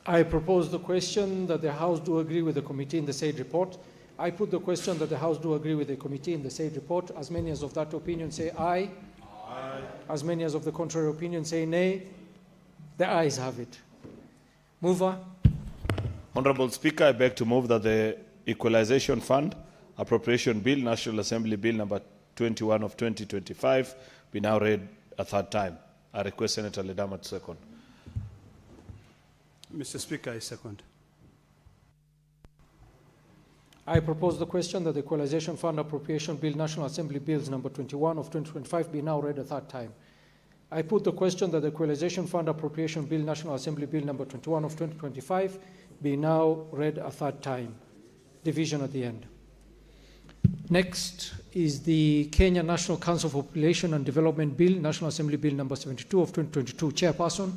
I propose the question that the House do agree with the committee in the said report. I put the question that the House do agree with the committee in the said report. As many as of that opinion say aye. Aye. As many as of the contrary opinion say nay. The ayes have it. Mover. Honorable Speaker, I beg to move that the Equalization Fund Appropriation Bill, National Assembly Bill number 21 of 2025 be now read a third time. I request Senator Ledama to second. Mr. Speaker, I second. I propose the question that the Equalization Fund Appropriation Bill, National Assembly Bills number 21 of 2025 be now read a third time. I put the question that the Equalization Fund Appropriation Bill, National Assembly Bill number 21 of 2025 be now read a third time. Division at the end. Next is the Kenya National Council for Population and Development Bill, National Assembly Bill number 72 of 2022. Chairperson.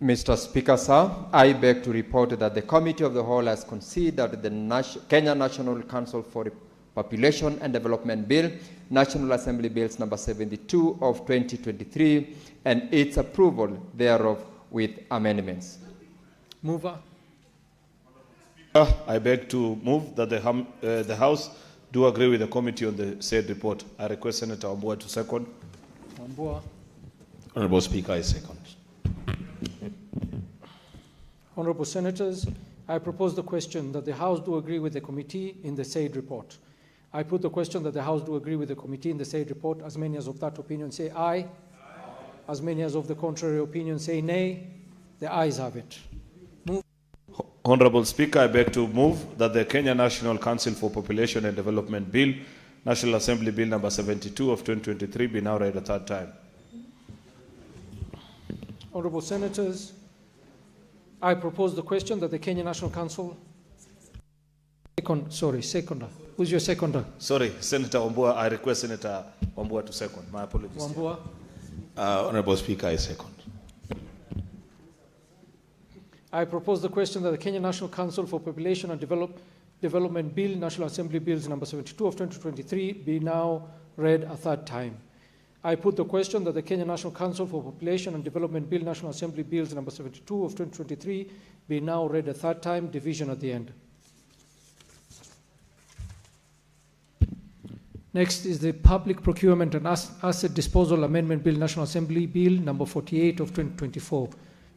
Mr. Speaker, sir, I beg to report that the Committee of the Whole has considered the Kenya National Council for Population and Development Bill, National Assembly Bills number 72 of 2023, and its approval thereof with amendments. Mover. I beg to move that the House do agree with the committee on the said report. I request Senator Wambua to second. Wambua. Honorable Speaker, I second. Honorable Senators, I propose the question that the House do agree with the committee in the said report. I put the question that the House do agree with the committee in the said report. As many as of that opinion say aye. Aye. As many as of the contrary opinion say nay. The ayes have it. Move. Honorable Speaker, I beg to move that the Kenya National Council for Population and Development Bill, National Assembly Bill number 72 of 2023 be now read a third time. Honorable Senators, I propose the question that the Kenya National Council... Seconder. Who's your seconder? Sorry, Senator Wambua. I request Senator Wambua to second. My apologies. Wambua. Honorable Speaker, I second. I propose the question that the Kenya National Council for Population and Development Bill, National Assembly Bills number 72 of 2023 be now read a third time. I put the question that the Kenya National Council for Population and Development Bill, National Assembly Bills number 72 of 2023 be now read a third time. Division at the end. Next is the Public Procurement and Asset Disposal Amendment Bill, National Assembly Bill number 48 of 2024.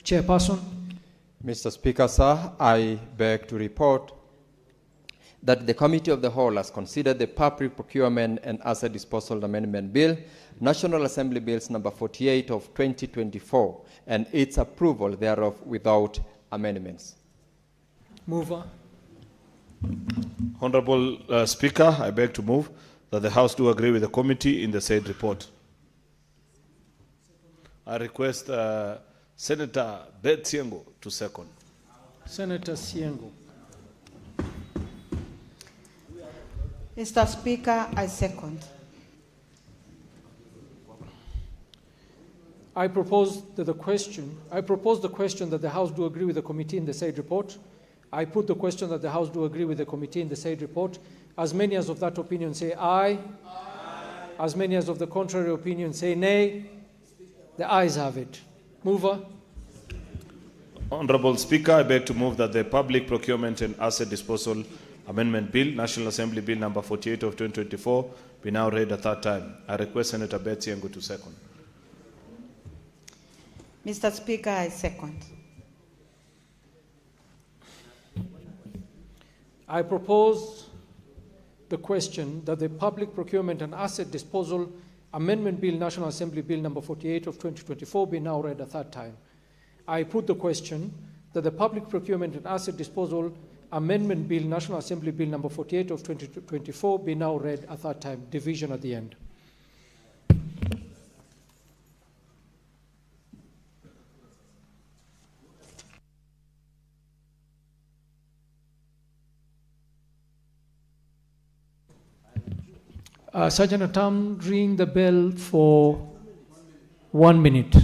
Chairperson. Mr. Speaker, sir, I beg to report that the Committee of the Whole has considered the Public Procurement and Asset Disposal Amendment Bill, National Assembly Bills number 48 of 2024, and its approval thereof without amendments. Mover. Honorable Speaker, I beg to move that the House do agree with the committee in the said report. I request Senator Beth Siengo to second. Senator Siengo. Mr. Speaker, I second. I propose the question that the House do agree with the committee in the said report. I put the question that the House do agree with the committee in the said report. As many as of that opinion say aye. Aye. As many as of the contrary opinion say nay. The ayes have it. Mover. Honorable Speaker, I beg to move that the Public Procurement and Asset Disposal Amendment Bill, National Assembly Bill number 48 of 2024, be now read a third time. I request Senator Beth Siengo to second. Mr. Speaker, I second. I propose the question that the Public Procurement and Asset Disposal Amendment Bill, National Assembly Bill number 48 of 2024 be now read a third time. I put the question that the Public Procurement and Asset Disposal Amendment Bill, National Assembly Bill number 48 of 2024 be now read a third time. Division at the end. Sergeant at Arms, ring the bell for 1 minute.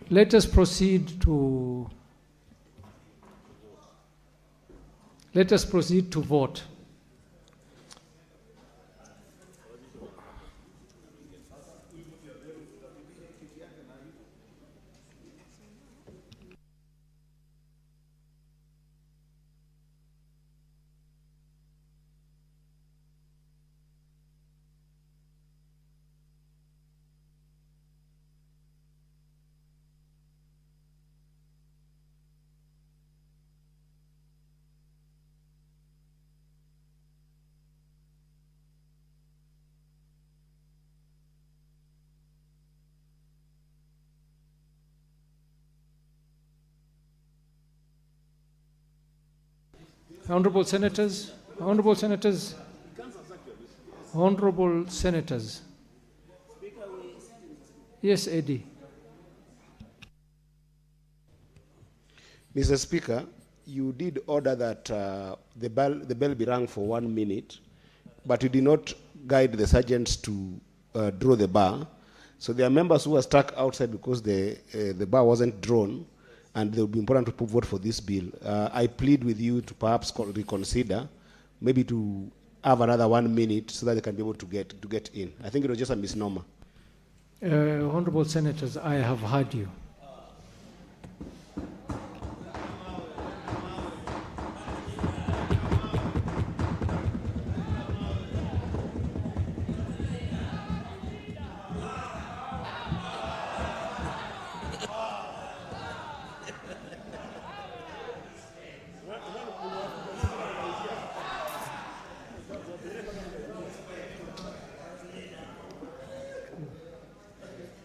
Let us proceed to vote. Honorable Senators, Honorable Senators, Honorable Senators. Yes, Eddie. Mr. Speaker, you did order that the bell be rung for 1 minute, but you did not guide the sergeants to draw the bar. So there are members who are stuck outside because the bar wasn't drawn, and it will be important to vote for this bill. I plead with you to perhaps reconsider, maybe to have another 1 minute so that they can be able to get in. I think it was just a misnomer. Honorable Senators, I have heard you.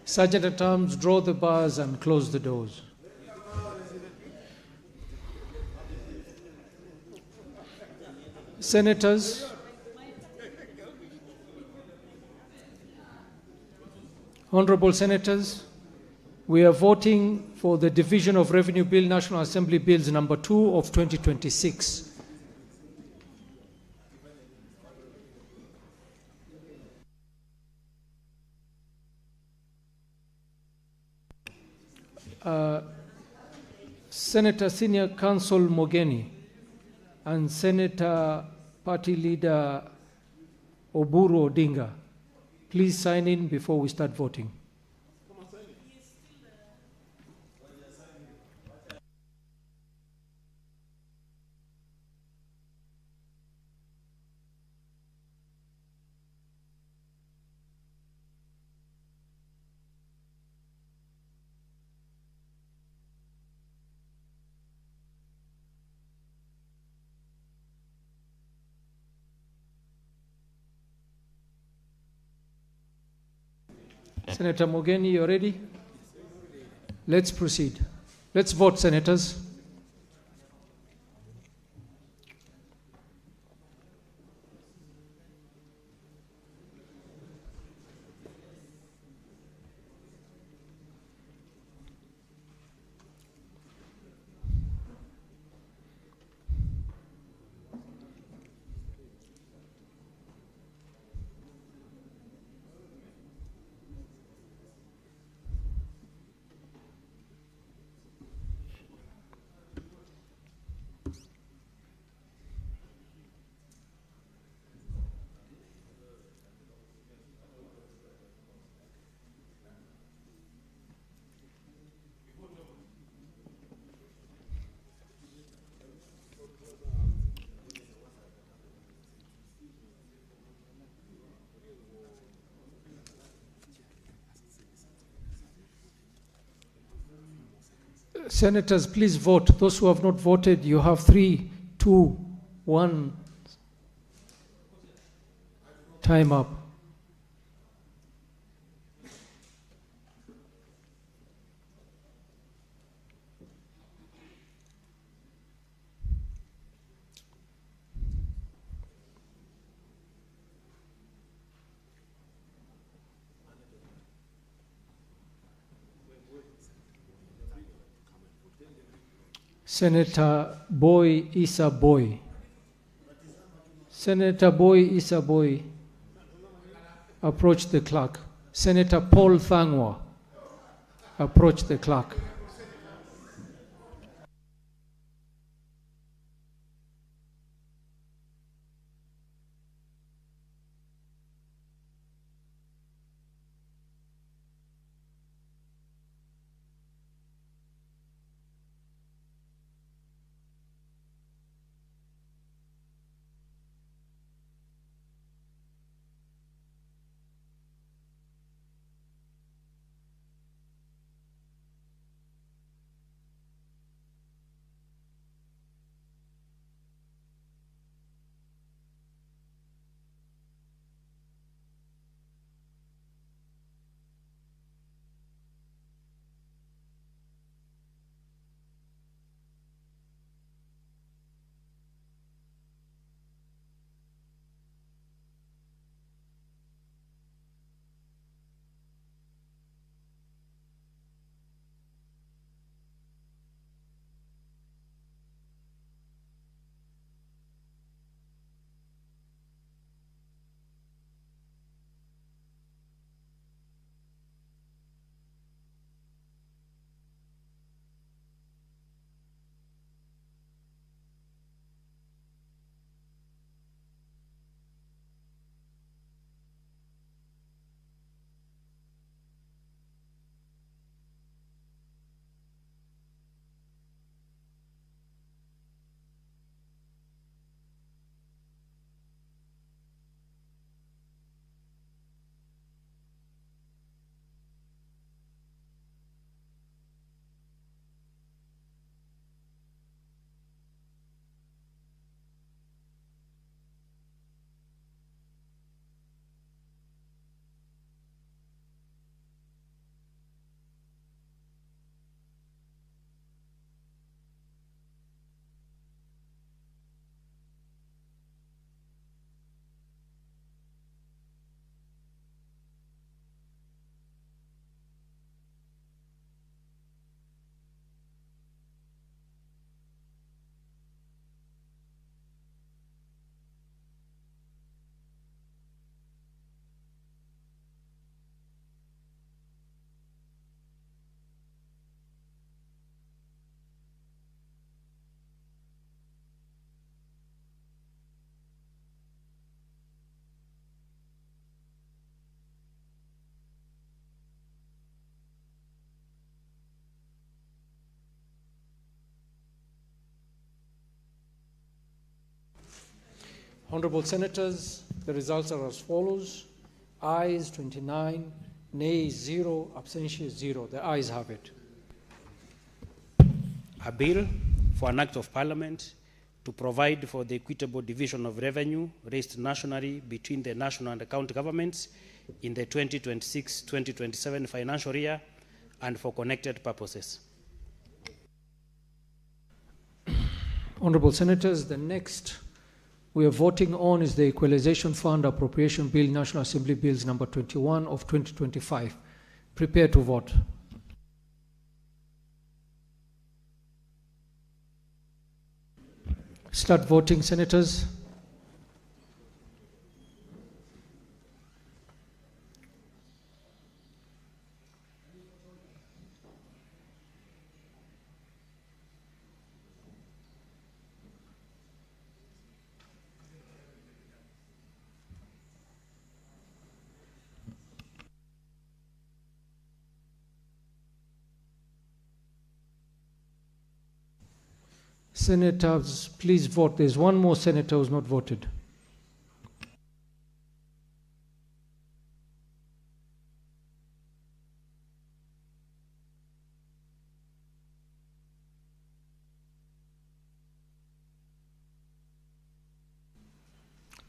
Sergeant at Arms, draw the bars and close the doors. Senators, Honorable Senators, we are voting for the Division of Revenue Bill, National Assembly Bills number 2 of 2026. Senator Senior Counsel Mogeni and Senator Party Leader Oburu Odinga, please sign in before we start voting. Senator Mogeni, you ready? Let's proceed. Let's vote, Senators. Senators, please vote. Those who have not voted, you have 3, 2, 1. Time up. Senator Boy Issa Boy. Senator Boy Issa Boy, approach the clerk. Senator Paul Thangwa. approach the clerk. Honorable Senators, the results are as follows. Ayes 29, nays 0, abstentions 0. The ayes have it. A bill for an act of parliament to provide for the equitable division of revenue raised nationally between the national and the county governments in the 2026-2027 financial year and for connected purposes. Honorable Senators, the next we are voting on is the Equalization Fund Appropriation Bill, National Assembly Bills number 21 of 2025. Prepare to vote. Start voting, Senators. Senators, please vote. There's one more senator who's not voted.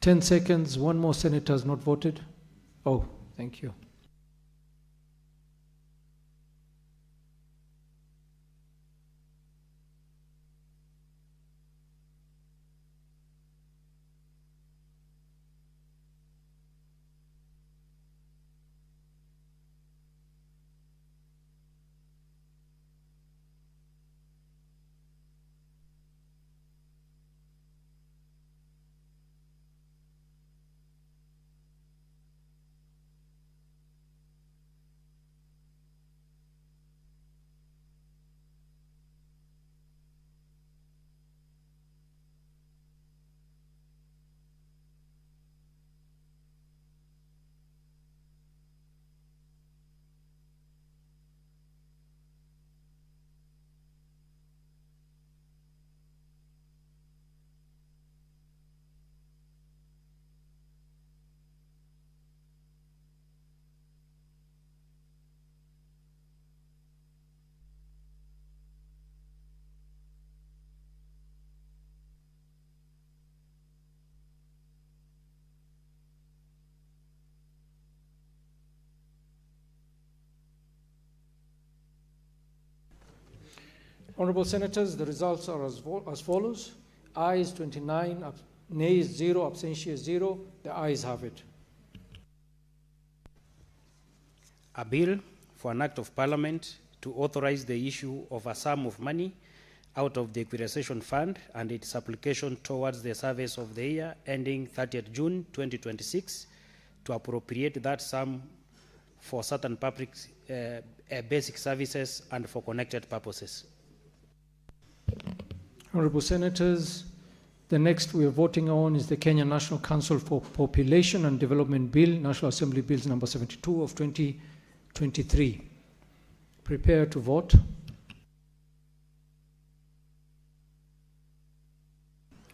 Ten seconds, one more senator has not voted. Oh, thank you. Honourable Senators, the results are as follows. Ayes 29, nays 0, abstentions 0. The ayes have it. A bill for an act of parliament to authorize the issue of a sum of money out of the equalization fund and its application towards the service of the year ending 30th June 2026 to appropriate that sum for certain public basic services and for connected purposes. Honourable Senators, the next we are voting on is the Kenya National Council for Population and Development Bill, National Assembly Bills number 72 of 2023. Prepare to vote.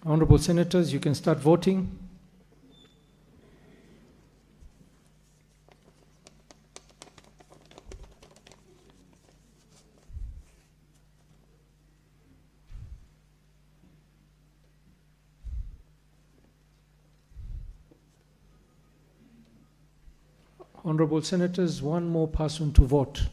Honourable Senators, you can start voting. Honourable Senators, one more person to vote.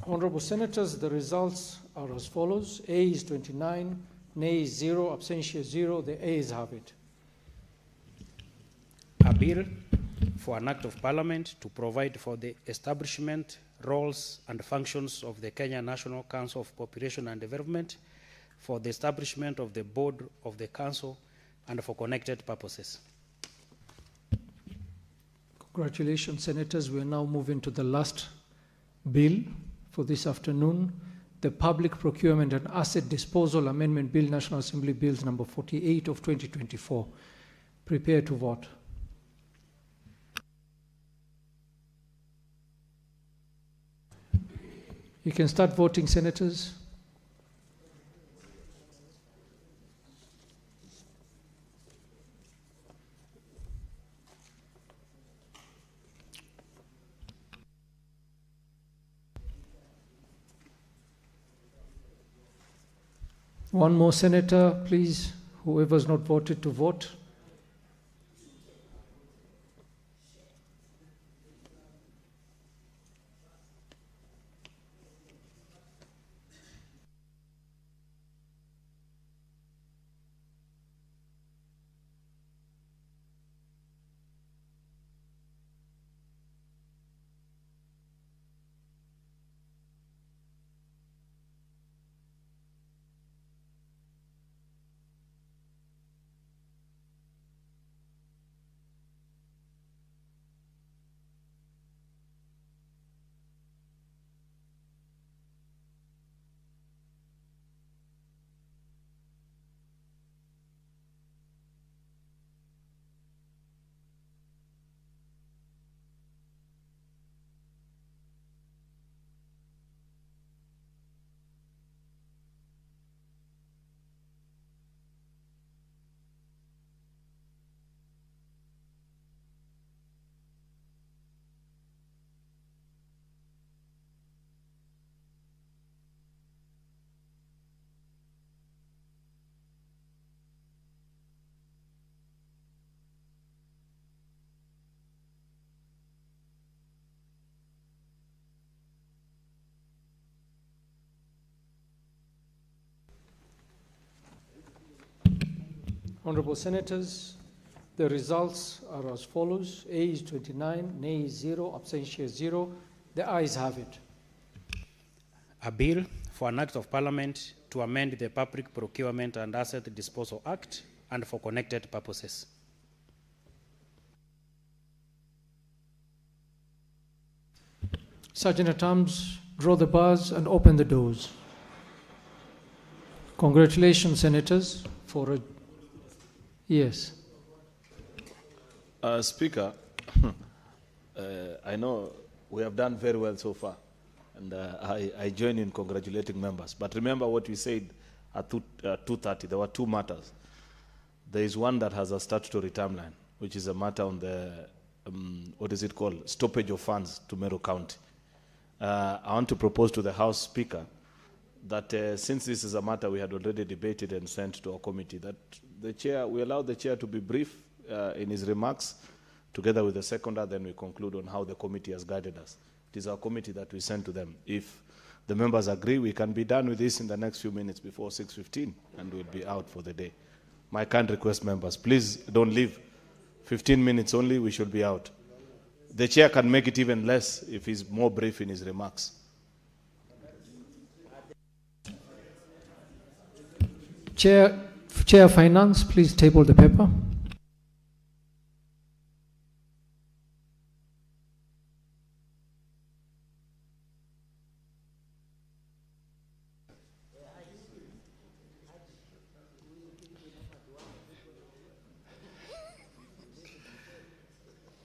Honourable Senators, the results are as follows. Ayes 29, nays 0, abstentions 0. The ayes have it. A bill for an act of parliament to provide for the establishment, roles and functions of the Kenya National Council of Population and Development, for the establishment of the board of the council and for connected purposes. Congratulations, Senators. We are now moving to the last bill for this afternoon, the Public Procurement and Asset Disposal Amendment Bill, National Assembly Bills number 48 of 2024. Prepare to vote. You can start voting, Senators. One more senator, please. Whoever's not voted to vote. Honourable Senators, The results are as follows. A is 29, nay is 0, abstention is 0. The ayes have it. A bill for an act of parliament to amend the Public Procurement and Asset Disposal Act and for connected purposes. Sergeant at Arms, draw the bars and open the doors. Congratulations, Senators, for a yes. Speaker, I know we have done very well so far, and I join in congratulating members. But remember what we said at 2:30. There were two matters. There is one that has a statutory timeline, which is a matter on the, what is it called, stoppage of funds to Meru County. I want to propose to the House Speaker that since this is a matter we had already debated and sent to our committee, that the chair, we allow the chair to be brief in his remarks, together with the seconder, then we conclude on how the committee has guided us. It is our committee that we send to them. If the members agree, we can be done with this in the next few minutes before 6:15, and we'll be out for the day. My kind request, members, please don't leave. 15 minutes only, we should be out. The chair can make it even less if he's more brief in his remarks. Chair Finance, please table the paper.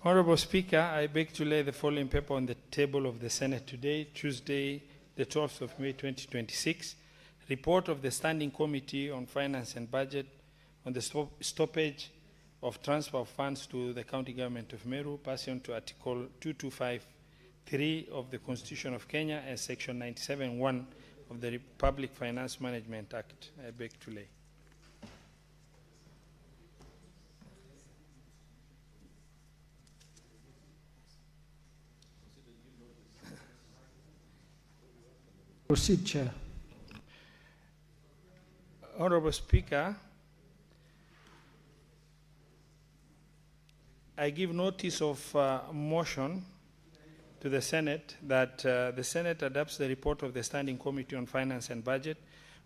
Honorable Speaker, I beg to lay the following paper on the table of the Senate today, Tuesday, the 12th of May 2026. Report of the Standing Committee on Finance and Budget on the stoppage of transfer of funds to the County Government of Meru, pursuant to Article 225(3) of the Constitution of Kenya and Section 97(1) of the Public Finance Management Act. I beg to lay. Proceed, Chair. Honorable Speaker, I give notice of motion to the Senate that the Senate adopts the report of the Standing Committee on Finance and Budget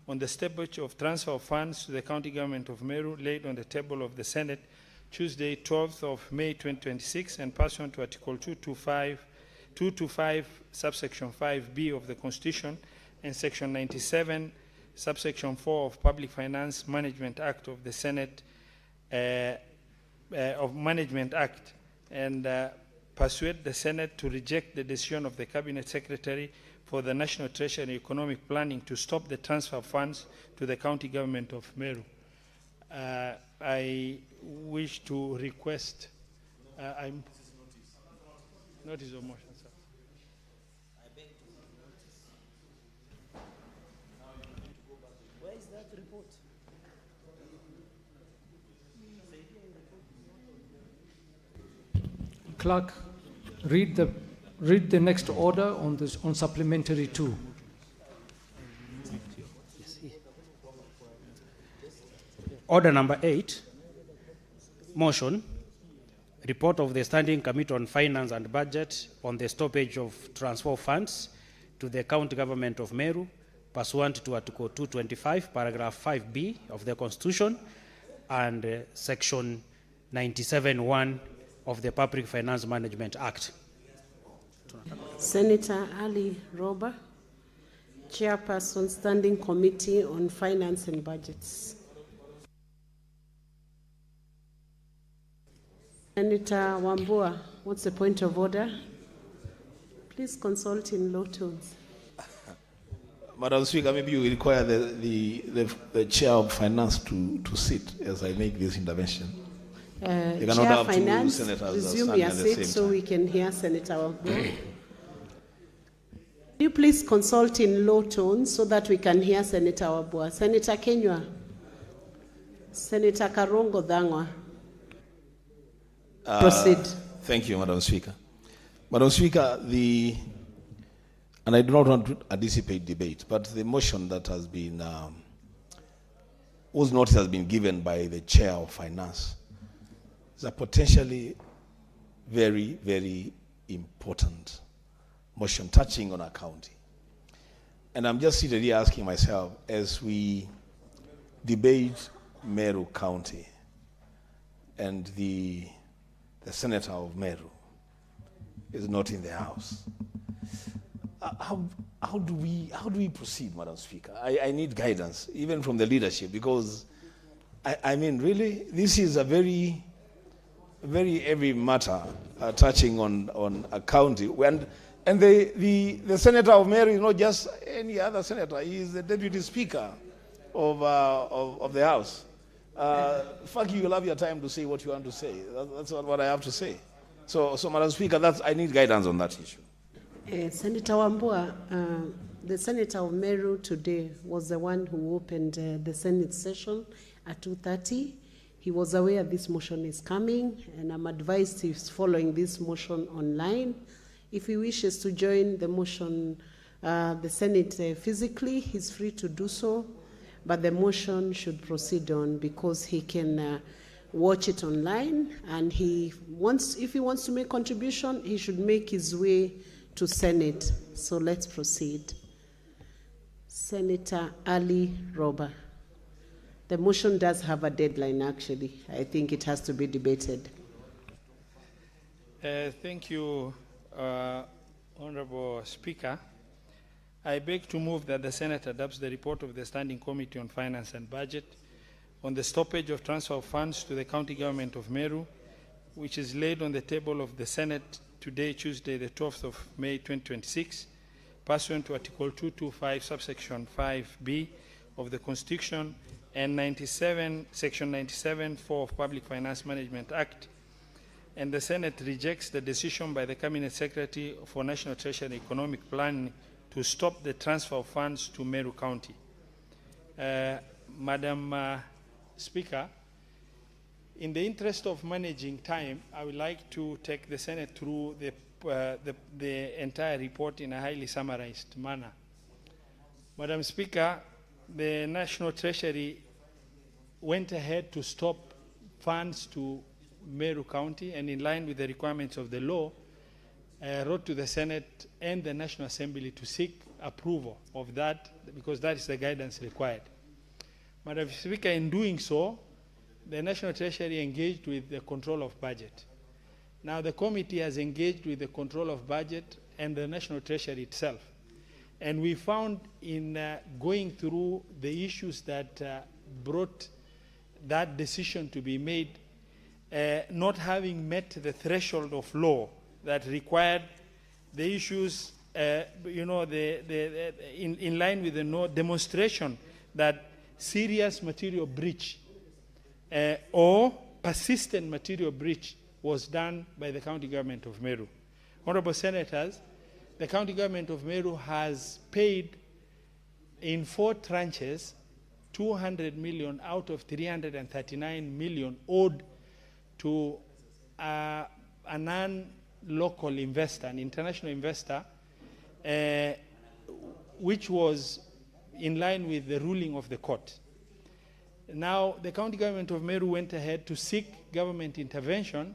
on the stoppage of transfer of funds to the County Government of Meru laid on the table of the Senate Tuesday, 12th of May 2026, and pursuant to Article 225 subsection 5B of the Constitution and Section 97 subsection 4 of Public Finance Management Act of the Senate of Management Act, and persuade the Senate to reject the decision of the Cabinet Secretary for the National Treasury Economic Planning to stop the transfer of funds to the County Government of Meru. I wish to request notice of motion, sir. Where is that report? Clerk, read the next order on supplementary 2. Order number 8, motion, report of the Standing Committee on Finance and Budget on the stoppage of transfer of funds to the County Government of Meru, pursuant to Article 225, paragraph 5B of the Constitution and Section 97(1) of the Public Finance Management Act. Senator Ali Roba, Chairperson, Standing Committee on Finance and Budgets. Senator Wambua, what's the point of order? Please consult in low tones. Madam Speaker, maybe you require the Chair of Finance to sit as I make this intervention. Chair Finance, resume your seat so we can hear Senator Wambua. Could you please consult in low tones so that we can hear Senator Wambua? Senator Kenywa, Senator Karongo Dhangwa. Proceed. Thank you, Madam Speaker. Madam Speaker, and I do not want to anticipate debate, but the motion that has been, whose notice has been given by the Chair of Finance, is a potentially very, very important motion touching on our county. And I'm just seated here asking myself, as we debate Meru County and the senator of Meru is not in the house, how do we proceed, Madam Speaker? I need guidance, even from the leadership, because I mean, really, this is a very, very heavy matter touching on a county. And the senator of Meru is not just any other senator. He is the deputy speaker of the House. Fuck you, you'll have your time to say what you want to say. That's what I have to say. So Madam Speaker, I need guidance on that issue. Senator Wambua, the senator of Meru today was the one who opened the Senate session at 2:30. He was aware this motion is coming, and I'm advised he's following this motion online. If he wishes to join the motion, the Senate physically, he's free to do so, but the motion should proceed on because he can watch it online, and if he wants to make contribution, he should make his way to Senate. So let's proceed. Senator Ali Roba. The motion does have a deadline, actually. I think it has to be debated. Thank you, Honorable Speaker. I beg to move that the Senate adopts the report of the Standing Committee on Finance and Budget on the stoppage of transfer of funds to the County Government of Meru, which is laid on the table of the Senate today, Tuesday, the 12th of May, 2026, pursuant to Article 225, subsection 5B of the Constitution and Section 97(4) of Public Finance Management Act, and the Senate rejects the decision by the Cabinet Secretary for National Treasury Economic Planning to stop the transfer of funds to Meru County. Madam Speaker, in the interest of managing time, I would like to take the Senate through the entire report in a highly summarized manner. Madam Speaker, the National Treasury went ahead to stop funds to Meru County, and in line with the requirements of the law, wrote to the Senate and the National Assembly to seek approval of that, because that is the guidance required. Madam Speaker, in doing so, the National Treasury engaged with the control of budget. Now the committee has engaged with the control of budget and the National Treasury itself. And we found in going through the issues that brought that decision to be made, not having met the threshold of law that required the issues, in line with the demonstration that serious material breach or persistent material breach was done by the County Government of Meru. Honorable Senators, the County Government of Meru has paid in 4 tranches 200 million out of 339 million owed to a non-local investor, an international investor, which was in line with the ruling of the court. Now, the County Government of Meru went ahead to seek government intervention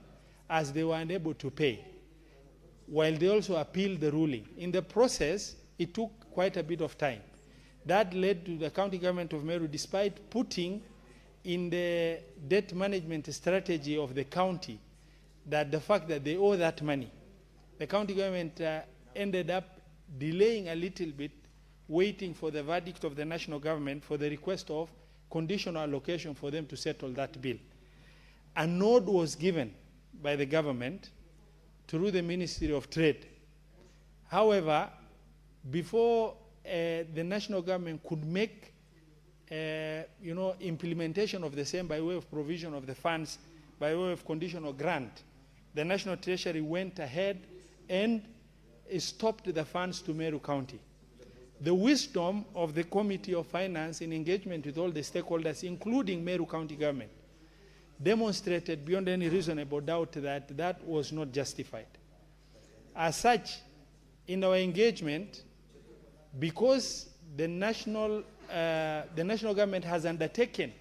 as they were unable to pay, while they also appealed the ruling. In the process, it took quite a bit of time. That led to the County Government of Meru, despite putting in the debt management strategy of the county that the fact that they owe that money, the county government ended up delaying a little bit, waiting for the verdict of the national government for the request of conditional allocation for them to settle that bill. A nod was given by the government through the Ministry of Trade. However, before the national government could make implementation of the same by way of provision of the funds, by way of conditional grant, the National Treasury went ahead and stopped the funds to Meru County. The wisdom of the Committee of Finance in engagement with all the stakeholders, including Meru County government, demonstrated beyond any reasonable doubt that that was not justified. As such, in our engagement, because the national government has undertaken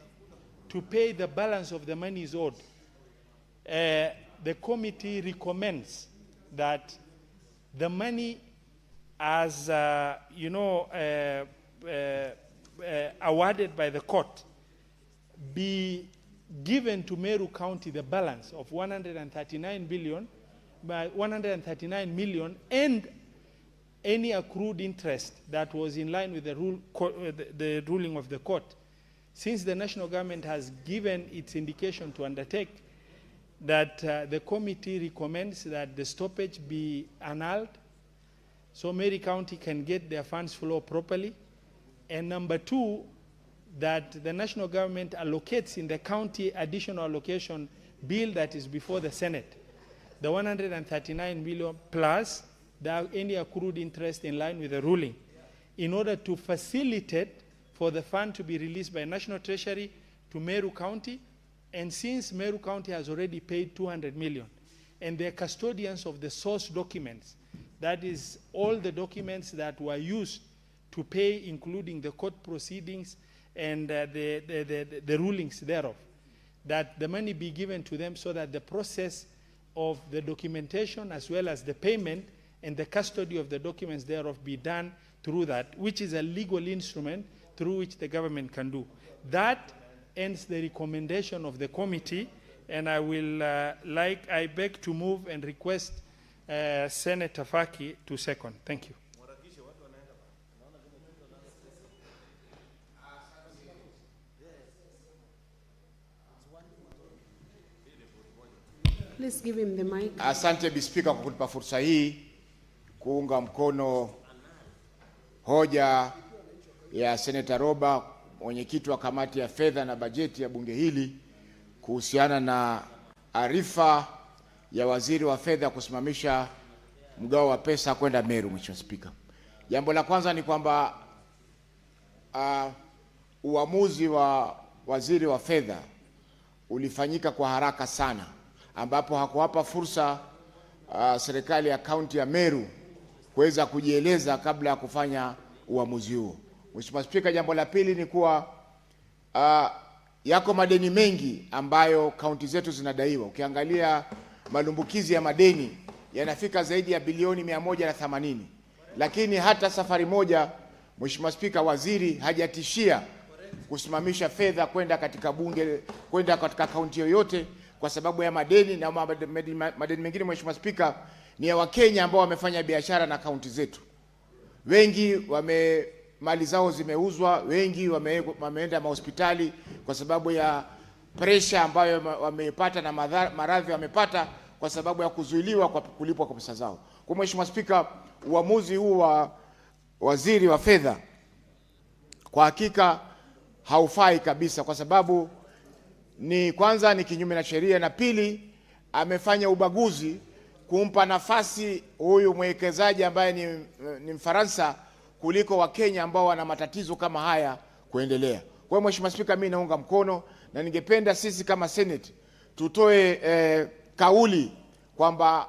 to pay the balance of the monies owed, the committee recommends that the money as, awarded by the court be given to Meru County the balance of 139 million and any accrued interest that was in line with the ruling of the court. Since the national government has given its indication to undertake that the committee recommends that the stoppage be annulled so Mary County can get their funds flow properly. And number two, that the national government allocates in the county additional allocation bill that is before the Senate, the 139 million plus any accrued interest in line with the ruling, in order to facilitate for the fund to be released by National Treasury to Meru County. And since Meru County has already paid 200 million, and they're custodians of the source documents, that is all the documents that were used to pay, including the court proceedings and the rulings thereof, that the money be given to them so that the process of the documentation as well as the payment and the custody of the documents thereof be done through that, which is a legal instrument through which the government can do. That ends the recommendation of the committee, and I will I beg to move and request Senator Faki to second. Thank you. Please give him the mic. Asante Bispika kwa kunipa fursa hii kuunga mkono hoja ya Senator Roba, mwenyekiti wa kamati ya fedha na bajeti ya bunge hili, kuhusiana na arifa ya waziri wa fedha kusimamisha mgao wa pesa kwenda Meru. Mheshimiwa Spika, jambo la kwanza ni kwamba uamuzi wa waziri wa fedha ulifanyika kwa haraka sana, ambapo hakuwapa fursa serikali ya kaunti ya Meru kuweza kujieleza kabla ya kufanya uamuzi huo. Mheshimiwa Spika, jambo la pili ni kuwa yako madeni mengi ambayo kaunti zetu zinadaiwa. Ukiangalia malumbukizi ya madeni yanafika zaidi ya bilioni 180, lakini hata safari moja, Mheshimiwa Spika, waziri hajatishia kusimamisha fedha kwenda katika bunge, kwenda katika kaunti yoyote kwa sababu ya madeni. Na madeni mengine, Mheshimiwa Spika, ni ya Wakenya ambao wamefanya biashara na kaunti zetu. Wengi mali zao zimeuzwa, wengi wameenda mahospitali kwa sababu ya pressure ambayo wamepata na maradhi wamepata kwa sababu ya kuzuiliwa kwa kulipwa kwa pesa zao. Kwa Mheshimiwa Spika, uamuzi huu wa waziri wa fedha kwa hakika haufai kabisa, kwa sababu kwanza ni kinyume na sheria, na pili amefanya ubaguzi kumpa nafasi huyu mwekezaji ambaye ni Mfaransa kuliko Wakenya ambao wana matatizo kama haya kuendelea. Kwa hiyo Mheshimiwa Spika, mimi naunga mkono, na ningependa sisi kama Senate tutoe kauli kwamba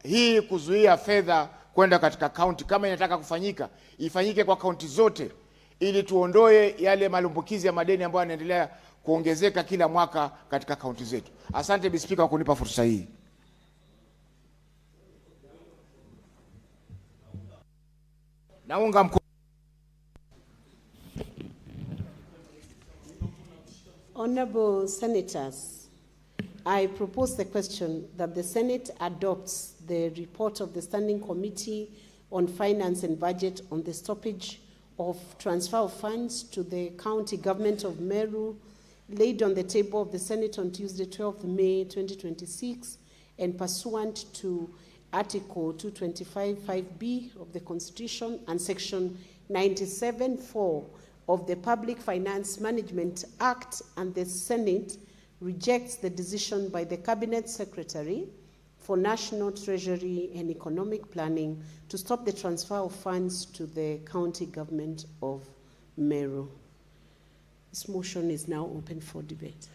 hii kuzuia fedha kwenda katika kaunti, kama inataka kufanyika ifanyike kwa kaunti zote, ili tuondoe yale malumbukizi ya madeni ambayo yanaendelea kuongezeka kila mwaka katika kaunti zetu. Asante Bispika kwa kunipa fursa hii. Naunga mkono. Honorable Senators, I propose the question that the Senate adopts the report of the Standing Committee on Finance and Budget on the stoppage of transfer of funds to the county government of Meru, laid on the table of the Senate on Tuesday, 12th May 2026, and pursuant to Article 225(5)(b) of the Constitution and Section 97(4) of the Public Finance Management Act, and the Senate rejects the decision by the Cabinet Secretary for National Treasury and Economic Planning to stop the transfer of funds to the county government of Meru. This motion is now open for debate.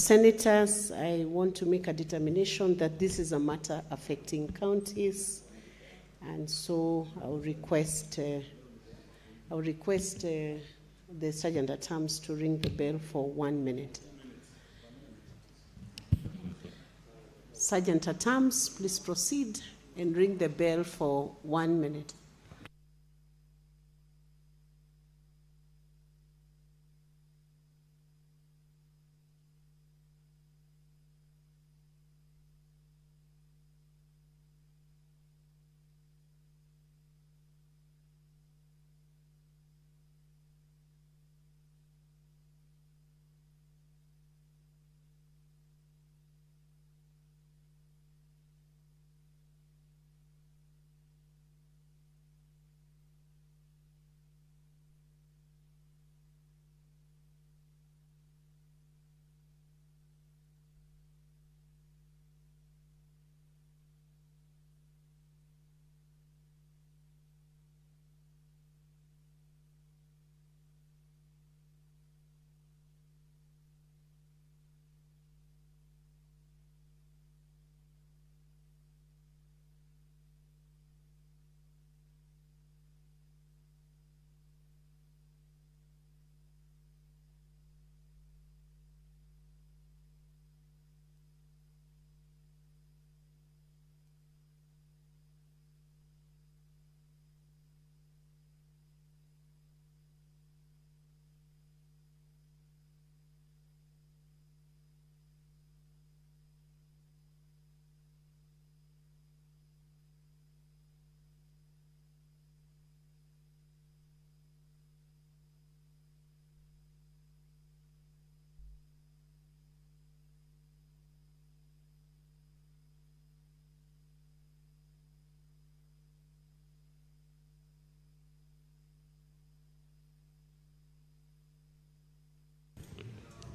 Senators, I want to make a determination that this is a matter affecting counties, and so I'll request the Sergeant at Arms to ring the bell for 1 minute. Sergeant at Arms, please proceed and ring the bell for 1 minute.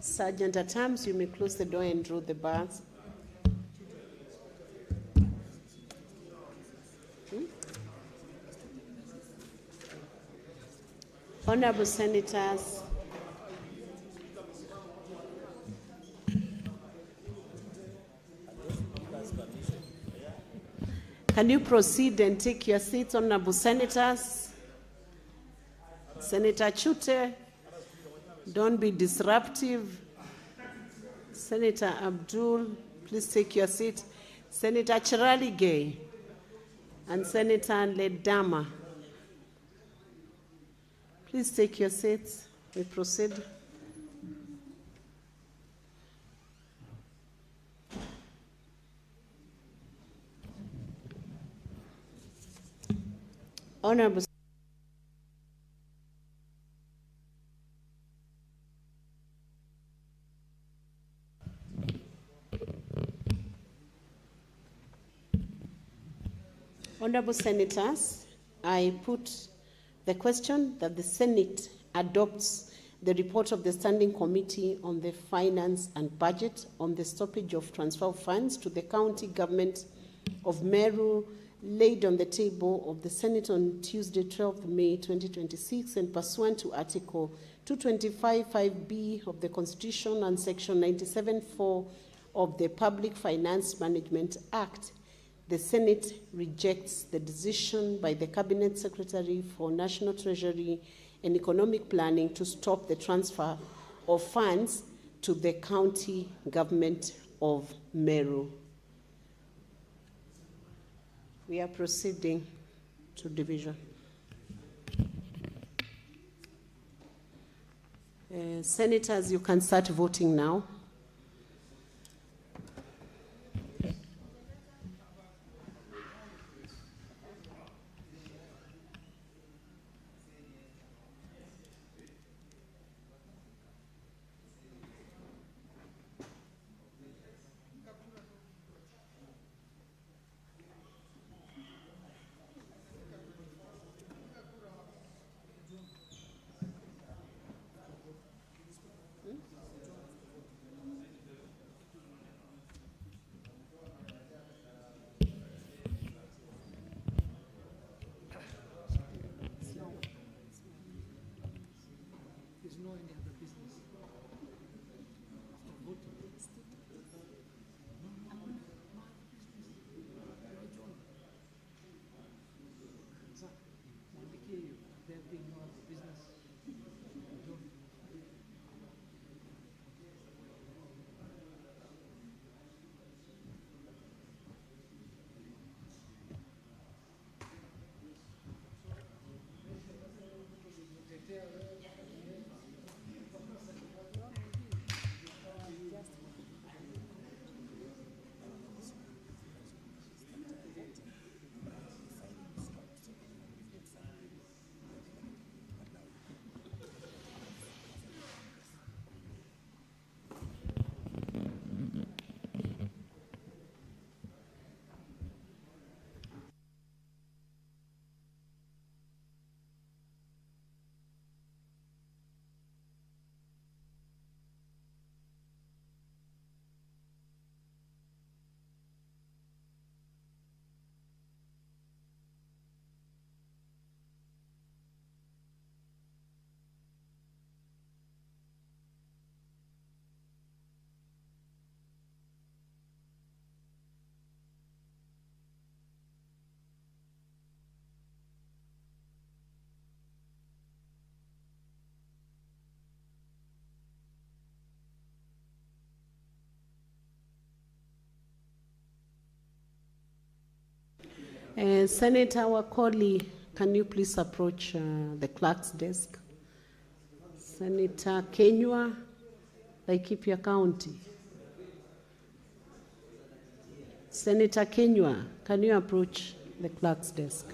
Sergeant at Arms, you may close the door and draw the bars. Honorable Senators, can you proceed and take your seats, Honorable Senators? Senator Chute, don't be disruptive. Senator Abdul, please take your seat. Senator Chiraligay and Senator Ledama, please take your seats. We proceed. Honorable Honorable Senators, I put the question that the Senate adopts the report of the Standing Committee on the Finance and Budget on the stoppage of transfer of funds to the county government of Meru laid on the table of the Senate on Tuesday, 12th May 2026, and pursuant to Article 225(5)(b) of the Constitution and Section 97(4) of the Public Finance Management Act, the Senate rejects the decision by the Cabinet Secretary for National Treasury and Economic Planning to stop the transfer of funds to the county government of Meru. We are proceeding to division. Senators, you can start voting now. Senator Wakoli, can you please approach the clerk's desk? Senator Kenywa, Laikipia County. Senator Kenywa, can you approach the clerk's desk?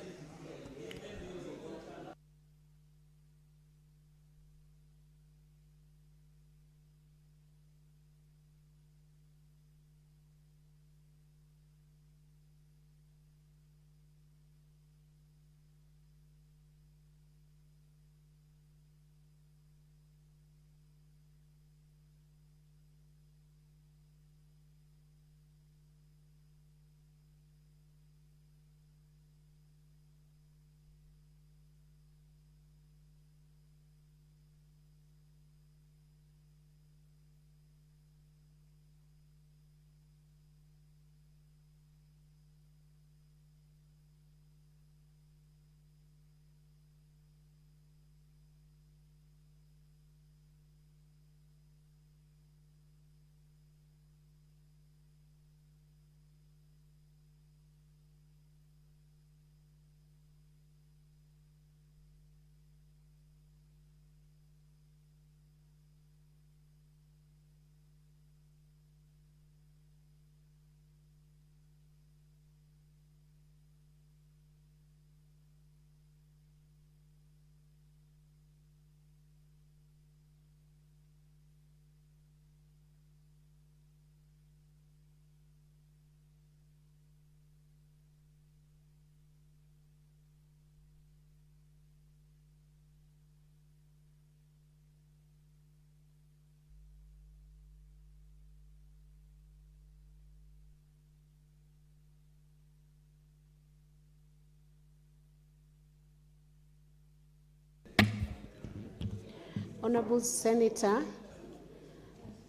Honorable Senator,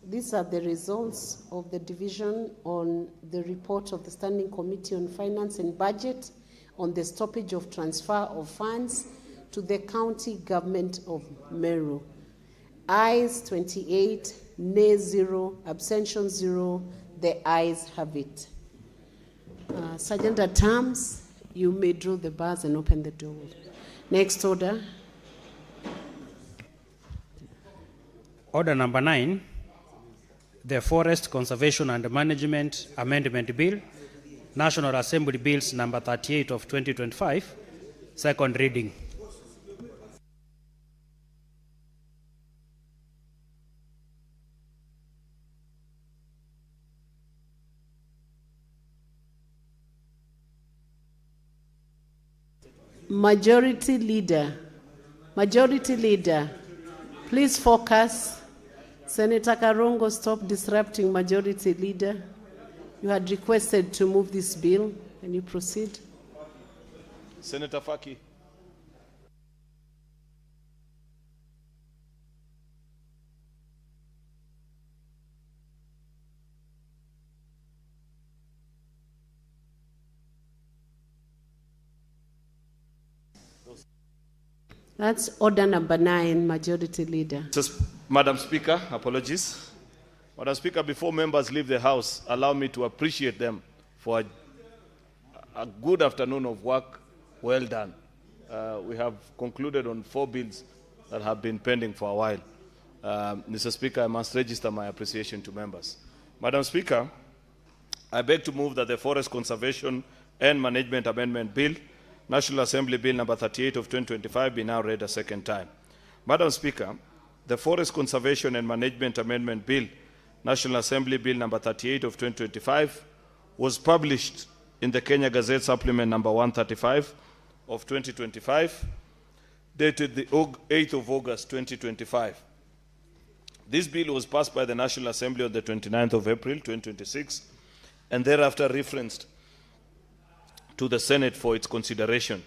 these are the results of the division on the report of the Standing Committee on Finance and Budget on the stoppage of transfer of funds to the county government of Meru. Ayes 28, nay 0, abstention 0. The ayes have it. Sergeant at Arms, you may draw the bars and open the door. Next order. Order number 9, the Forest Conservation and Management Amendment Bill, National Assembly Bills number 38 of 2025, second reading. Majority Leader, please focus. Senator Karongo, stop disrupting Majority Leader. You had requested to move this bill. Can you proceed? Senator Faki. That's order number 9, Majority Leader. Madam Speaker, apologies. Madam Speaker, before members leave the House, allow me to appreciate them for a good afternoon of work well done. We have concluded on 4 bills that have been pending for a while. Mr. Speaker, I must register my appreciation to members. Madam Speaker, I beg to move that the Forest Conservation and Management Amendment Bill, National Assembly Bill number 38 of 2025, be now read a second time. Madam Speaker, the Forest Conservation and Management Amendment Bill, National Assembly Bill number 38 of 2025, was published in the Kenya Gazette Supplement number 135 of 2025, dated the 8th of August 2025. This bill was passed by the National Assembly on the 29th of April 2026 and thereafter referenced to the Senate for its consideration.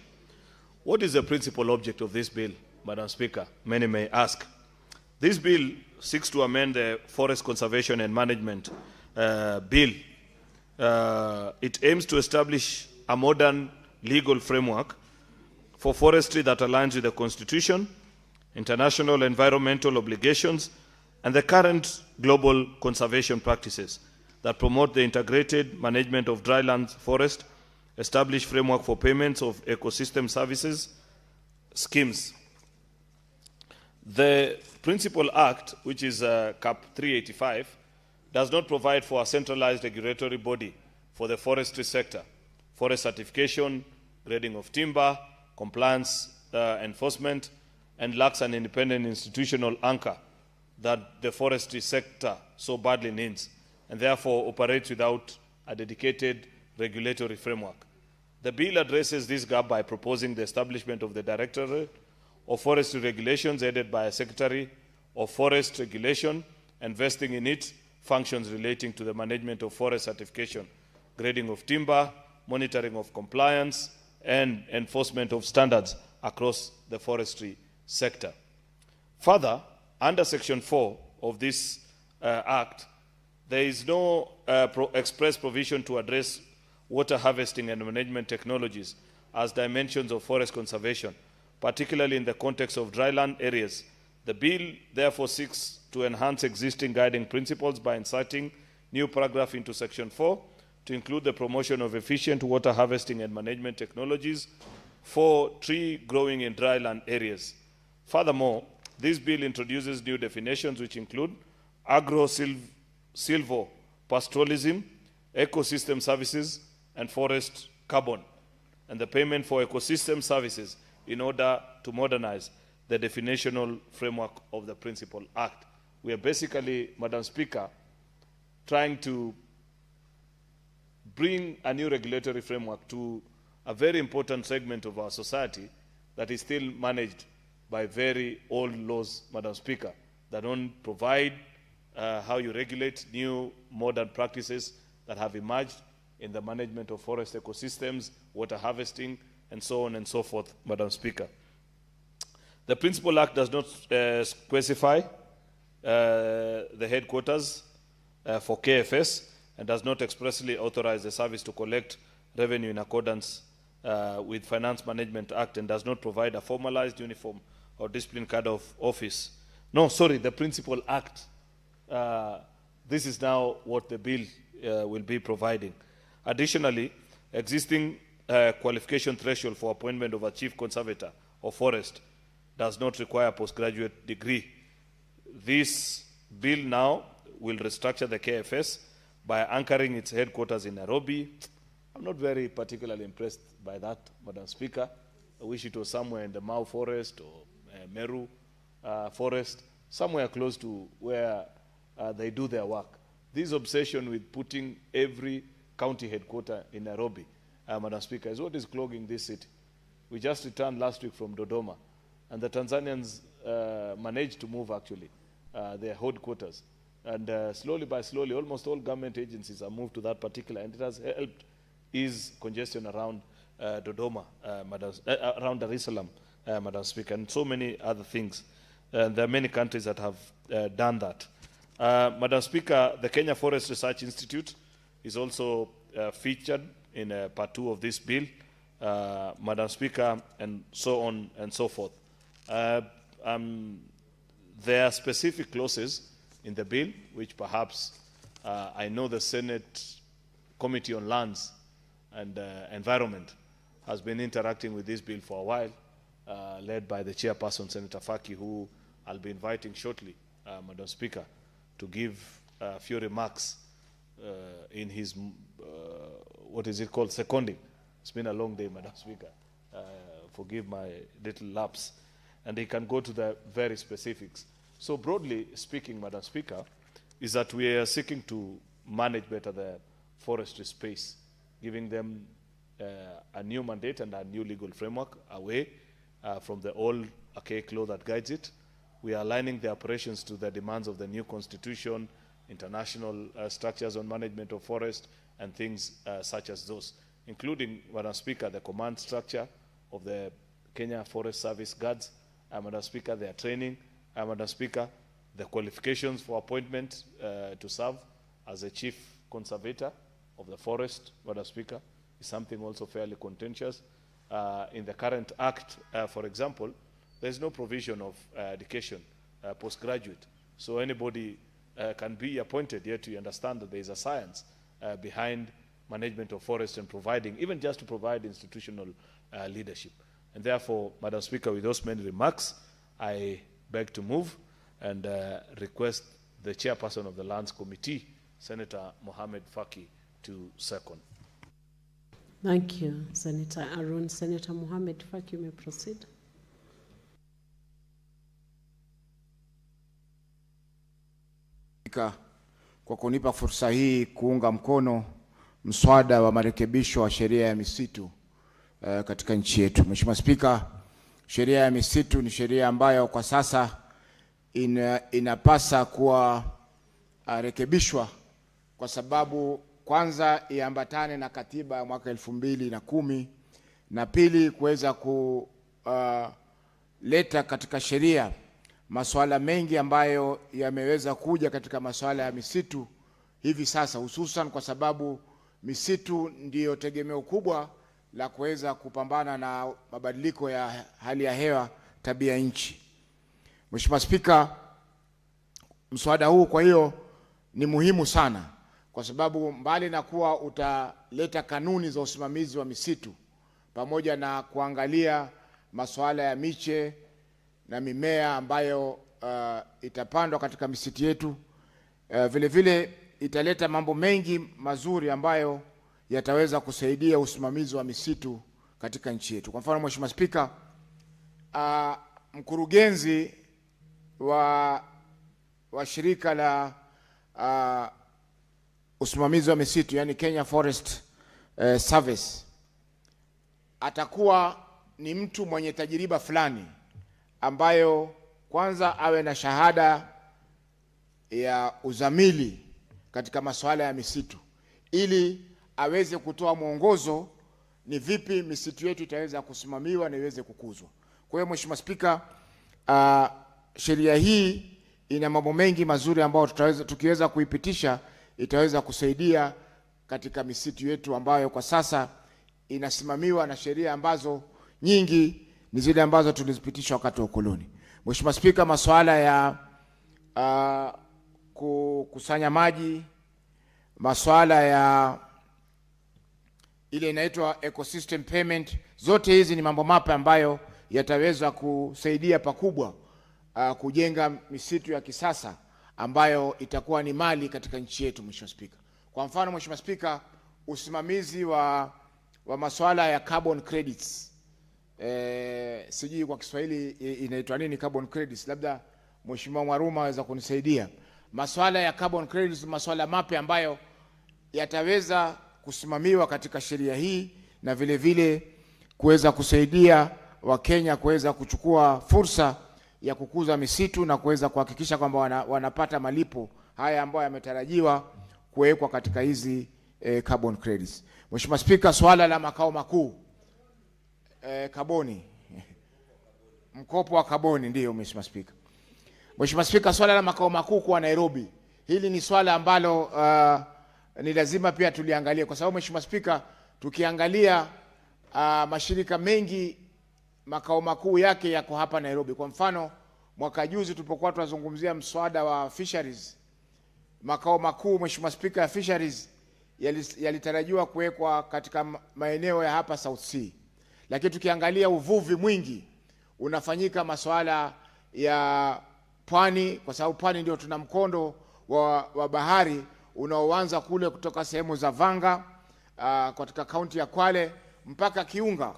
What is the principal object of this bill, Madam Speaker? Many may ask. This bill seeks to amend the Forest Conservation and Management Bill. It aims to establish a modern legal framework for forestry that aligns with the Constitution, international environmental obligations, and the current global conservation practices that promote the integrated management of dryland forest establish framework for payments of ecosystem services schemes. The Principal Act, which is Cap 385, does not provide for a centralized regulatory body for the forestry sector, forest certification, grading of timber, compliance enforcement, and lacks an independent institutional anchor that the forestry sector so badly needs, and therefore operates without a dedicated regulatory framework. The bill addresses this gap by proposing the establishment of the Directorate of Forestry Regulations, headed by a Secretary of Forest Regulation, and vesting in it functions relating to the management of forest certification, grading of timber, monitoring of compliance, and enforcement of standards across the forestry sector. Further, under Section 4 of this Act, there is no express provision to address water harvesting and management technologies as dimensions of forest conservation, particularly in the context of dryland areas. The bill therefore seeks to enhance existing guiding principles by inserting new paragraph into Section 4 to include the promotion of efficient water harvesting and management technologies for tree growing in dryland areas. Furthermore, this bill introduces new definitions which include agro-silvopastoralism, ecosystem services, and forest carbon, and the payment for ecosystem services in order to modernize the definitional framework of the Principal Act. We are basically, Madam Speaker, trying to bring a new regulatory framework to a very important segment of our society that is still managed by very old laws, Madam Speaker, that don't provide how you regulate new modern practices that have emerged in the management of forest ecosystems, water harvesting, and so on and so forth, Madam Speaker. The Principal Act does not specify the headquarters for KFS and does not expressly authorize the service to collect revenue in accordance with Finance Management Act, and does not provide a formalized uniform or discipline card of office. No, sorry, the Principal Act. This is now what the bill will be providing. Additionally, existing qualification threshold for appointment of a chief conservator of forest does not require a postgraduate degree. This bill now will restructure the KFS by anchoring its headquarters in Nairobi. I'm not very particularly impressed by that, Madam Speaker. I wish it was somewhere in the Mau Forest or Meru Forest, somewhere close to where they do their work. This obsession with putting every county headquarter in Nairobi, Madam Speaker, is what is clogging this city. We just returned last week from Dodoma, and the Tanzanians managed to move, actually, their headquarters. And slowly by slowly, almost all government agencies are moved to that particular, and it has helped ease congestion around Dodoma, around Dar es Salaam, Madam Speaker, and so many other things. There are many countries that have done that. Madam Speaker, the Kenya Forest Research Institute is also featured in part 2 of this bill, Madam Speaker, and so on and so forth. There are specific clauses in the bill, which perhaps I know the Senate Committee on Lands and Environment has been interacting with this bill for a while, led by the chairperson, Senator Faki, who I'll be inviting shortly, Madam Speaker, to give a few remarks in his, what is it called, seconding. It's been a long day, Madam Speaker. Forgive my little lapse. And he can go to the very specifics. So broadly speaking, Madam Speaker, is that we are seeking to manage better the forestry space, giving them a new mandate and a new legal framework away from the old archaic law that guides it. We are aligning the operations to the demands of the new constitution, international structures on management of forest, and things such as those, including, Madam Speaker, the command structure of the Kenya Forest Service Guards, Madam Speaker, their training, Madam Speaker, the qualifications for appointment to serve as a chief conservator of the forest, Madam Speaker, is something also fairly contentious. In the current act, for example, there is no provision of education, postgraduate. So anybody can be appointed, yet you understand that there is a science behind management of forests and providing, even just to provide institutional leadership. And therefore, Madam Speaker, with those many remarks, I beg to move and request the chairperson of the Lands Committee, Senator Mohamed Faki, to second. Thank you, Senator Arun. Senator Mohamed Faki, you may proceed. Kwa kunipa fursa hii kuunga mkono mswada wa marekebisho wa sheria ya misitu katika nchi yetu. Mheshimiwa Spika, sheria ya misitu ni sheria ambayo kwa sasa inapasa kuwa rekebishwa kwa sababu kwanza iambatane na katiba ya mwaka 2010 na pili kuweza kuleta katika sheria masuala mengi ambayo yameweza kuja katika masuala ya misitu hivi sasa, hususan kwa sababu misitu ndiyo tegemeo kubwa la kuweza kupambana na mabadiliko ya hali ya hewa, tabia nchi. Mheshimiwa Spika, mswada huu kwa hiyo ni muhimu sana kwa sababu mbali na kuwa utaleta kanuni za usimamizi wa misitu pamoja na kuangalia masuala ya miche na mimea ambayo itapandwa katika misitu yetu, vile vile italeta mambo mengi mazuri ambayo yataweza kusaidia usimamizi wa misitu katika nchi yetu. Kwa mfano, Mheshimiwa Spika, mkurugenzi wa shirika la usimamizi wa misitu, yani Kenya Forest Service, atakuwa ni mtu mwenye tajiriba fulani ambayo kwanza awe na shahada ya uzamili katika masuala ya misitu ili aweze kutoa mwongozo ni vipi misitu yetu itaweza kusimamiwa na iweze kukuzwa. Kwa hiyo Mheshimiwa Spika, sheria hii ina mambo mengi mazuri ambayo tukiweza kuipitisha itaweza kusaidia katika misitu yetu ambayo kwa sasa inasimamiwa na sheria ambazo nyingi ni zile ambazo tulizipitisha wakati wa ukoloni. Mheshimiwa Spika, masuala ya kukusanya maji, masuala ya ile inaitwa ecosystem payment, zote hizi ni mambo mapya ambayo yataweza kusaidia pakubwa kujenga misitu ya kisasa ambayo itakuwa ni mali katika nchi yetu. Mheshimiwa Spika, kwa mfano Mheshimiwa Spika, usimamizi wa masuala ya carbon credits, sijui kwa Kiswahili inaitwa nini carbon credits, labda Mheshimiwa Mwaruma aweza kunisaidia. Masuala ya carbon credits, masuala mapya ambayo yataweza kusimamiwa katika sheria hii na vile vile kuweza kusaidia Wakenya kuweza kuchukua fursa ya kukuza misitu na kuweza kuhakikisha kwamba wanapata malipo haya ambayo yametarajiwa kuwekwa katika hizi carbon credits. Mheshimiwa Spika, swala la makao makuu kaboni, mkopo wa kaboni, ndio Mheshimiwa Spika. Mheshimiwa Spika, swala la makao makuu kwa Nairobi, hili ni swala ambalo ni lazima pia tuliangalie kwa sababu Mheshimiwa Spika, tukiangalia mashirika mengi makao makuu yake yako hapa Nairobi. Kwa mfano, mwaka juzi tulipokuwa tunazungumzia mswada wa fisheries, makao makuu Mheshimiwa Spika ya fisheries yalitarajiwa kuwekwa katika maeneo ya hapa South Sea. Lakini tukiangalia uvuvi mwingi unafanyika masuala ya pwani, kwa sababu pwani ndio tuna mkondo wa bahari unaoanza kule kutoka sehemu za Vanga katika kaunti ya Kwale mpaka Kiunga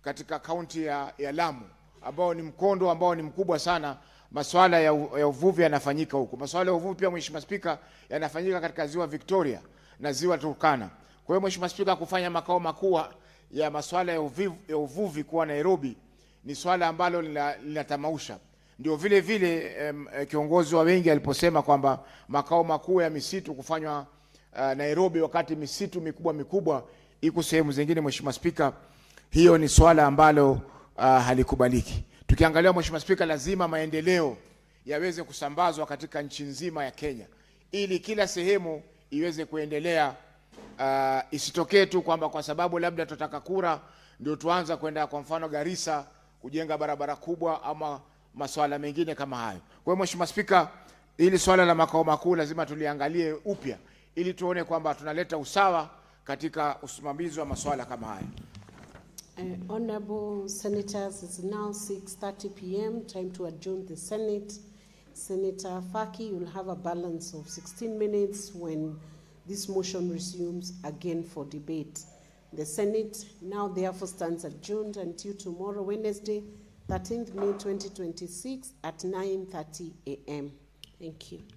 katika kaunti ya Lamu, ambao ni mkondo ambao ni mkubwa sana. Masuala ya uvuvi yanafanyika huko. Masuala ya uvuvi pia Mheshimiwa Spika yanafanyika katika ziwa Victoria na ziwa Turkana. Kwa hiyo Mheshimiwa Spika, kufanya makao makuu ya masuala ya uvuvi kuwa Nairobi ni swala ambalo linatamausha. Ndio vile vile kiongozi wa wengi aliposema kwamba makao makuu ya misitu kufanywa Nairobi wakati misitu mikubwa iko sehemu zingine. Mheshimiwa Spika, hiyo ni swala ambalo halikubaliki. Tukiangalia Mheshimiwa Spika, lazima maendeleo yaweze kusambazwa katika nchi nzima ya Kenya ili kila sehemu iweze kuendelea. Isitokee tu kwamba kwa sababu labda tutaka kura ndio tuanza kwenda kwa mfano Garissa kujenga barabara kubwa ama masuala mengine kama hayo. Kwa hiyo Mheshimiwa Spika, ili swala la makao makuu lazima tuliangalie upya ili tuone kwamba tunaleta usawa katika usimamizi wa masuala kama haya. Honorable Senators, it's now 6:30 p.m., time to adjourn the Senate. Senator Faki, you'll have a balance of 16 minutes when this motion resumes again for debate. The Senate now therefore stands adjourned until tomorrow, Wednesday, 13th May 2026 at 9:30 a.m. Thank you.